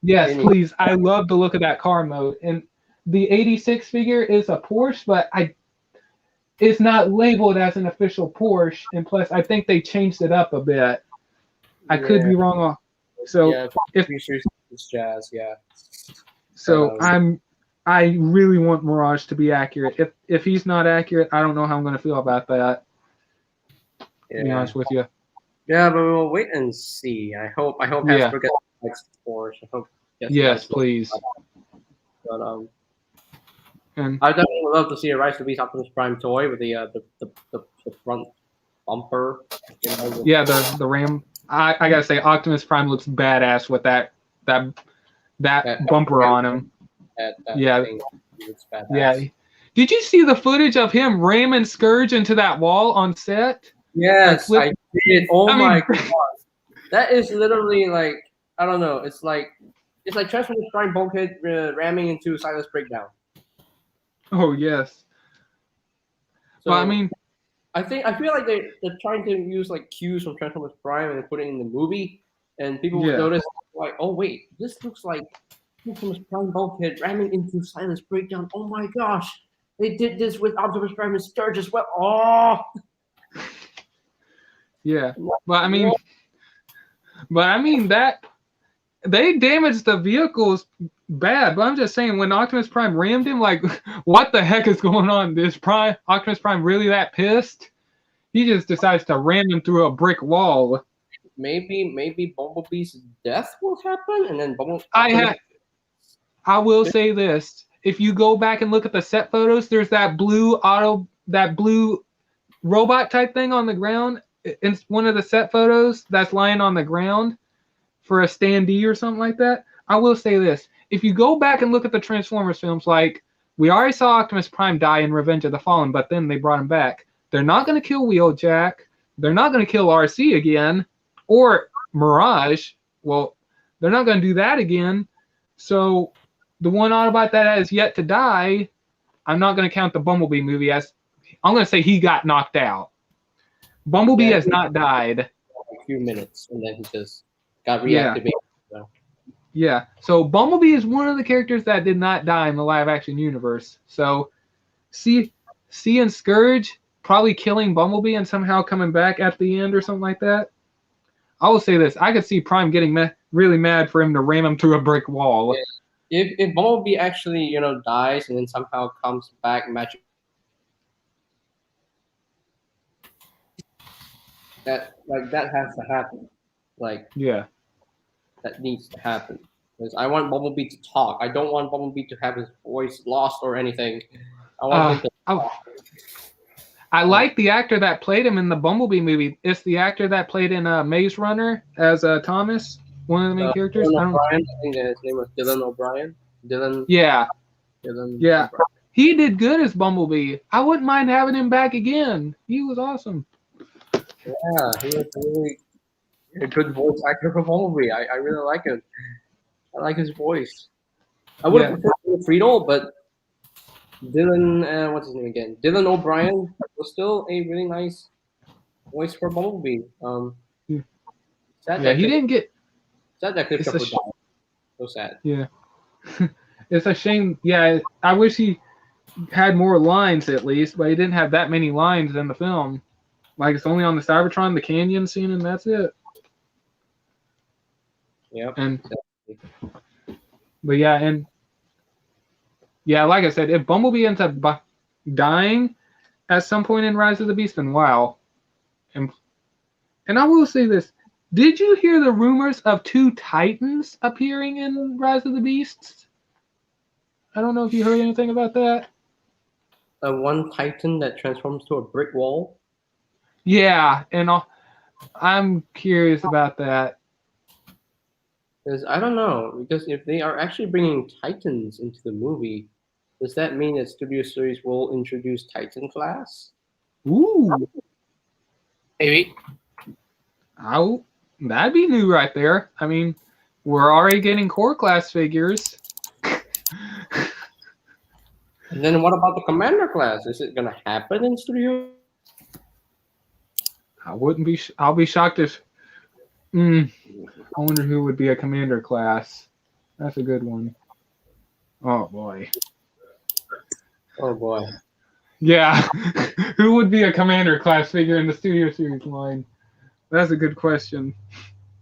Yes, please. I love the look of that car mode. And the 86 figure is a Porsche, but it's not labeled as an official Porsche. And plus, I think they changed it up a bit. I could be wrong. So yeah, if it's Jazz, yeah. so, I really want Mirage to be accurate. If he's not accurate, I don't know how I'm going to feel about that. To be honest with you. Yeah, but we'll wait and see. I hope Hasbro gets the next Porsche. I hope. Yes, please. But and I definitely would love to see a Rise of the Beast Optimus Prime toy with the front bumper. Yeah, the Ram. I gotta say, Optimus Prime looks badass with that bumper on him. That yeah, thing looks badass. Yeah. Did you see the footage of him ramming Scourge into that wall on set? Yes, I did. Oh my god, that is literally like I don't know. It's like Transformers Prime Bulkhead ramming into Silas Breakdown. Oh yes. So, well, I mean, I feel like they're trying to use like cues from Transformers Prime and put it in the movie, and people would notice like, oh wait, this looks like Transformers Prime Bulkhead ramming into Silas Breakdown. Oh my gosh, they did this with Optimus Prime and Scourge as well. Oh. Yeah, but I mean that they damaged the vehicles bad. But I'm just saying, when Optimus Prime rammed him, like, what the heck is going on? Is Optimus Prime really that pissed? He just decides to ram him through a brick wall. Maybe Bumblebee's death will happen, and then I will say this: if you go back and look at the set photos, there's that blue robot type thing on the ground. It's one of the set photos that's lying on the ground for a standee or something like that. I will say this: if you go back and look at the Transformers films, like, we already saw Optimus Prime die in Revenge of the Fallen, but then they brought him back. They're not going to kill Wheeljack. They're not going to kill RC again, or Mirage. Well, they're not going to do that again. So the one Autobot that has yet to die, I'm not going to count the Bumblebee movie as. I'm going to say he got knocked out. Bumblebee has not died. A few minutes, and then he just got reactivated. Yeah. So Bumblebee is one of the characters that did not die in the live-action universe. So, seeing Scourge probably killing Bumblebee and somehow coming back at the end or something like that. I will say this: I could see Prime getting really mad for him to ram him through a brick wall. Yeah. If Bumblebee actually dies and then somehow comes back magic. That has to happen. That needs to happen. Because I want Bumblebee to talk. I don't want Bumblebee to have his voice lost or anything. I want him to talk. I like the actor that played him in the Bumblebee movie. It's the actor that played in Maze Runner as Thomas, one of the main characters. I think his name was Dylan O'Brien. Yeah. Dylan. Yeah. He did good as Bumblebee. I wouldn't mind having him back again. He was awesome. Yeah, he was really a good voice actor for Bumblebee. I really like him. I like his voice. I would have preferred Friedel, but Dylan, what's his name again? Dylan O'Brien was still a really nice voice for Bumblebee. He didn't get. Sad that Christopher died. So sad. Yeah, it's a shame. Yeah, I wish he had more lines at least, but he didn't have that many lines in the film. Like, it's only on the Cybertron, the canyon scene, and that's it. Yep. But like I said, if Bumblebee ends up dying at some point in Rise of the Beast, then wow. And I will say this: did you hear the rumors of 2 Titans appearing in Rise of the Beasts? I don't know if you heard anything about that. One Titan that transforms to a brick wall. Yeah, and I'm curious about that. Because I don't know, because if they are actually bringing Titans into the movie, does that mean that Studio Series will introduce Titan Class? Ooh. Maybe. Oh, that'd be new right there. I mean, we're already getting core class figures. And then what about the commander class? Is it gonna happen in studio? I wouldn't be. I'll be shocked if. I wonder who would be a commander class. That's a good one. Oh boy. Oh boy. Yeah, who would be a commander class figure in the Studio Series line? That's a good question.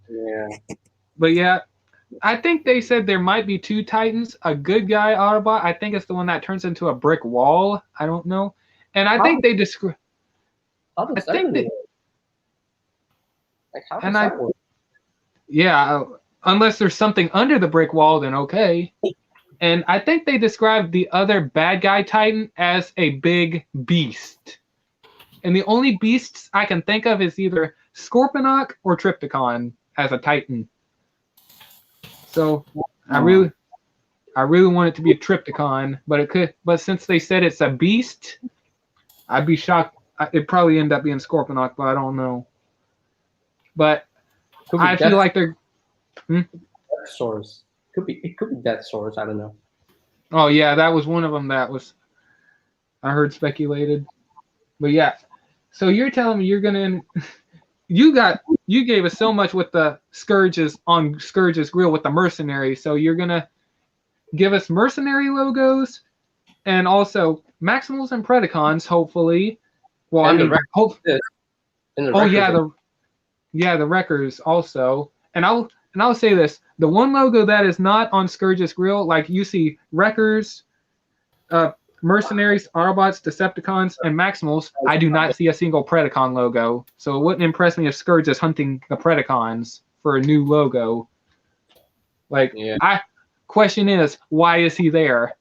Yeah. But yeah, I think they said there might be two Titans. A good guy Autobot. I think it's the one that turns into a brick wall. I don't know. And I think they describe. How does I think that they. work? Like, how does And that work? Yeah, unless there's something under the brick wall, then okay. And I think they described the other bad guy Titan as a big beast. And the only beasts I can think of is either Scorponok or Trypticon as a Titan. So I really want it to be a Trypticon, but since they said it's a beast, I'd be shocked. It'd probably end up being Scorponok, but I don't know. But I feel like they're Death Source. It could be Death Source, I don't know. Oh yeah, that was one of them that was I heard speculated. But yeah. So you're telling me you're gonna you gave us so much with the Scourges on Scourge's grill with the mercenaries, so you're gonna give us mercenary logos and also Maximals and Predacons, hopefully. Well, And I mean the Wreckers also. And I'll say this: the one logo that is not on Scourge's grill, like you see Wreckers, Mercenaries, Autobots, Decepticons, and Maximals, I do not see a single Predacon logo. So it wouldn't impress me if Scourge is hunting the Predacons for a new logo. Question is, why is he there?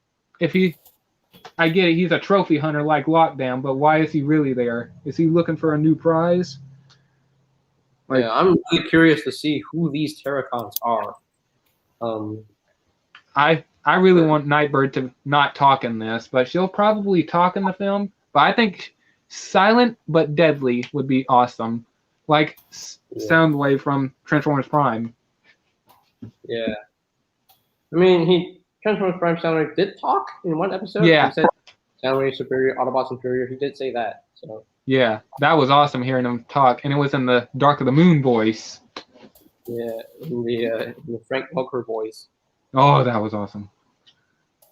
I get it, he's a trophy hunter like Lockdown, but why is he really there? Is he looking for a new prize? I'm really curious to see who these Terracons are. I really want Nightbird to not talk in this, but she'll probably talk in the film. But I think silent but deadly would be awesome, like Soundwave from Transformers Prime. Yeah, I mean, Transformers Prime Soundwave did talk in one episode. Yeah, he said Soundwave superior, Autobots inferior. He did say that. So yeah, that was awesome hearing him talk, and it was in the Dark of the Moon voice. Yeah, in the Frank Welker voice. Oh, that was awesome.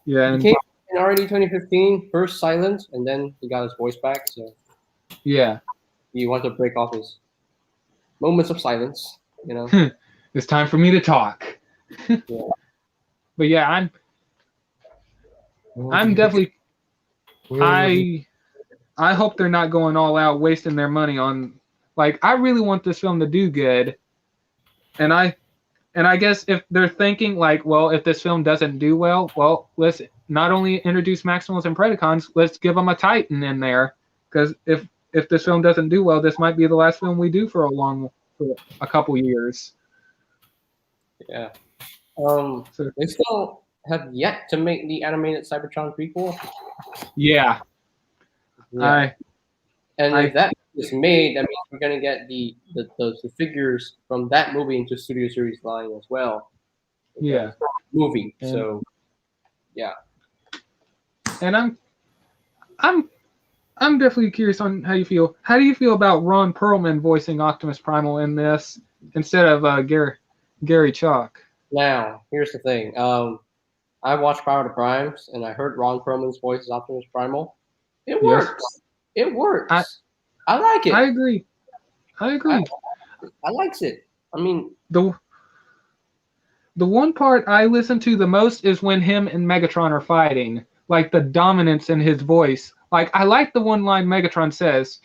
Yeah, he came in already 2015, first silent, and then he got his voice back. So yeah, he wanted to break off his moments of silence. You know, it's time for me to talk. Yeah. But yeah, I'm definitely. I hope they're not going all out, wasting their money on. Like, I really want this film to do good, and I guess if they're thinking like, well, if this film doesn't do well, let's not only introduce Maximals and Predacons, let's give them a Titan in there, because if this film doesn't do well, this might be the last film we do for a couple years. Yeah. They still have yet to make the animated Cybertron prequel. Yeah. If that is made, that means we're gonna get the figures from that movie into Studio Series line as well. Yeah. Movie. So yeah. And I'm definitely curious on how you feel. How do you feel about Ron Perlman voicing Optimus Primal in this instead of Gary Chalk? Now, here's the thing. I watched Power to Primes, and I heard Ron Perlman's voice as Optimus Primal. It works. Yes. It works. I like it. I agree. I likes it. I mean, the one part I listen to the most is when him and Megatron are fighting. Like the dominance in his voice. Like, I like the one line Megatron says,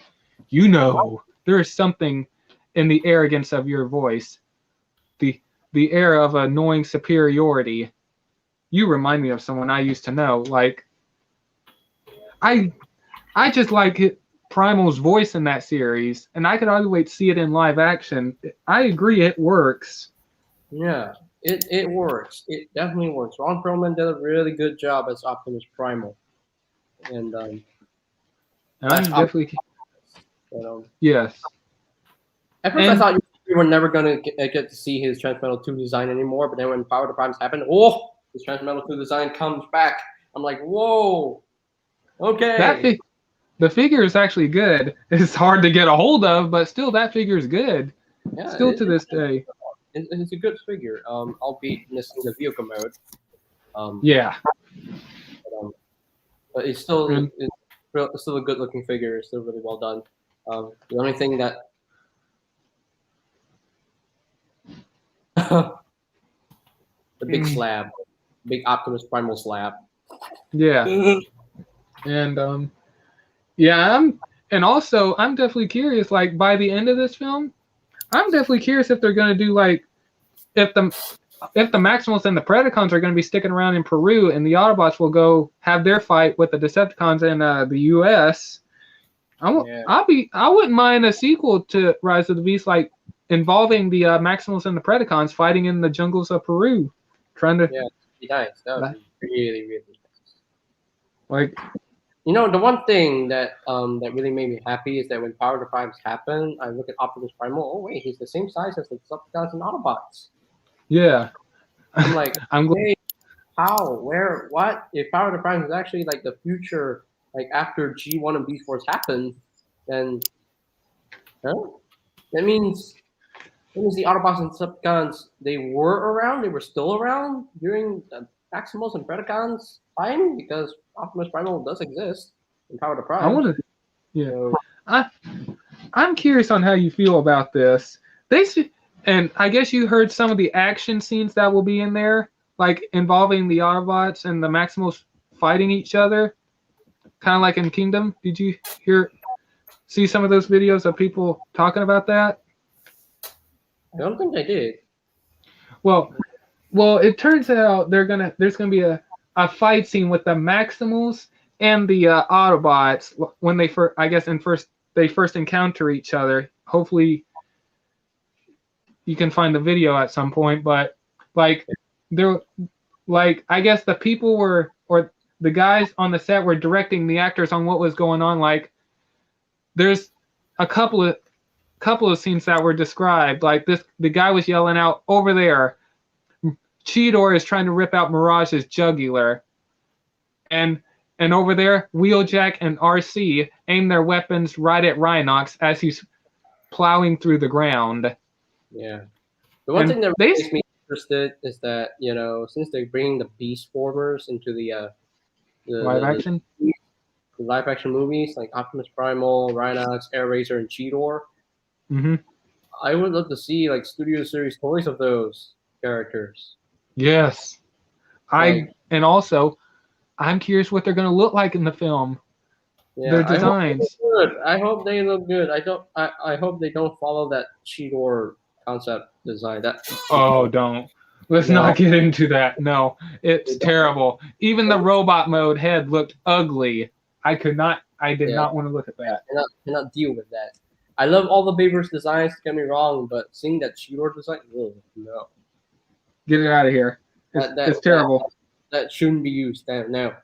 "You know, there is something in the arrogance of your voice. The air of annoying superiority. You remind me of someone I used to know." Like, I just like Primal's voice in that series, and I could hardly wait to see it in live action. I agree, it works. Yeah, it works. It definitely works. Ron Perlman did a really good job as Optimus Primal, and I'm definitely yes. At first, I thought we were never gonna get to see his Transmetal 2 design anymore. But then when Power of the Primes happened, his Transmetal 2 design comes back. I'm like, whoa, okay. The figure is actually good. It's hard to get a hold of, but still, that figure is good. Yeah, still to this day. It's a good figure. Albeit missing the vehicle mode. Yeah. But it's still it's still a good looking figure. It's still really well done. The only thing that the big slab, big Optimus Primal slab. Yeah. And I'm definitely curious. Like by the end of this film, I'm definitely curious if they're gonna do like if the Maximals and the Predacons are gonna be sticking around in Peru, and the Autobots will go have their fight with the Decepticons in the U.S. I wouldn't mind a sequel to Rise of the Beast, like involving the Maximals and the Predacons fighting in the jungles of Peru, trying to. Yeah, it'd be nice. That would be really, really nice. Like, the one thing that that really made me happy is that when Power of the Primes happened, I look at Optimus Primal. Oh wait, he's the same size as the Decepticons and Autobots. Yeah. I'm like, hey, how, where, what? If Power of the Primes is actually like the future, like after G1 and B-Force happened, then that means the Autobots and Decepticons, they were still around during the Maximals and Predacons time, because Optimus Primal does exist in Power of the Primes. I'm curious on how you feel about this. And I guess you heard some of the action scenes that will be in there, like involving the Autobots and the Maximals fighting each other, kind of like in Kingdom. Did you see some of those videos of people talking about that? I don't think I did. Well, it turns out there's gonna be a fight scene with the Maximals and the Autobots when they first encounter each other. Hopefully, you can find the video at some point. But I guess the people or the guys on the set were directing the actors on what was going on. Like, there's a couple of scenes that were described. Like the guy was yelling out, "Over there, Cheetor is trying to rip out Mirage's jugular," and over there, Wheeljack and RC aim their weapons right at Rhinox as he's plowing through the ground. Yeah. The one thing that makes me interested is that, since they're bringing the Beast Formers into the live action movies, like Optimus Primal, Rhinox, Airazor, and Cheetor, I would love to see like Studio Series toys of those characters. Yes. And also, I'm curious what they're going to look like in the film. Yeah, their designs. I hope they look good. I hope they don't follow that Cheetor concept design. Don't. Let's not get into that. No, it's terrible. Even the robot mode head looked ugly. I did not want to look at that. I cannot deal with that. I love all the Bayverse designs, don't get me wrong, but seeing that Cheetor design, no. Get it out of here. It's terrible. That shouldn't be used. No.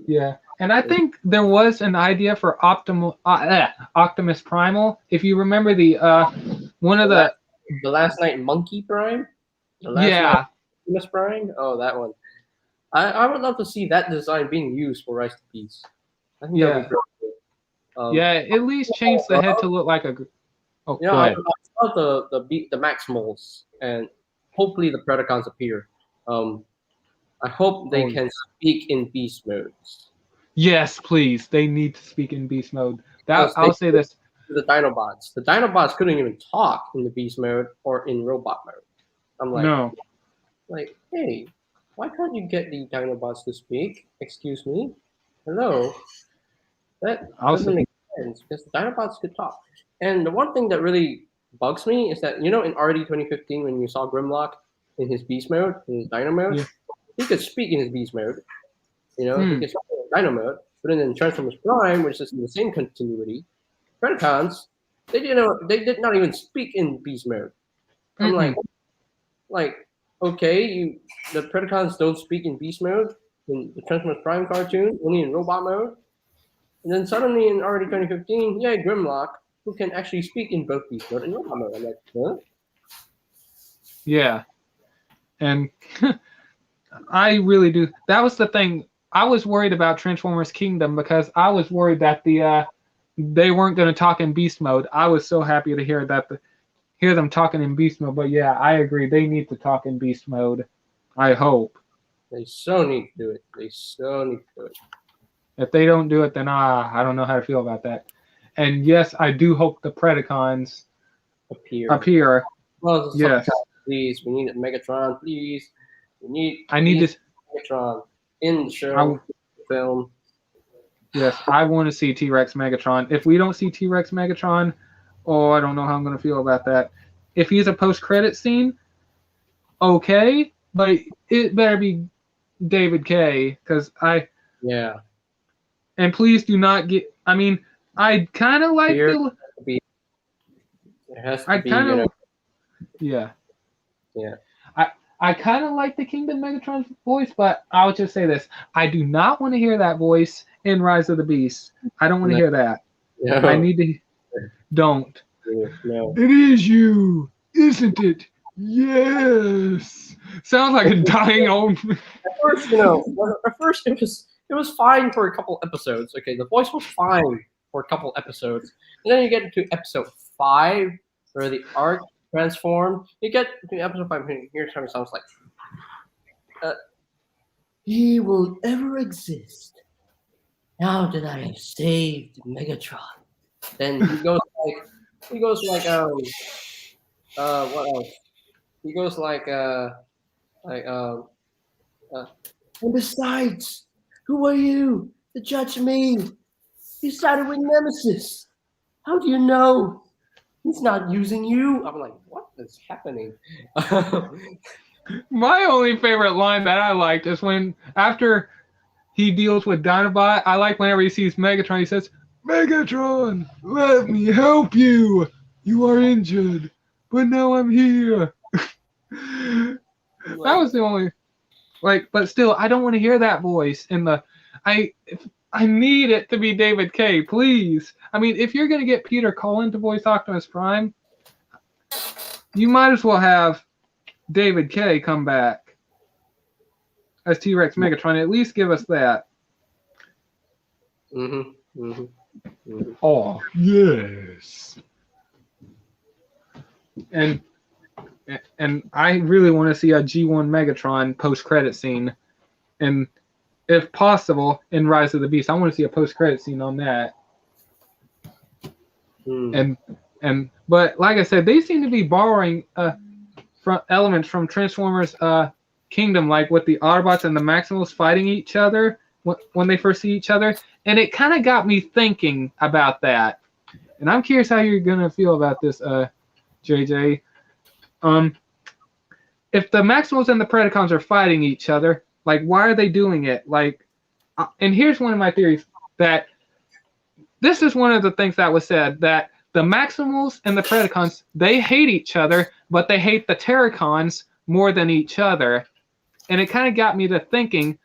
Yeah, and I think there was an idea for Optimus Primal. If you remember the Last Night Monkey Prime. Optimus Prime. Oh, that one. I would love to see that design being used for Rise to Peace. I think that would be great. At least change the head to look like a. Oh, go ahead. I love the Maximals, and hopefully the Predacons appear. I hope they can speak in beast modes. Yes, please. They need to speak in beast mode. I'll say this. The Dinobots. The Dinobots couldn't even talk in the beast mode or in robot mode. I'm like, no. Like, hey, why can't you get the Dinobots to speak? Excuse me? Hello? That doesn't make sense, because the Dinobots could talk. And the one thing that really bugs me is that, in RD 2015, when you saw Grimlock in his beast mode, in his Dino mode, he could speak in his beast mode. He could speak in Dino mode. But then in Transformers Prime, which is in the same continuity, Predacons, they did not even speak in beast mode. I'm like, okay, the Predacons don't speak in beast mode in the Transformers Prime cartoon, only in robot mode. And then suddenly in already 2015, yeah, Grimlock, who can actually speak in both beast mode and normal mode. I'm like, huh? Yeah, and I really do. That was the thing. I was worried about Transformers Kingdom because I was worried that they weren't going to talk in beast mode. I was so happy to hear them talking in beast mode. But yeah, I agree. They need to talk in beast mode. I hope. They so need to do it. They so need to do it. If they don't do it, then I don't know how to feel about that. And yes, I do hope the Predacons appear. Well, Yes. Please, we need a Megatron, please. I need this Megatron in the show, film. Yes, I want to see T-Rex Megatron. If we don't see T-Rex Megatron, I don't know how I'm going to feel about that. If he's a post-credit scene, okay, but it better be David K. Because Yeah. And please do not get. I mean, I kind of like It has to be. Yeah. Yeah. I kind of like the Kingdom Megatron voice, but I'll just say this: I do not want to hear that voice in Rise of the Beast. I don't want to hear that. No. I need to. Don't. No. It is you, isn't it? Yes. Sounds like a dying old. At first it was fine for a couple episodes. Okay, the voice was fine for a couple episodes, and then you get to episode 5 where the arc transformed. You get to episode 5, and here's how it sounds like. He will ever exist now that I have saved Megatron. Then he goes like what else? He goes like and besides, who are you to judge me? He started with Nemesis. How do you know? He's not using you. I'm like, what is happening? My only favorite line that I liked is when after he deals with Dinobot, I like whenever he sees Megatron, he says, "Megatron, let me help you. You are injured, but now I'm here." That was the only but still, I don't want to hear that voice in the. I need it to be David K. Please. I mean, if you're gonna get Peter Cullen to voice Optimus Prime, you might as well have David K. come back as T-Rex Megatron. At least give us that. Oh yes. And I really want to see a G1 Megatron post-credit scene, and if possible, in Rise of the Beast. I want to see a post-credit scene on that. But like I said, they seem to be borrowing from elements from Transformers Kingdom, like with the Autobots and the Maximals fighting each other when they first see each other, and it kind of got me thinking about that. And I'm curious how you're gonna feel about this, JJ. If the Maximals and the Predacons are fighting each other, like, why are they doing it? And here's one of my theories, that this is one of the things that was said, that the Maximals and the Predacons, they hate each other, but they hate the Terracons more than each other. And it kind of got me to thinking,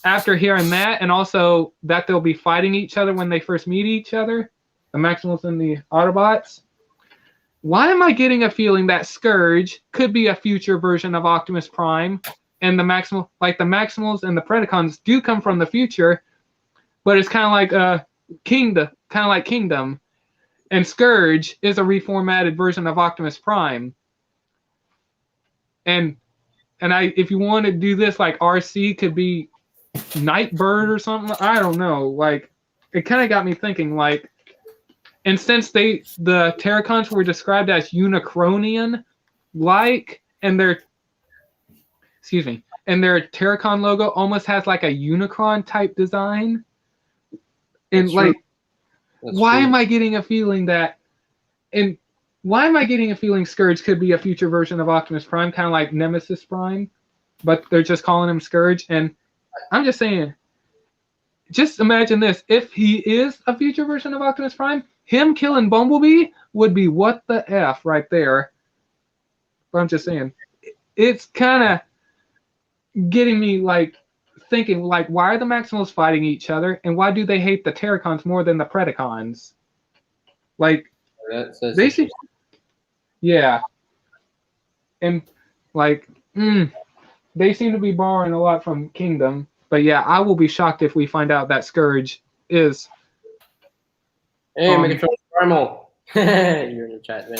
after hearing that, and also that they'll be fighting each other when they first meet each other, the Maximals and the Autobots. Why am I getting a feeling that Scourge could be a future version of Optimus Prime, and the Maximals and the Predacons do come from the future, but it's kind of like Kingdom, and Scourge is a reformatted version of Optimus Prime. And if you want to do this, like RC could be Nightbird or something, I don't know. Like, it kind of got me thinking, like. And since the Terracons were described as Unicronian-like, and their Terracon logo almost has like a Unicron type design, and why am I getting a feeling Scourge could be a future version of Optimus Prime, kind of like Nemesis Prime, but they're just calling him Scourge? And I'm just saying, just imagine this: if he is a future version of Optimus Prime, him killing Bumblebee would be what the F right there. But I'm just saying, it's kind of getting me like thinking, like, why are the Maximals fighting each other, and why do they hate the Terracons more than the Predacons? Like, That's they seem, yeah, and like, they seem to be borrowing a lot from Kingdom. But yeah, I will be shocked if we find out that Scourge is. Hey, Megatron Primal. You're in the chat, man.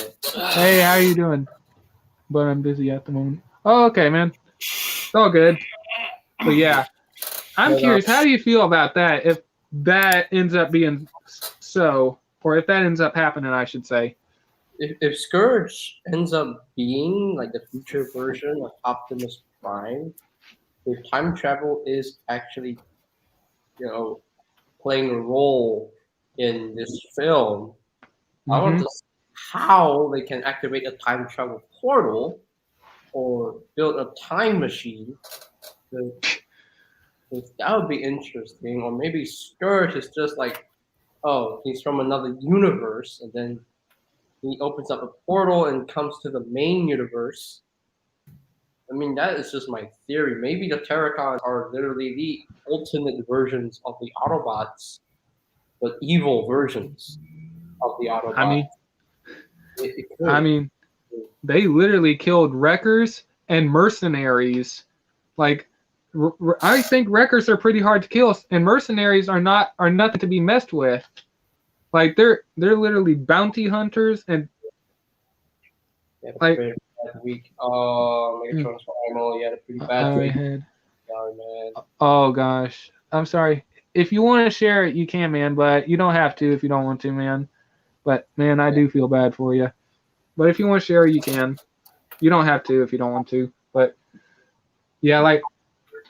Hey, how you doing? But I'm busy at the moment. Oh, okay, man. It's all good. But yeah, I'm curious. How do you feel about that? If that ends up being so, or if that ends up happening, I should say. If Scourge ends up being like the future version of Optimus Prime, if time travel is actually, playing a role in this film, I want to see how they can activate a time travel portal or build a time machine. That would be interesting. Or maybe Scourge is just like, oh, he's from another universe, and then he opens up a portal and comes to the main universe. I mean, that is just my theory. Maybe the Terracons are literally the alternate versions of the Autobots, but evil versions of the Autobots. I mean, they literally killed Wreckers and Mercenaries. Like, I think Wreckers are pretty hard to kill, and Mercenaries are nothing to be messed with. Like, they're literally bounty hunters, and like. Week. Megatron's Primal, had a pretty bad week. Sorry, man. Oh gosh, I'm sorry. If you want to share it, you can, man. But you don't have to if you don't want to, man. But man, I do feel bad for you. But if you want to share, you can. You don't have to if you don't want to. But yeah, like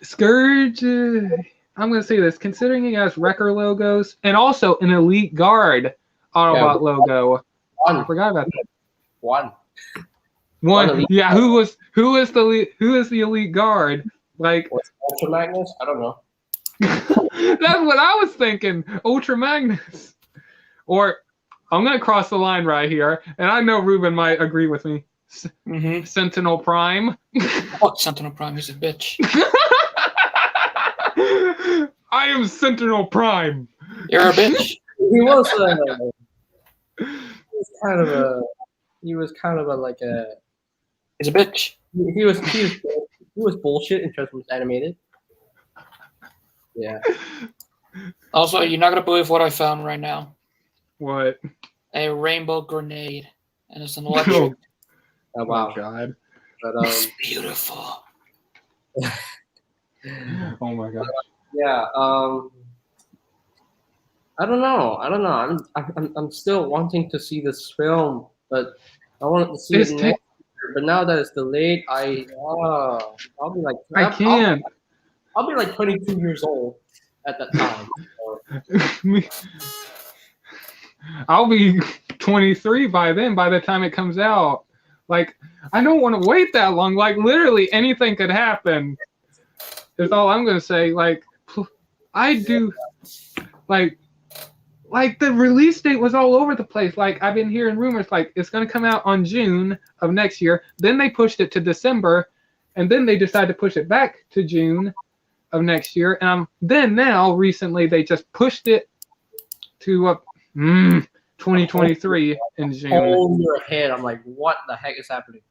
Scourge. I'm gonna say this: considering he has Wrecker logos and also an Elite Guard Autobot logo. I forgot about that. One. Yeah, who is the Elite Guard? Like Ultra Magnus? I don't know. That's what I was thinking. Ultra Magnus. Or I'm gonna cross the line right here, and I know Ruben might agree with me. Sentinel Prime. Fuck Sentinel Prime, he's a bitch. I am Sentinel Prime. You're a bitch. He was kind of a He's a bitch. He was bullshit in terms of animated. Yeah. Also, you're not gonna believe what I found right now. What? A rainbow grenade, and it's an electric. Oh wow, God! But it's beautiful. Oh my gosh. Yeah. I don't know. I'm still wanting to see this film, but I wanted to see it next year. But now that it's delayed, I'll be like, I can't. I'll be like 22 years old at that time. So. I'll be 23 by then. By the time it comes out, like I don't want to wait that long. Like literally anything could happen. Is all I'm gonna say. Like I do, like the release date was all over the place. Like I've been hearing rumors like it's gonna come out on June of next year. Then they pushed it to December, and then they decided to push it back to June of next year. And then now recently they just pushed it to 2023 in June. Hold your head. I'm like, what the heck is happening?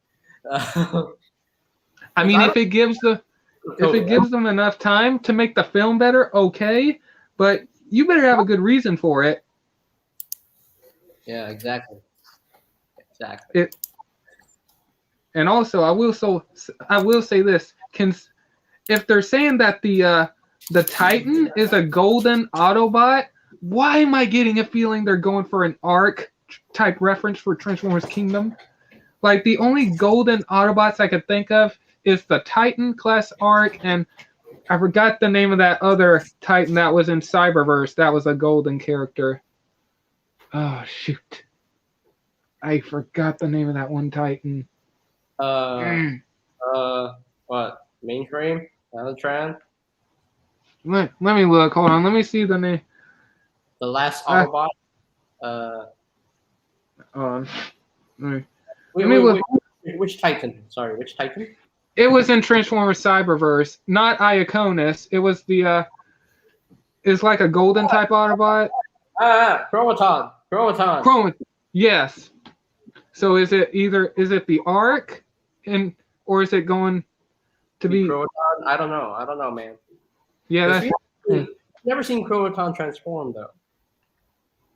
I mean, if it gives them enough time to make the film better, okay. But you better have a good reason for it. Yeah, exactly. And also, I will say this: if they're saying that the Titan is a golden Autobot, why am I getting a feeling they're going for an ARC type reference for Transformers Kingdom? Like the only golden Autobots I could think of is the Titan class ARC, and I forgot the name of that other Titan that was in Cyberverse. That was a golden character. Oh shoot! I forgot the name of that one Titan. What? Mainframe? Albatron? Let me look. Hold on. Let me see the name. The last Autobot? Let me look. Which Titan? Sorry, which Titan? It was in Transformers Cyberverse, not Iaconus. It was the it's like a golden type Autobot. Chromaton. Chrome. Yes. So is it the Arc, or is it going to be Chromaton? I don't know, man. Yeah, I've never seen Chromaton transform though.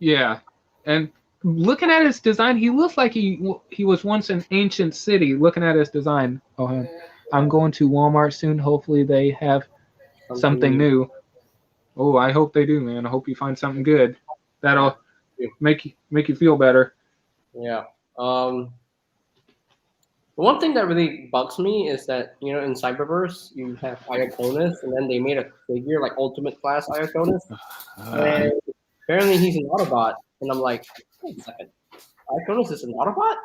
yeah. And looking at his design, he looks like he was once an ancient city. Looking at his design. Oh, I'm going to Walmart soon. Hopefully they have something new. Oh, I hope they do, man. I hope you find something good. That'll make you feel better. Yeah. The one thing that really bugs me is that, you know, in Cyberverse you have Iaconus, and then they made a figure like Ultimate Class Iaconus, and apparently he's an Autobot, and I'm like, wait a second, Iaconus is an Autobot?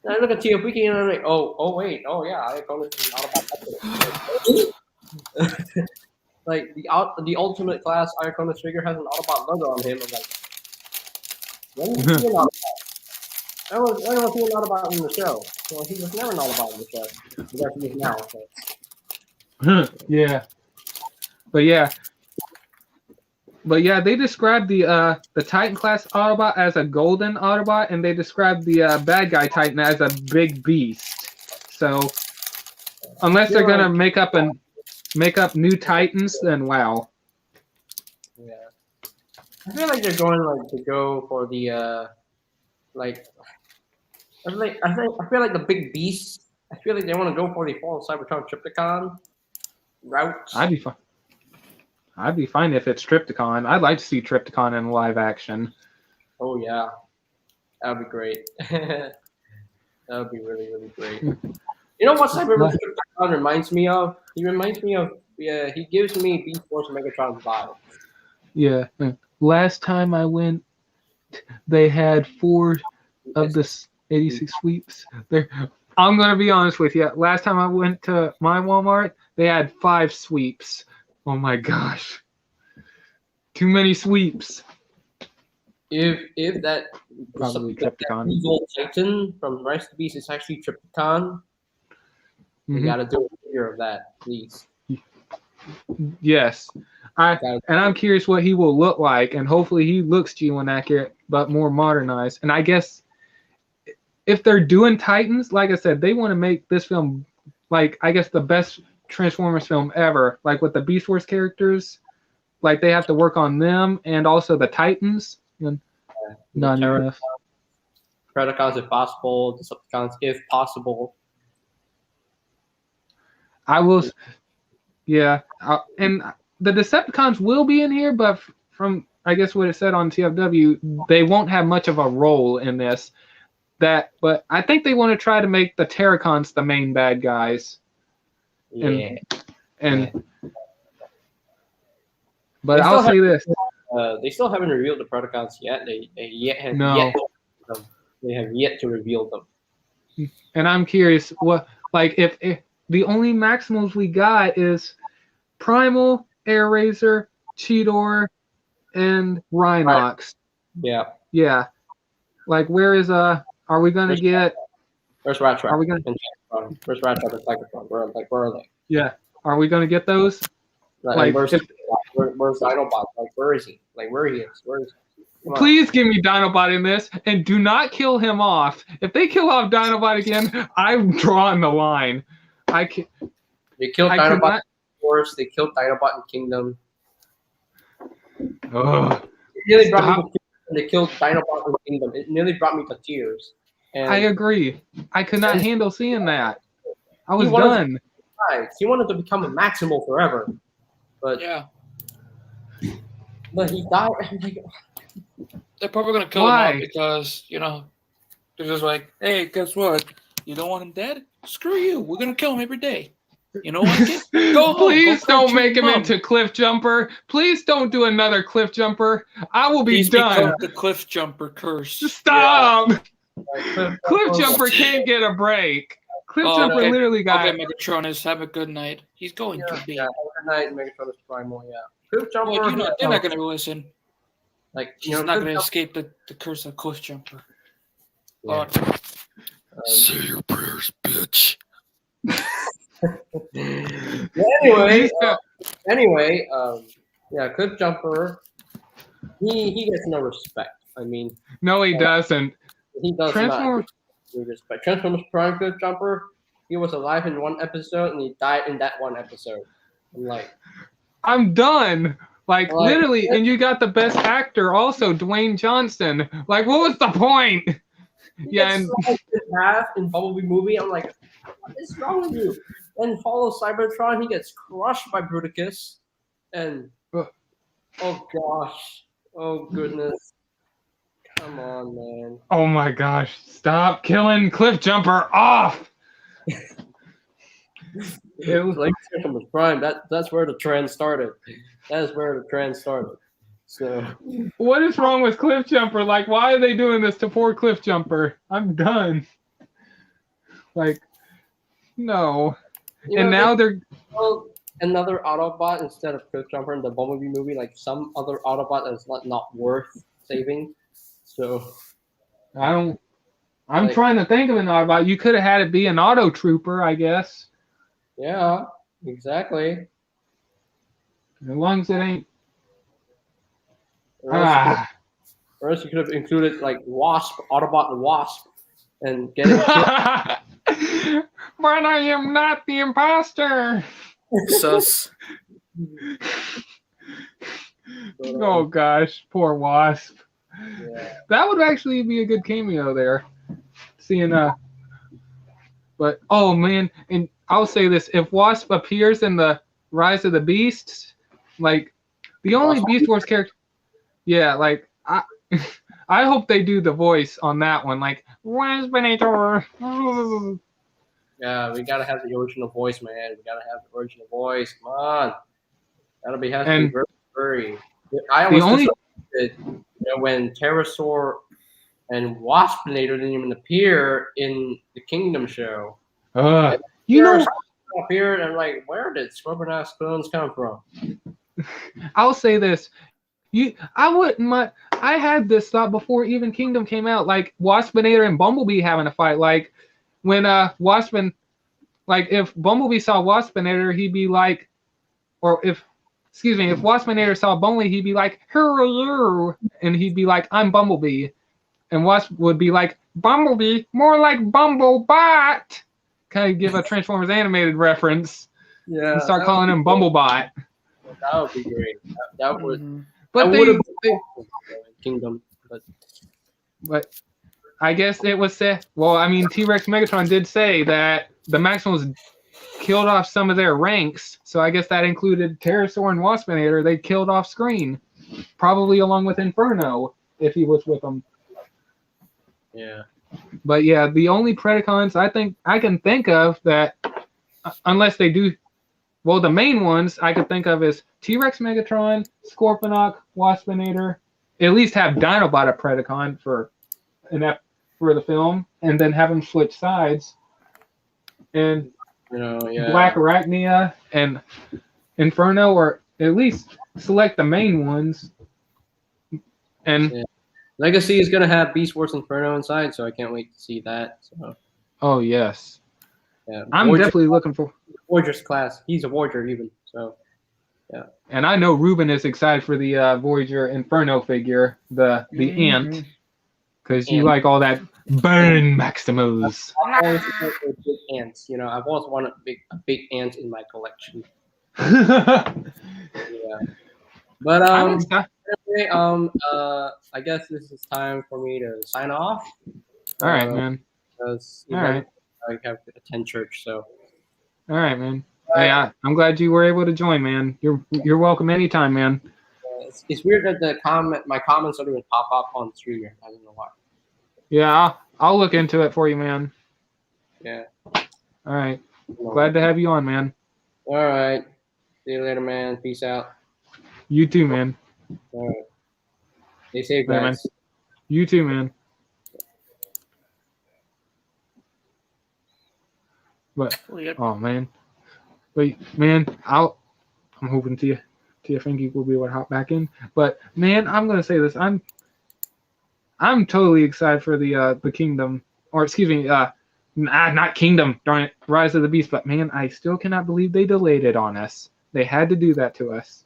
And I look at TF Wiki and I'm like, oh yeah, Iaconus is an Autobot. Like the Ultimate Class Iaconus figure has an Autobot logo on him. I'm like, when was he an Autobot? When was he an Autobot in the show? Well, he was never an Autobot in the show. That's he is now. So. Yeah. But yeah, they described the Titan class Autobot as a golden Autobot, and they described the bad guy Titan as a big beast. So unless they're gonna make up new Titans, then wow. Yeah. I feel like they're going to go for the I feel like the big beasts. I feel like they want to go for the Fall of Cybertron Trypticon route. I'd be fine if it's Trypticon. I'd like to see Trypticon in live action. Oh yeah, that would be great. That would be really, really great. You know what Cyberverse Trypticon reminds me of? He reminds me of he gives me Beast Force Megatron vibes. Yeah. Last time I went, they had 4 of the 86 sweeps. I'm gonna be honest with you. Last time I went to my Walmart, they had 5 sweeps. Oh my gosh, too many sweeps. If that Probably Trypticon. evil Titan from Rise of the Beast is actually Trypticon, you gotta do a figure of that, please. Yes, I'm curious what he will look like, and hopefully he looks G1 accurate, but more modernized. And I guess if they're doing Titans, like I said, they want to make this film like I guess the best Transformers film ever, like with the Beast Wars characters, like they have to work on them and also the Titans. Not enough. Predacons if possible, Decepticons if possible. I will, yeah, and the Decepticons will be in here, but from I guess what it said on TFW, they won't have much of a role in this. But I think they want to try to make the Terracons the main bad guys. Yeah. But I'll say this: they still haven't revealed the Predacons yet. They have yet to reveal them. And I'm curious, if the only Maximals we got is Primal, Air Razor, Cheetor, and Rhinox. Yeah. Yeah. Like, where is are we gonna get? Where's Rattrap? Are we gonna? Where's Rattrap and Cybertron? Where are they? Yeah. Are we gonna get those? Where's Dinobot? Like, where is he? Like, where he is? Where is he? Please give me Dinobot in this, and do not kill him off. If they kill off Dinobot again, I'm drawing the line. I can't. They killed Dinobot in Force. They killed Dinobot in Kingdom. Oh. They killed Dinobot in Kingdom. It nearly brought me to tears. And I agree. I could not handle seeing that. I was done. He wanted to become a Maximal forever, but Yeah. But he died. They're probably gonna kill him off because they're just like, hey, guess what? You don't want him dead? Screw you. We're gonna kill him every day. You know what? Go home. Please Go don't make him into Cliff Jumper. Please don't do another Cliff Jumper. I will be done. The Cliff Jumper curse. Stop. Yeah. Cliff Jumper can't get a break. Cliff Jumper literally got. Okay, Megatronus, have a good night. He's going to be. Yeah, have a good night, Megatronus Primal. Yeah. Cliff Jumper. Well, they're not gonna listen. Like, he's not gonna escape the curse of Cliff Jumper. Yeah. Say your prayers, bitch. Anyway, yeah, Cliff Jumper, he gets no respect. I mean, No, he doesn't. he does Transformers. not get respect. Transformers Prime Cliff Jumper, he was alive in one episode and he died in that one episode. I'm like, I'm done. Like literally, and you got the best actor also, Dwayne Johnson. Like, what was the point? Yeah, and sliced in half in Bumblebee movie. I'm like, what is wrong with you? Then follow Cybertron, he gets crushed by Bruticus, and oh gosh, oh goodness, come on, man. oh my gosh, stop killing Cliff Jumper off. It was like Transformers Prime. That's where the trend started. That is where the trend started. So what is wrong with Cliff Jumper? Like, why are they doing this to poor Cliff Jumper? I'm done. Like, no. And now they're another Autobot instead of Cliff Jumper in the Bumblebee movie, like some other Autobot that's not worth saving. So I'm trying to think of an Autobot. You could have had it be an Auto Trooper, I guess. Yeah, exactly. As long as it ain't. Or else you could have included like Wasp, Autobot and Wasp, and get it. But I am not the imposter. Sus. Oh gosh, poor Wasp. Yeah. That would actually be a good cameo there. Seeing but oh man, and I'll say this: if Wasp appears in the Rise of the Beasts, like the only Beast Wars character, yeah, like I hope they do the voice on that one, like Waspinator. Yeah, we gotta have the original voice, man. We gotta have the original voice. Come on, that'll be has to be very. I almost when Pterosaur and Waspinator didn't even appear in the Kingdom show. You know, appeared and like, where did Scorpionaut clones come from? I'll say this. I had this thought before even Kingdom came out, like Waspinator and Bumblebee having a fight. Like when if Bumblebee saw Waspinator, he'd be like, if Waspinator saw Bumblebee, he'd be like, hello, and he'd be like, I'm Bumblebee. And Wasp would be like, Bumblebee, more like Bumblebot. Kind of give a Transformers animated reference. Yeah. And start calling him Bumblebot. That would be great. That would. But Kingdom. But I guess it was said. Well, I mean, T-Rex Megatron did say that the Maximals killed off some of their ranks. So I guess that included Pterosaur and Waspinator. They killed off screen, probably along with Inferno if he was with them. Yeah. But yeah, the only Predacons I can think of that, unless they do, well, the main ones I could think of is T-Rex Megatron, Scorponok, Waspinator. At least have Dinobot a Predacon for the film, and then have them switch sides. And Black Arachnia and Inferno, or at least select the main ones. And Legacy is gonna have Beast Wars Inferno inside, so I can't wait to see that. So. Oh yes. Yeah. I'm definitely looking for Voyager's class. He's a Voyager even, so yeah. And I know Ruben is excited for the Voyager Inferno figure, the ant, because you like all that burn Maximus. I've always wanted big ants. I've always wanted a big ant in my collection. Yeah. But anyway, I guess this is time for me to sign off. All right, man. Because all right. I have to attend church, so. All right, man. Hey, I'm glad you were able to join, man. You're welcome anytime, man. It's weird that my comments don't even pop up on streamer. I don't know why. Yeah, I'll look into it for you, man. Yeah. All right. Glad to have you on, man. All right. See you later, man. Peace out. You too, man. All right. Stay safe, guys. Man. You too, man. But oh man, man, I'm hoping Tia Finky will be able to hop back in. But man, I'm gonna say this. I'm totally excited for the Kingdom, or excuse me, Not Kingdom, darn it, Rise of the Beast. But man, I still cannot believe they delayed it on us. They had to do that to us.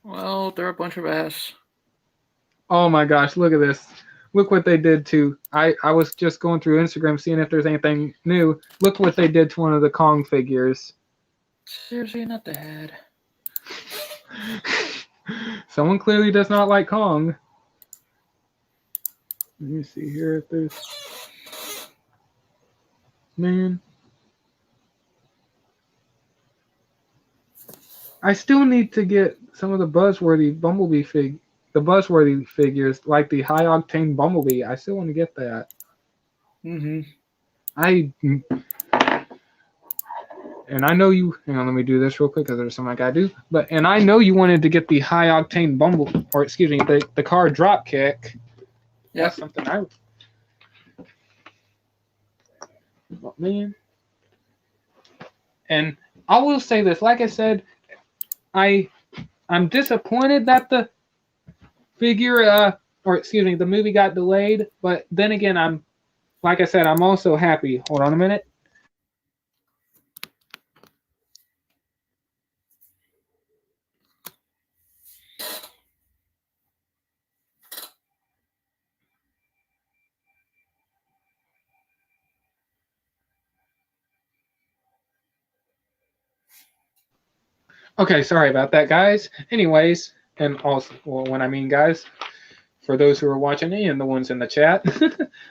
Well, they're a bunch of ass. Oh my gosh, look at this. Look what they did to... I was just going through Instagram seeing if there's anything new. Look what they did to one of the Kong figures. Seriously, not that. Someone clearly does not like Kong. Let me see here if there's... Man. I still need to get some of the buzzworthy Bumblebee figures, like the high octane Bumblebee. I still want to get that. Mm-hmm. And I know you. Hang on, let me do this real quick because there's something I gotta do. And I know you wanted to get the high octane the car drop kick. Yeah. That's something I. Oh, man. And I will say this, like I said, I'm disappointed that the the movie got delayed, but then again, like I said, I'm also happy. Hold on a minute. Okay, sorry about that, guys. Anyways, and also, when I mean guys, for those who are watching and the ones in the chat,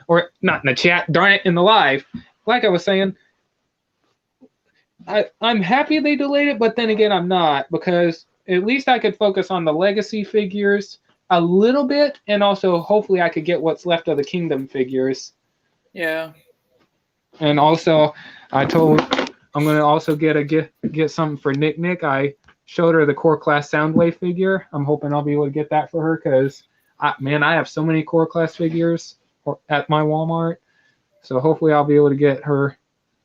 or not in the chat, darn it, in the live, like I was saying, I'm happy they delayed it, but then again, I'm not, because at least I could focus on the legacy figures a little bit, and also hopefully I could get what's left of the Kingdom figures. Yeah. And also, I'm going to also get something for Nick. I showed her the Core Class Soundwave figure. I'm hoping I'll be able to get that for her because, I have so many Core Class figures at my Walmart. So hopefully I'll be able to get her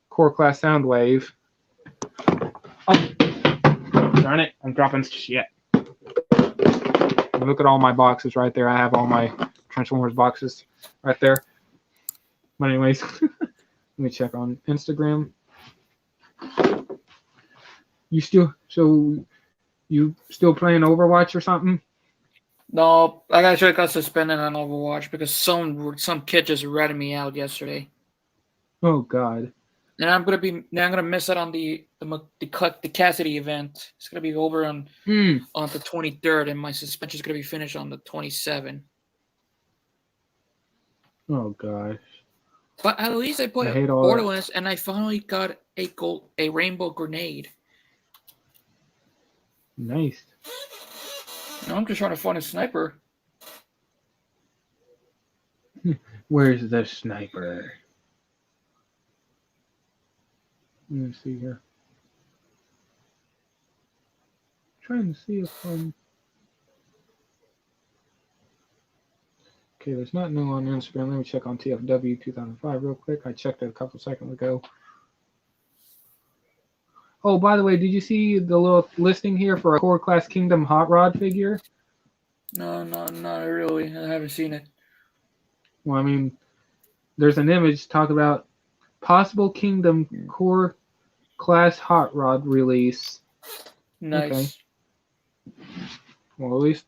Core Class Soundwave. Oh, darn it. I'm dropping shit. Look at all my boxes right there. I have all my Transformers boxes right there. But anyways, let me check on Instagram. You still playing Overwatch or something? No, I actually got suspended on Overwatch because some kid just ratted me out yesterday. Oh God! And I'm gonna miss out on the Cassidy event. It's gonna be over on the 23rd, and my suspension is gonna be finished on the 27th. Oh gosh! But at least I played Borderlands, and I finally got a rainbow grenade. Nice. Now I'm just trying to find a sniper. Where's the sniper? Let me see here. Trying to see if Okay, there's not new on Instagram. Let me check on TFW 2005 real quick. I checked it a couple seconds ago. Oh, by the way, did you see the little listing here for a Core Class Kingdom Hot Rod figure? No, not really. I haven't seen it. Well, I mean, there's an image talking about possible Kingdom Core Class Hot Rod release. Nice. Okay. Well, at least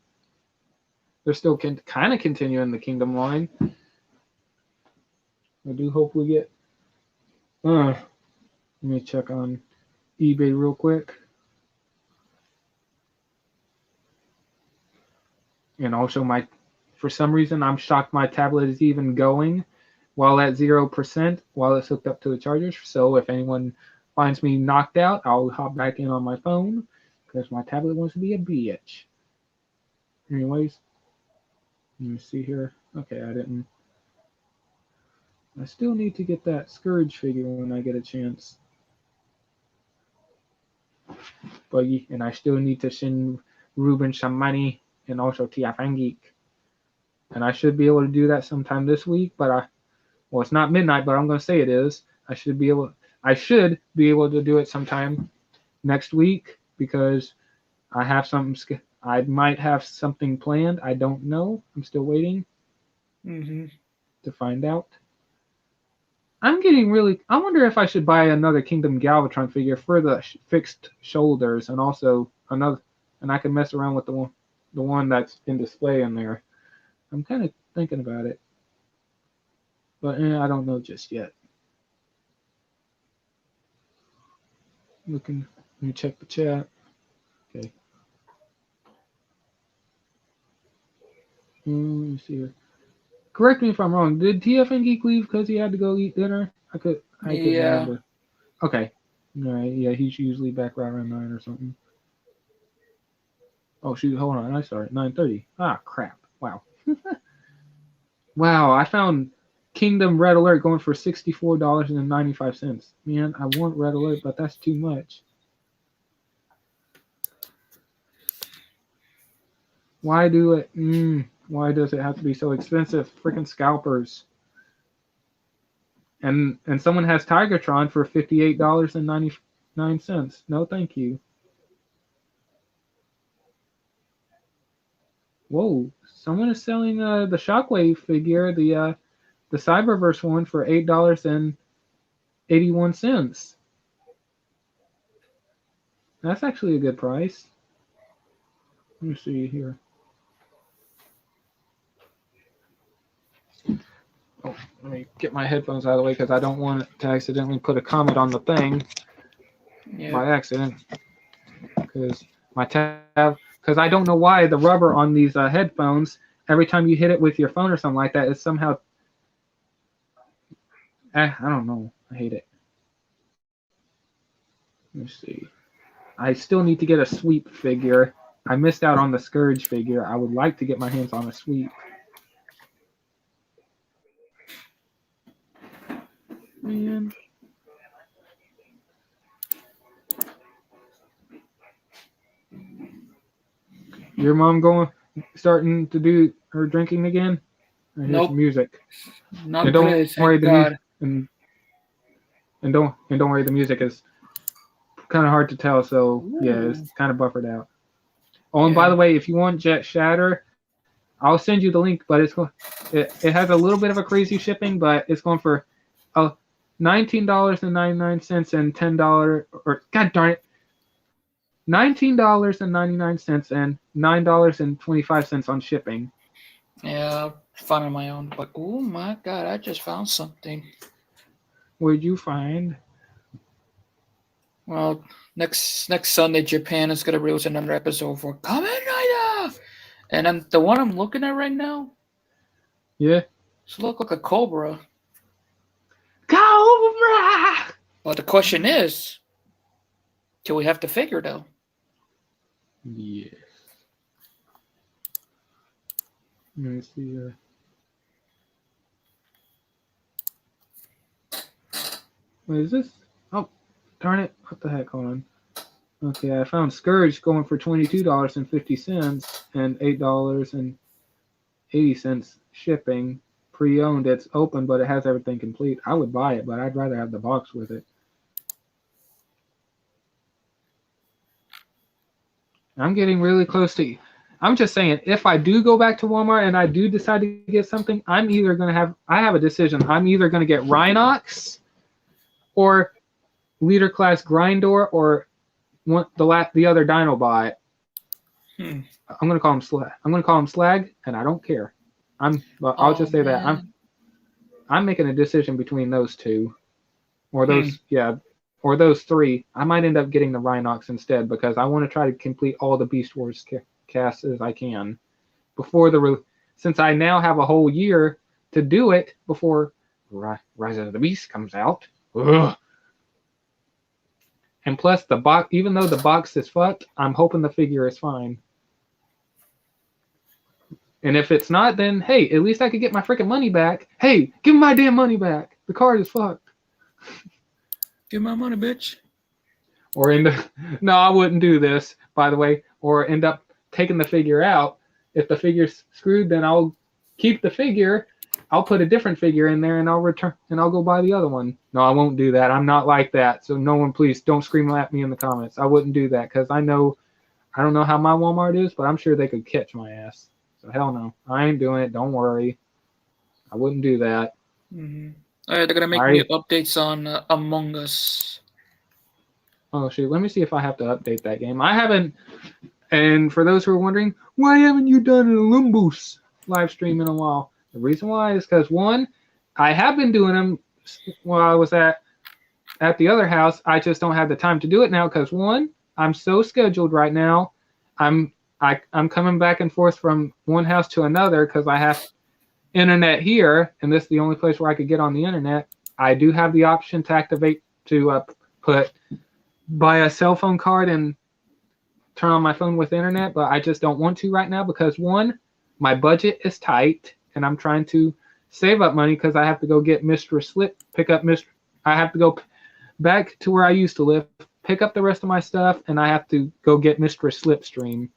they're still kind of continuing the Kingdom line. I do hope we get... let me check on eBay real quick. And also for some reason, I'm shocked my tablet is even going while at 0% while it's hooked up to the chargers. So if anyone finds me knocked out, I'll hop back in on my phone because my tablet wants to be a bitch. Anyways, let me see here. Okay, I still need to get that Scourge figure when I get a chance. Buggy, and I still need to send Ruben some money and also TF Geek. And I should be able to do that sometime this week, but it's not midnight, but I'm going to say it is. I should be able to do it sometime next week because I might have something planned. I don't know. I'm still waiting to find out. I'm getting really. I wonder if I should buy another Kingdom Galvatron figure for the fixed shoulders, and also another, and I can mess around with the one that's in display in there. I'm kind of thinking about it, but I don't know just yet. Looking. Let me check the chat. Okay. Let me see here. Correct me if I'm wrong. Did TF and Geek leave because he had to go eat dinner? I could remember. Okay. All right. Yeah, he's usually back right around 9 or something. Oh shoot! Hold on. I started 9:30. Ah, crap! Wow. Wow! I found Kingdom Red Alert going for $64.95. Man, I want Red Alert, but that's too much. Why do it? Why does it have to be so expensive? Freaking scalpers. And someone has Tigertron for $58.99. No, thank you. Whoa! Someone is selling the Shockwave figure, the Cyberverse one, for $8.81. That's actually a good price. Let me see here. Oh, let me get my headphones out of the way because I don't want to accidentally put a comment on the thing by accident. Because I don't know why the rubber on these headphones, every time you hit it with your phone or something like that, is somehow. I don't know. I hate it. Let me see. I still need to get a Sweep figure. I missed out on the Scourge figure. I would like to get my hands on a Sweep. Man. Your mom starting to do her drinking again? I hear some music. Not and don't today, worry, thank God. and don't worry, the music is kind of hard to tell, so yeah, it's kind of buffered out. Oh, and by the way, if you want Jet Shatter, I'll send you the link, but it has a little bit of a crazy shipping, but it's going for $19.99 and $10, or God darn it, $19.99 and $9.25 on shipping. Yeah, fun on my own. But oh my God, I just found something. What'd you find? Well, next Sunday, Japan is gonna release another episode for Kamen Rider, and the one I'm looking at right now. Yeah. It's look like a cobra. Cobra. But the question is, do we have the figure though? Yes. Let me see. What is this? Oh, darn it! What the heck? Hold on. Okay, I found Scourge going for $22.50 and $8.80 shipping. Pre-owned. It's open, but it has everything complete. I would buy it, but I'd rather have the box with it. I'm getting really close to. I'm just saying, if I do go back to Walmart and I do decide to get something, I'm either going to have. I have a decision. I'm either going to get Rhinox, or Leader Class Grindor, or the other Dinobot. I'm going to call him Slag. I'm going to call him Slag, and I don't care. I'll just say that I'm making a decision between those two, or those or those three. I might end up getting the Rhinox instead because I want to try to complete all the Beast Wars casts as I can before since I now have a whole year to do it before Rise of the Beast comes out. Ugh. And plus the box, even though the box is fucked, I'm hoping the figure is fine. And if it's not, then hey, at least I could get my freaking money back. Hey, give me my damn money back. The card is fucked. Give my money, bitch. Or no, I wouldn't do this, by the way. Or end up taking the figure out. If the figure's screwed, then I'll keep the figure. I'll put a different figure in there, and I'll return, and I'll go buy the other one. No, I won't do that. I'm not like that. So no one, please don't scream at me in the comments. I wouldn't do that because I don't know how my Walmart is, but I'm sure they could catch my ass. So hell no, I ain't doing it. Don't worry. I wouldn't do that. Mm-hmm. They're gonna make new updates on Among Us. Oh shoot, let me see if I have to update that game. I haven't. And for those who are wondering, why haven't you done an Olympus live stream in a while? The reason why is because one, I have been doing them while I was at the other house. I just don't have the time to do it now because one, I'm so scheduled right now. I'm coming back and forth from one house to another because I have internet here, and this is the only place where I could get on the internet. I do have the option to activate to buy a cell phone card and turn on my phone with internet, but I just don't want to right now because one, my budget is tight, and I'm trying to save up money because I have to go get Mr. Slip, I have to go back to where I used to live, pick up the rest of my stuff, and I have to go get Mr. Slipstream.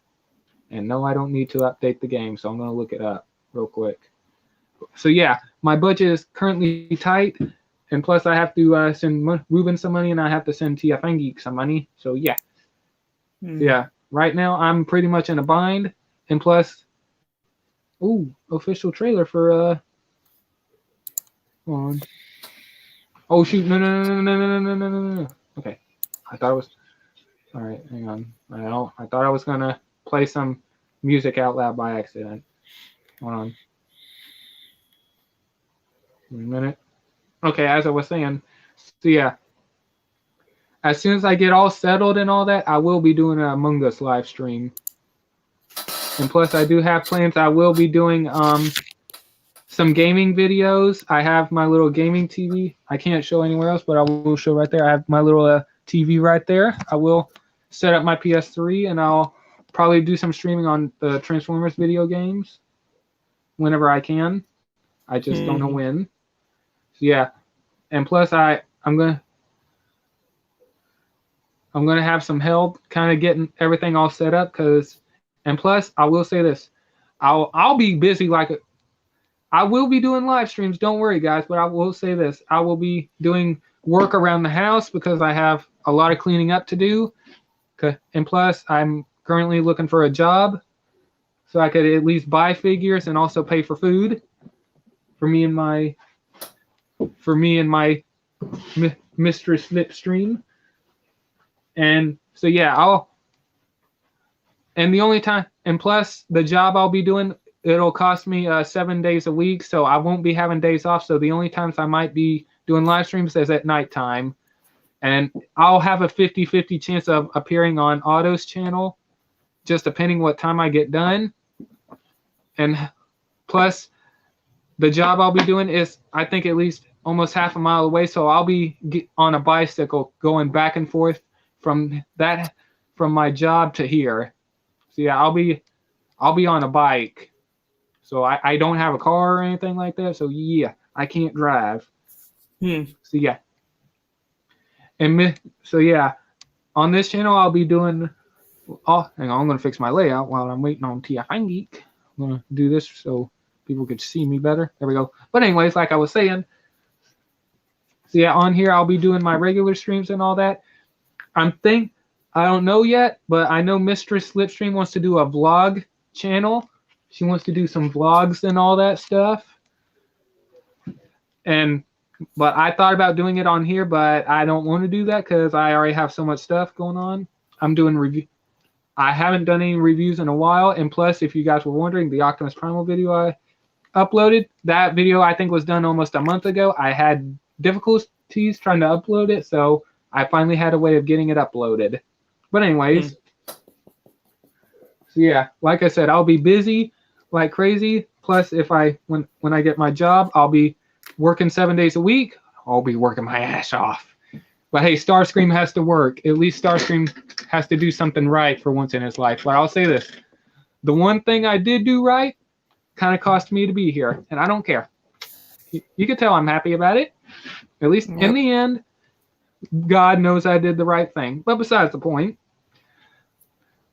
And no, I don't need to update the game, so I'm going to look it up real quick. So yeah, my budget is currently tight, and plus I have to send Ruben some money, and I have to send TF Geek some money. So yeah. Yeah, right now I'm pretty much in a bind, and plus, official trailer for hold on. Oh shoot! No. Okay, I thought it was. All right, hang on. I thought I was gonna play some music out loud by accident. Hold on. A minute. Okay, as I was saying, so yeah. As soon as I get all settled and all that, I will be doing an Among Us live stream. And plus, I do have plans. I will be doing some gaming videos. I have my little gaming TV. I can't show anywhere else, but I will show right there. I have my little TV right there. I will set up my PS3, and I'll probably do some streaming on the Transformers video games whenever I can. I just don't know when. So yeah. And plus, I'm gonna have some help kind of getting everything all set up and plus I will say this, I'll be busy I will be doing live streams, don't worry guys, but I will say this, I will be doing work around the house because I have a lot of cleaning up to do, and plus I'm currently looking for a job so I could at least buy figures and also pay for food for me and my Mr. Slipstream. And so yeah, and plus the job I'll be doing, it'll cost me 7 days a week, so I won't be having days off. So the only times I might be doing live streams is at nighttime, and I'll have a 50-50 chance of appearing on Otto's channel, just depending what time I get done. And plus, the job I'll be doing is, I think, at least almost half a mile away, so I'll be on a bicycle going back and forth from my job to here. So yeah, I'll be on a bike. So I don't have a car or anything like that. So yeah, I can't drive. So yeah. And so yeah, on this channel I'll be doing. Oh, hang on, I'm gonna fix my layout while I'm waiting on TF Geek. I'm gonna do this so people could see me better. There we go. But anyways, like I was saying. So yeah, on here I'll be doing my regular streams and all that. I don't know yet, but I know Mistress Slipstream wants to do a vlog channel. She wants to do some vlogs and all that stuff. But I thought about doing it on here, but I don't want to do that because I already have so much stuff going on. I'm doing review. I haven't done any reviews in a while, and plus, if you guys were wondering, the Optimus Primal video I uploaded, that video I think was done almost a month ago. I had difficulties trying to upload it, so I finally had a way of getting it uploaded. But anyways, so yeah, like I said, I'll be busy like crazy. Plus, when I get my job, I'll be working 7 days a week. I'll be working my ass off. But hey, Starscream has to work. At least Starscream has to do something right for once in his life. But I'll say this. The one thing I did do right kind of cost me to be here. And I don't care. You can tell I'm happy about it. At least in the end, God knows I did the right thing. But besides the point.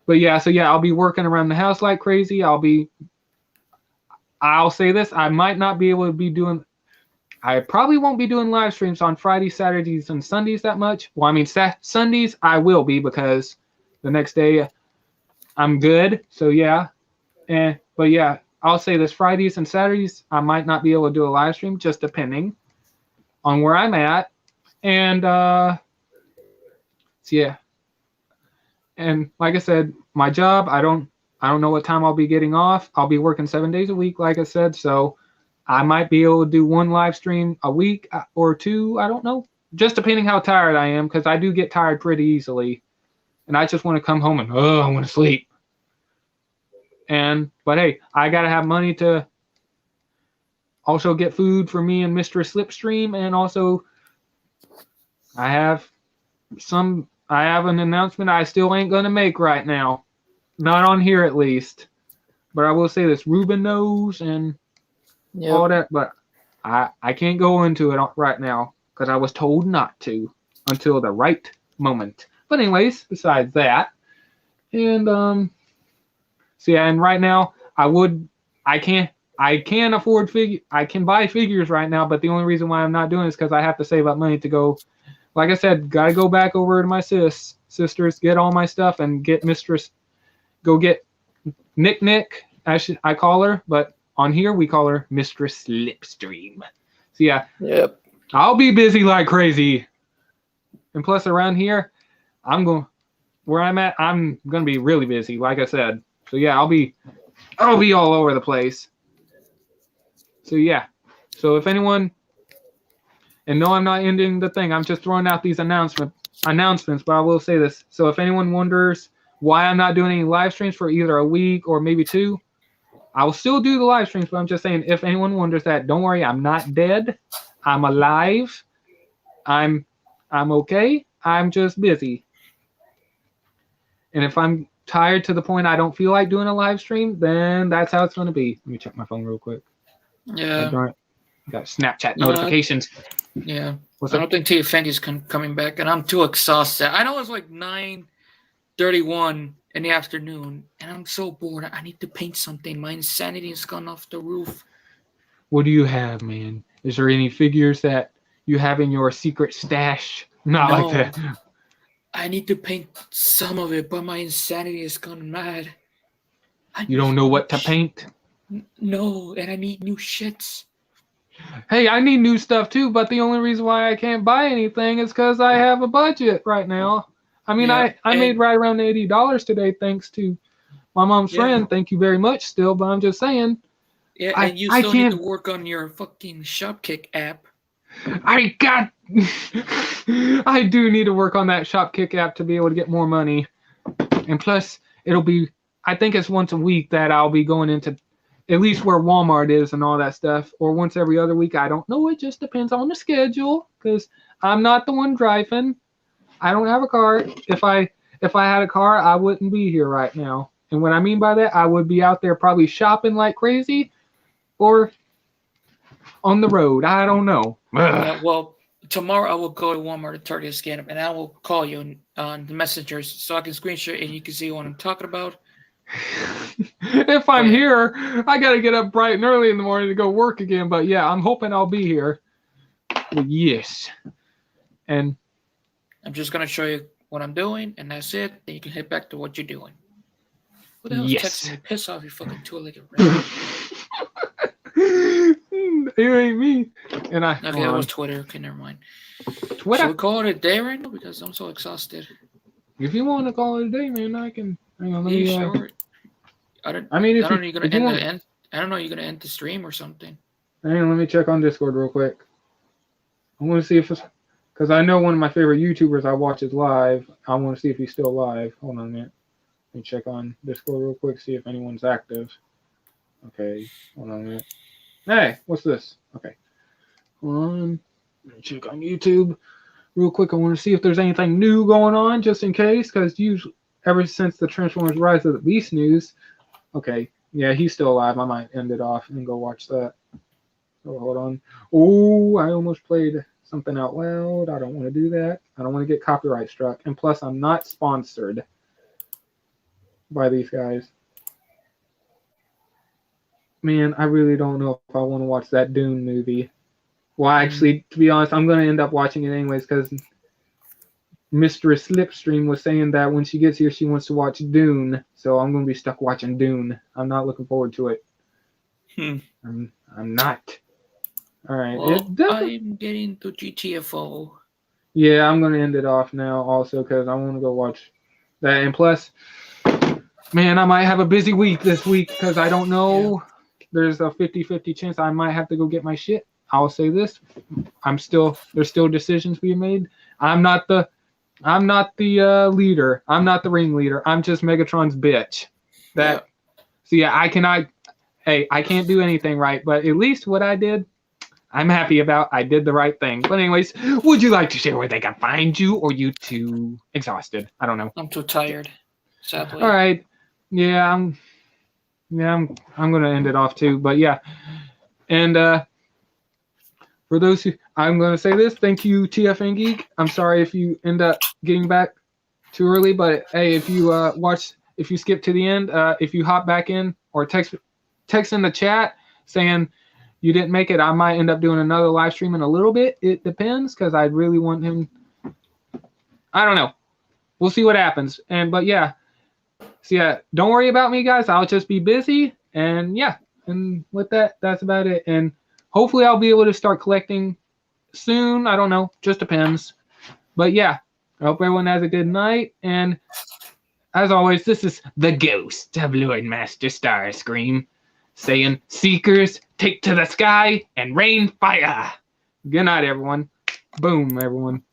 But yeah, so yeah, I'll be working around the house like crazy. I'll say this. I might not be able to be doing... I probably won't be doing live streams on Fridays, Saturdays, and Sundays that much. Well, I mean, Sundays I will be because the next day I'm good. So yeah. But yeah, I'll say this. Fridays and Saturdays I might not be able to do a live stream, just depending. on where I'm at. And so yeah. And like I said, my job, I don't know what time I'll be getting off. I'll be working 7 days a week, like I said, so I might be able to do one live stream a week or two. I don't know. Just depending how tired I am, because I do get tired pretty easily. And I just want to come home and, I want to sleep. But hey, I got to have money to also get food for me and Mr. Slipstream. And also, I have an announcement I still ain't going to make right now. Not on here, at least. But I will say this, Ruben knows and all that, but I can't go into it right now because I was told not to until the right moment. But anyways, besides that, and so yeah, and right now I can afford I can buy figures right now, but the only reason why I'm not doing it is because I have to save up money to go. Like I said, gotta go back over to my sisters, get all my stuff, and get go get Nick, I call her, but on here we call her Mistress Slipstream. So yeah, I'll be busy like crazy. And plus around here, where I'm at, I'm gonna be really busy, like I said. So yeah, I'll be all over the place. So yeah. So if anyone, and no, I'm not ending the thing, I'm just throwing out these announcements, but I will say this. So if anyone wonders why I'm not doing any live streams for either a week or maybe two, I will still do the live streams, but I'm just saying, if anyone wonders that, don't worry, I'm not dead. I'm alive. I'm okay. I'm just busy. And if I'm tired to the point I don't feel like doing a live stream, then that's how it's going to be. Let me check my phone real quick. Yeah. Got Snapchat notifications. Yeah. What's I up? don't think TFNG's coming back, and I'm too exhausted. I know it's like 9:31 in the afternoon, and I'm so bored. I need to paint something. My insanity has gone off the roof. What do you have, man? Is there any figures that you have in your secret stash? Not No. like that. I need to paint some of it, but my insanity has gone mad. You don't know what to paint? No, and I need new shits. Hey, I need new stuff too, but the only reason why I can't buy anything is because I have a budget right now. I mean, I made right around $80 today thanks to my mom's friend. Thank you very much still, but I'm just saying. Yeah, and you still need to work on your fucking Shopkick app. I do need to work on that Shopkick app to be able to get more money. And plus, I think it's once a week that I'll be going into at least where Walmart is and all that stuff, or once every other week. I don't know. It just depends on the schedule because I'm not the one driving. I don't have a car. If I had a car, I wouldn't be here right now. And what I mean by that, I would be out there probably shopping like crazy or on the road. I don't know. Yeah, well, tomorrow I will go to Walmart and Target scan them, and I will call you on the messengers so I can screenshot and you can see what I'm talking about. If I'm here, I got to get up bright and early in the morning to go work again. But yeah, I'm hoping I'll be here. Well, yes. And I'm just going to show you what I'm doing, and that's it. Then you can head back to what you're doing. What the hell is texting me? Piss off, you fucking two-legged rat. You ain't me. And okay, that was Twitter. Okay, never mind. Twitter? Should we call it a day right now? Because I'm so exhausted. If you want to call it a day, man, I can. Hang on, let me. Sure? I don't know you're gonna end the stream or something. Hang on, let me check on Discord real quick. I want to see if it's because I know one of my favorite YouTubers I watch is live. I want to see if he's still live. Hold on a minute. Let me check on Discord real quick, see if anyone's active. Okay, hold on a minute. Hey, what's this? Okay. Hold on. Let me check on YouTube real quick. I want to see if there's anything new going on, just in case, because usually, ever since the Transformers Rise of the Beast news, okay, yeah, he's still alive. I might end it off and go watch that. So hold on. Oh, I almost played something out loud. I don't want to do that. I don't want to get copyright struck. And plus, I'm not sponsored by these guys. Man, I really don't know if I want to watch that Dune movie. Well, actually, to be honest, I'm going to end up watching it anyways because Mistress Slipstream was saying that when she gets here, she wants to watch Dune. So I'm going to be stuck watching Dune. I'm not looking forward to it. I'm not. All right. Well, I'm getting to GTFO. Yeah, I'm gonna end it off now also because I want to go watch that. And plus, man, I might have a busy week this week because I don't know. Yeah. There's a 50-50 chance I might have to go get my shit. I'll say this: there's still decisions being made. I'm not the leader. I'm not the ringleader. I'm just Megatron's bitch. So yeah, I cannot. Hey, I can't do anything right, but at least what I did, I'm happy about. I did the right thing. But anyways, would you like to share where they can find you, or you too exhausted? I don't know. I'm too tired, sadly. All right. Yeah, I'm gonna end it off too. But yeah, and for those who, I'm gonna say this. Thank you, TF and Geek. I'm sorry if you end up getting back too early, but hey, if you skip to the end, if you hop back in or text in the chat saying you didn't make it, I might end up doing another live stream in a little bit. It depends because I really want him. I don't know. We'll see what happens. But yeah. So yeah, don't worry about me, guys. I'll just be busy. And yeah. And with that, that's about it. And hopefully I'll be able to start collecting soon. I don't know. Just depends. But yeah. I hope everyone has a good night. And as always, this is the ghost of Lord Master Starscream saying, Seekers, take to the sky and rain fire. Good night, everyone. Boom, everyone.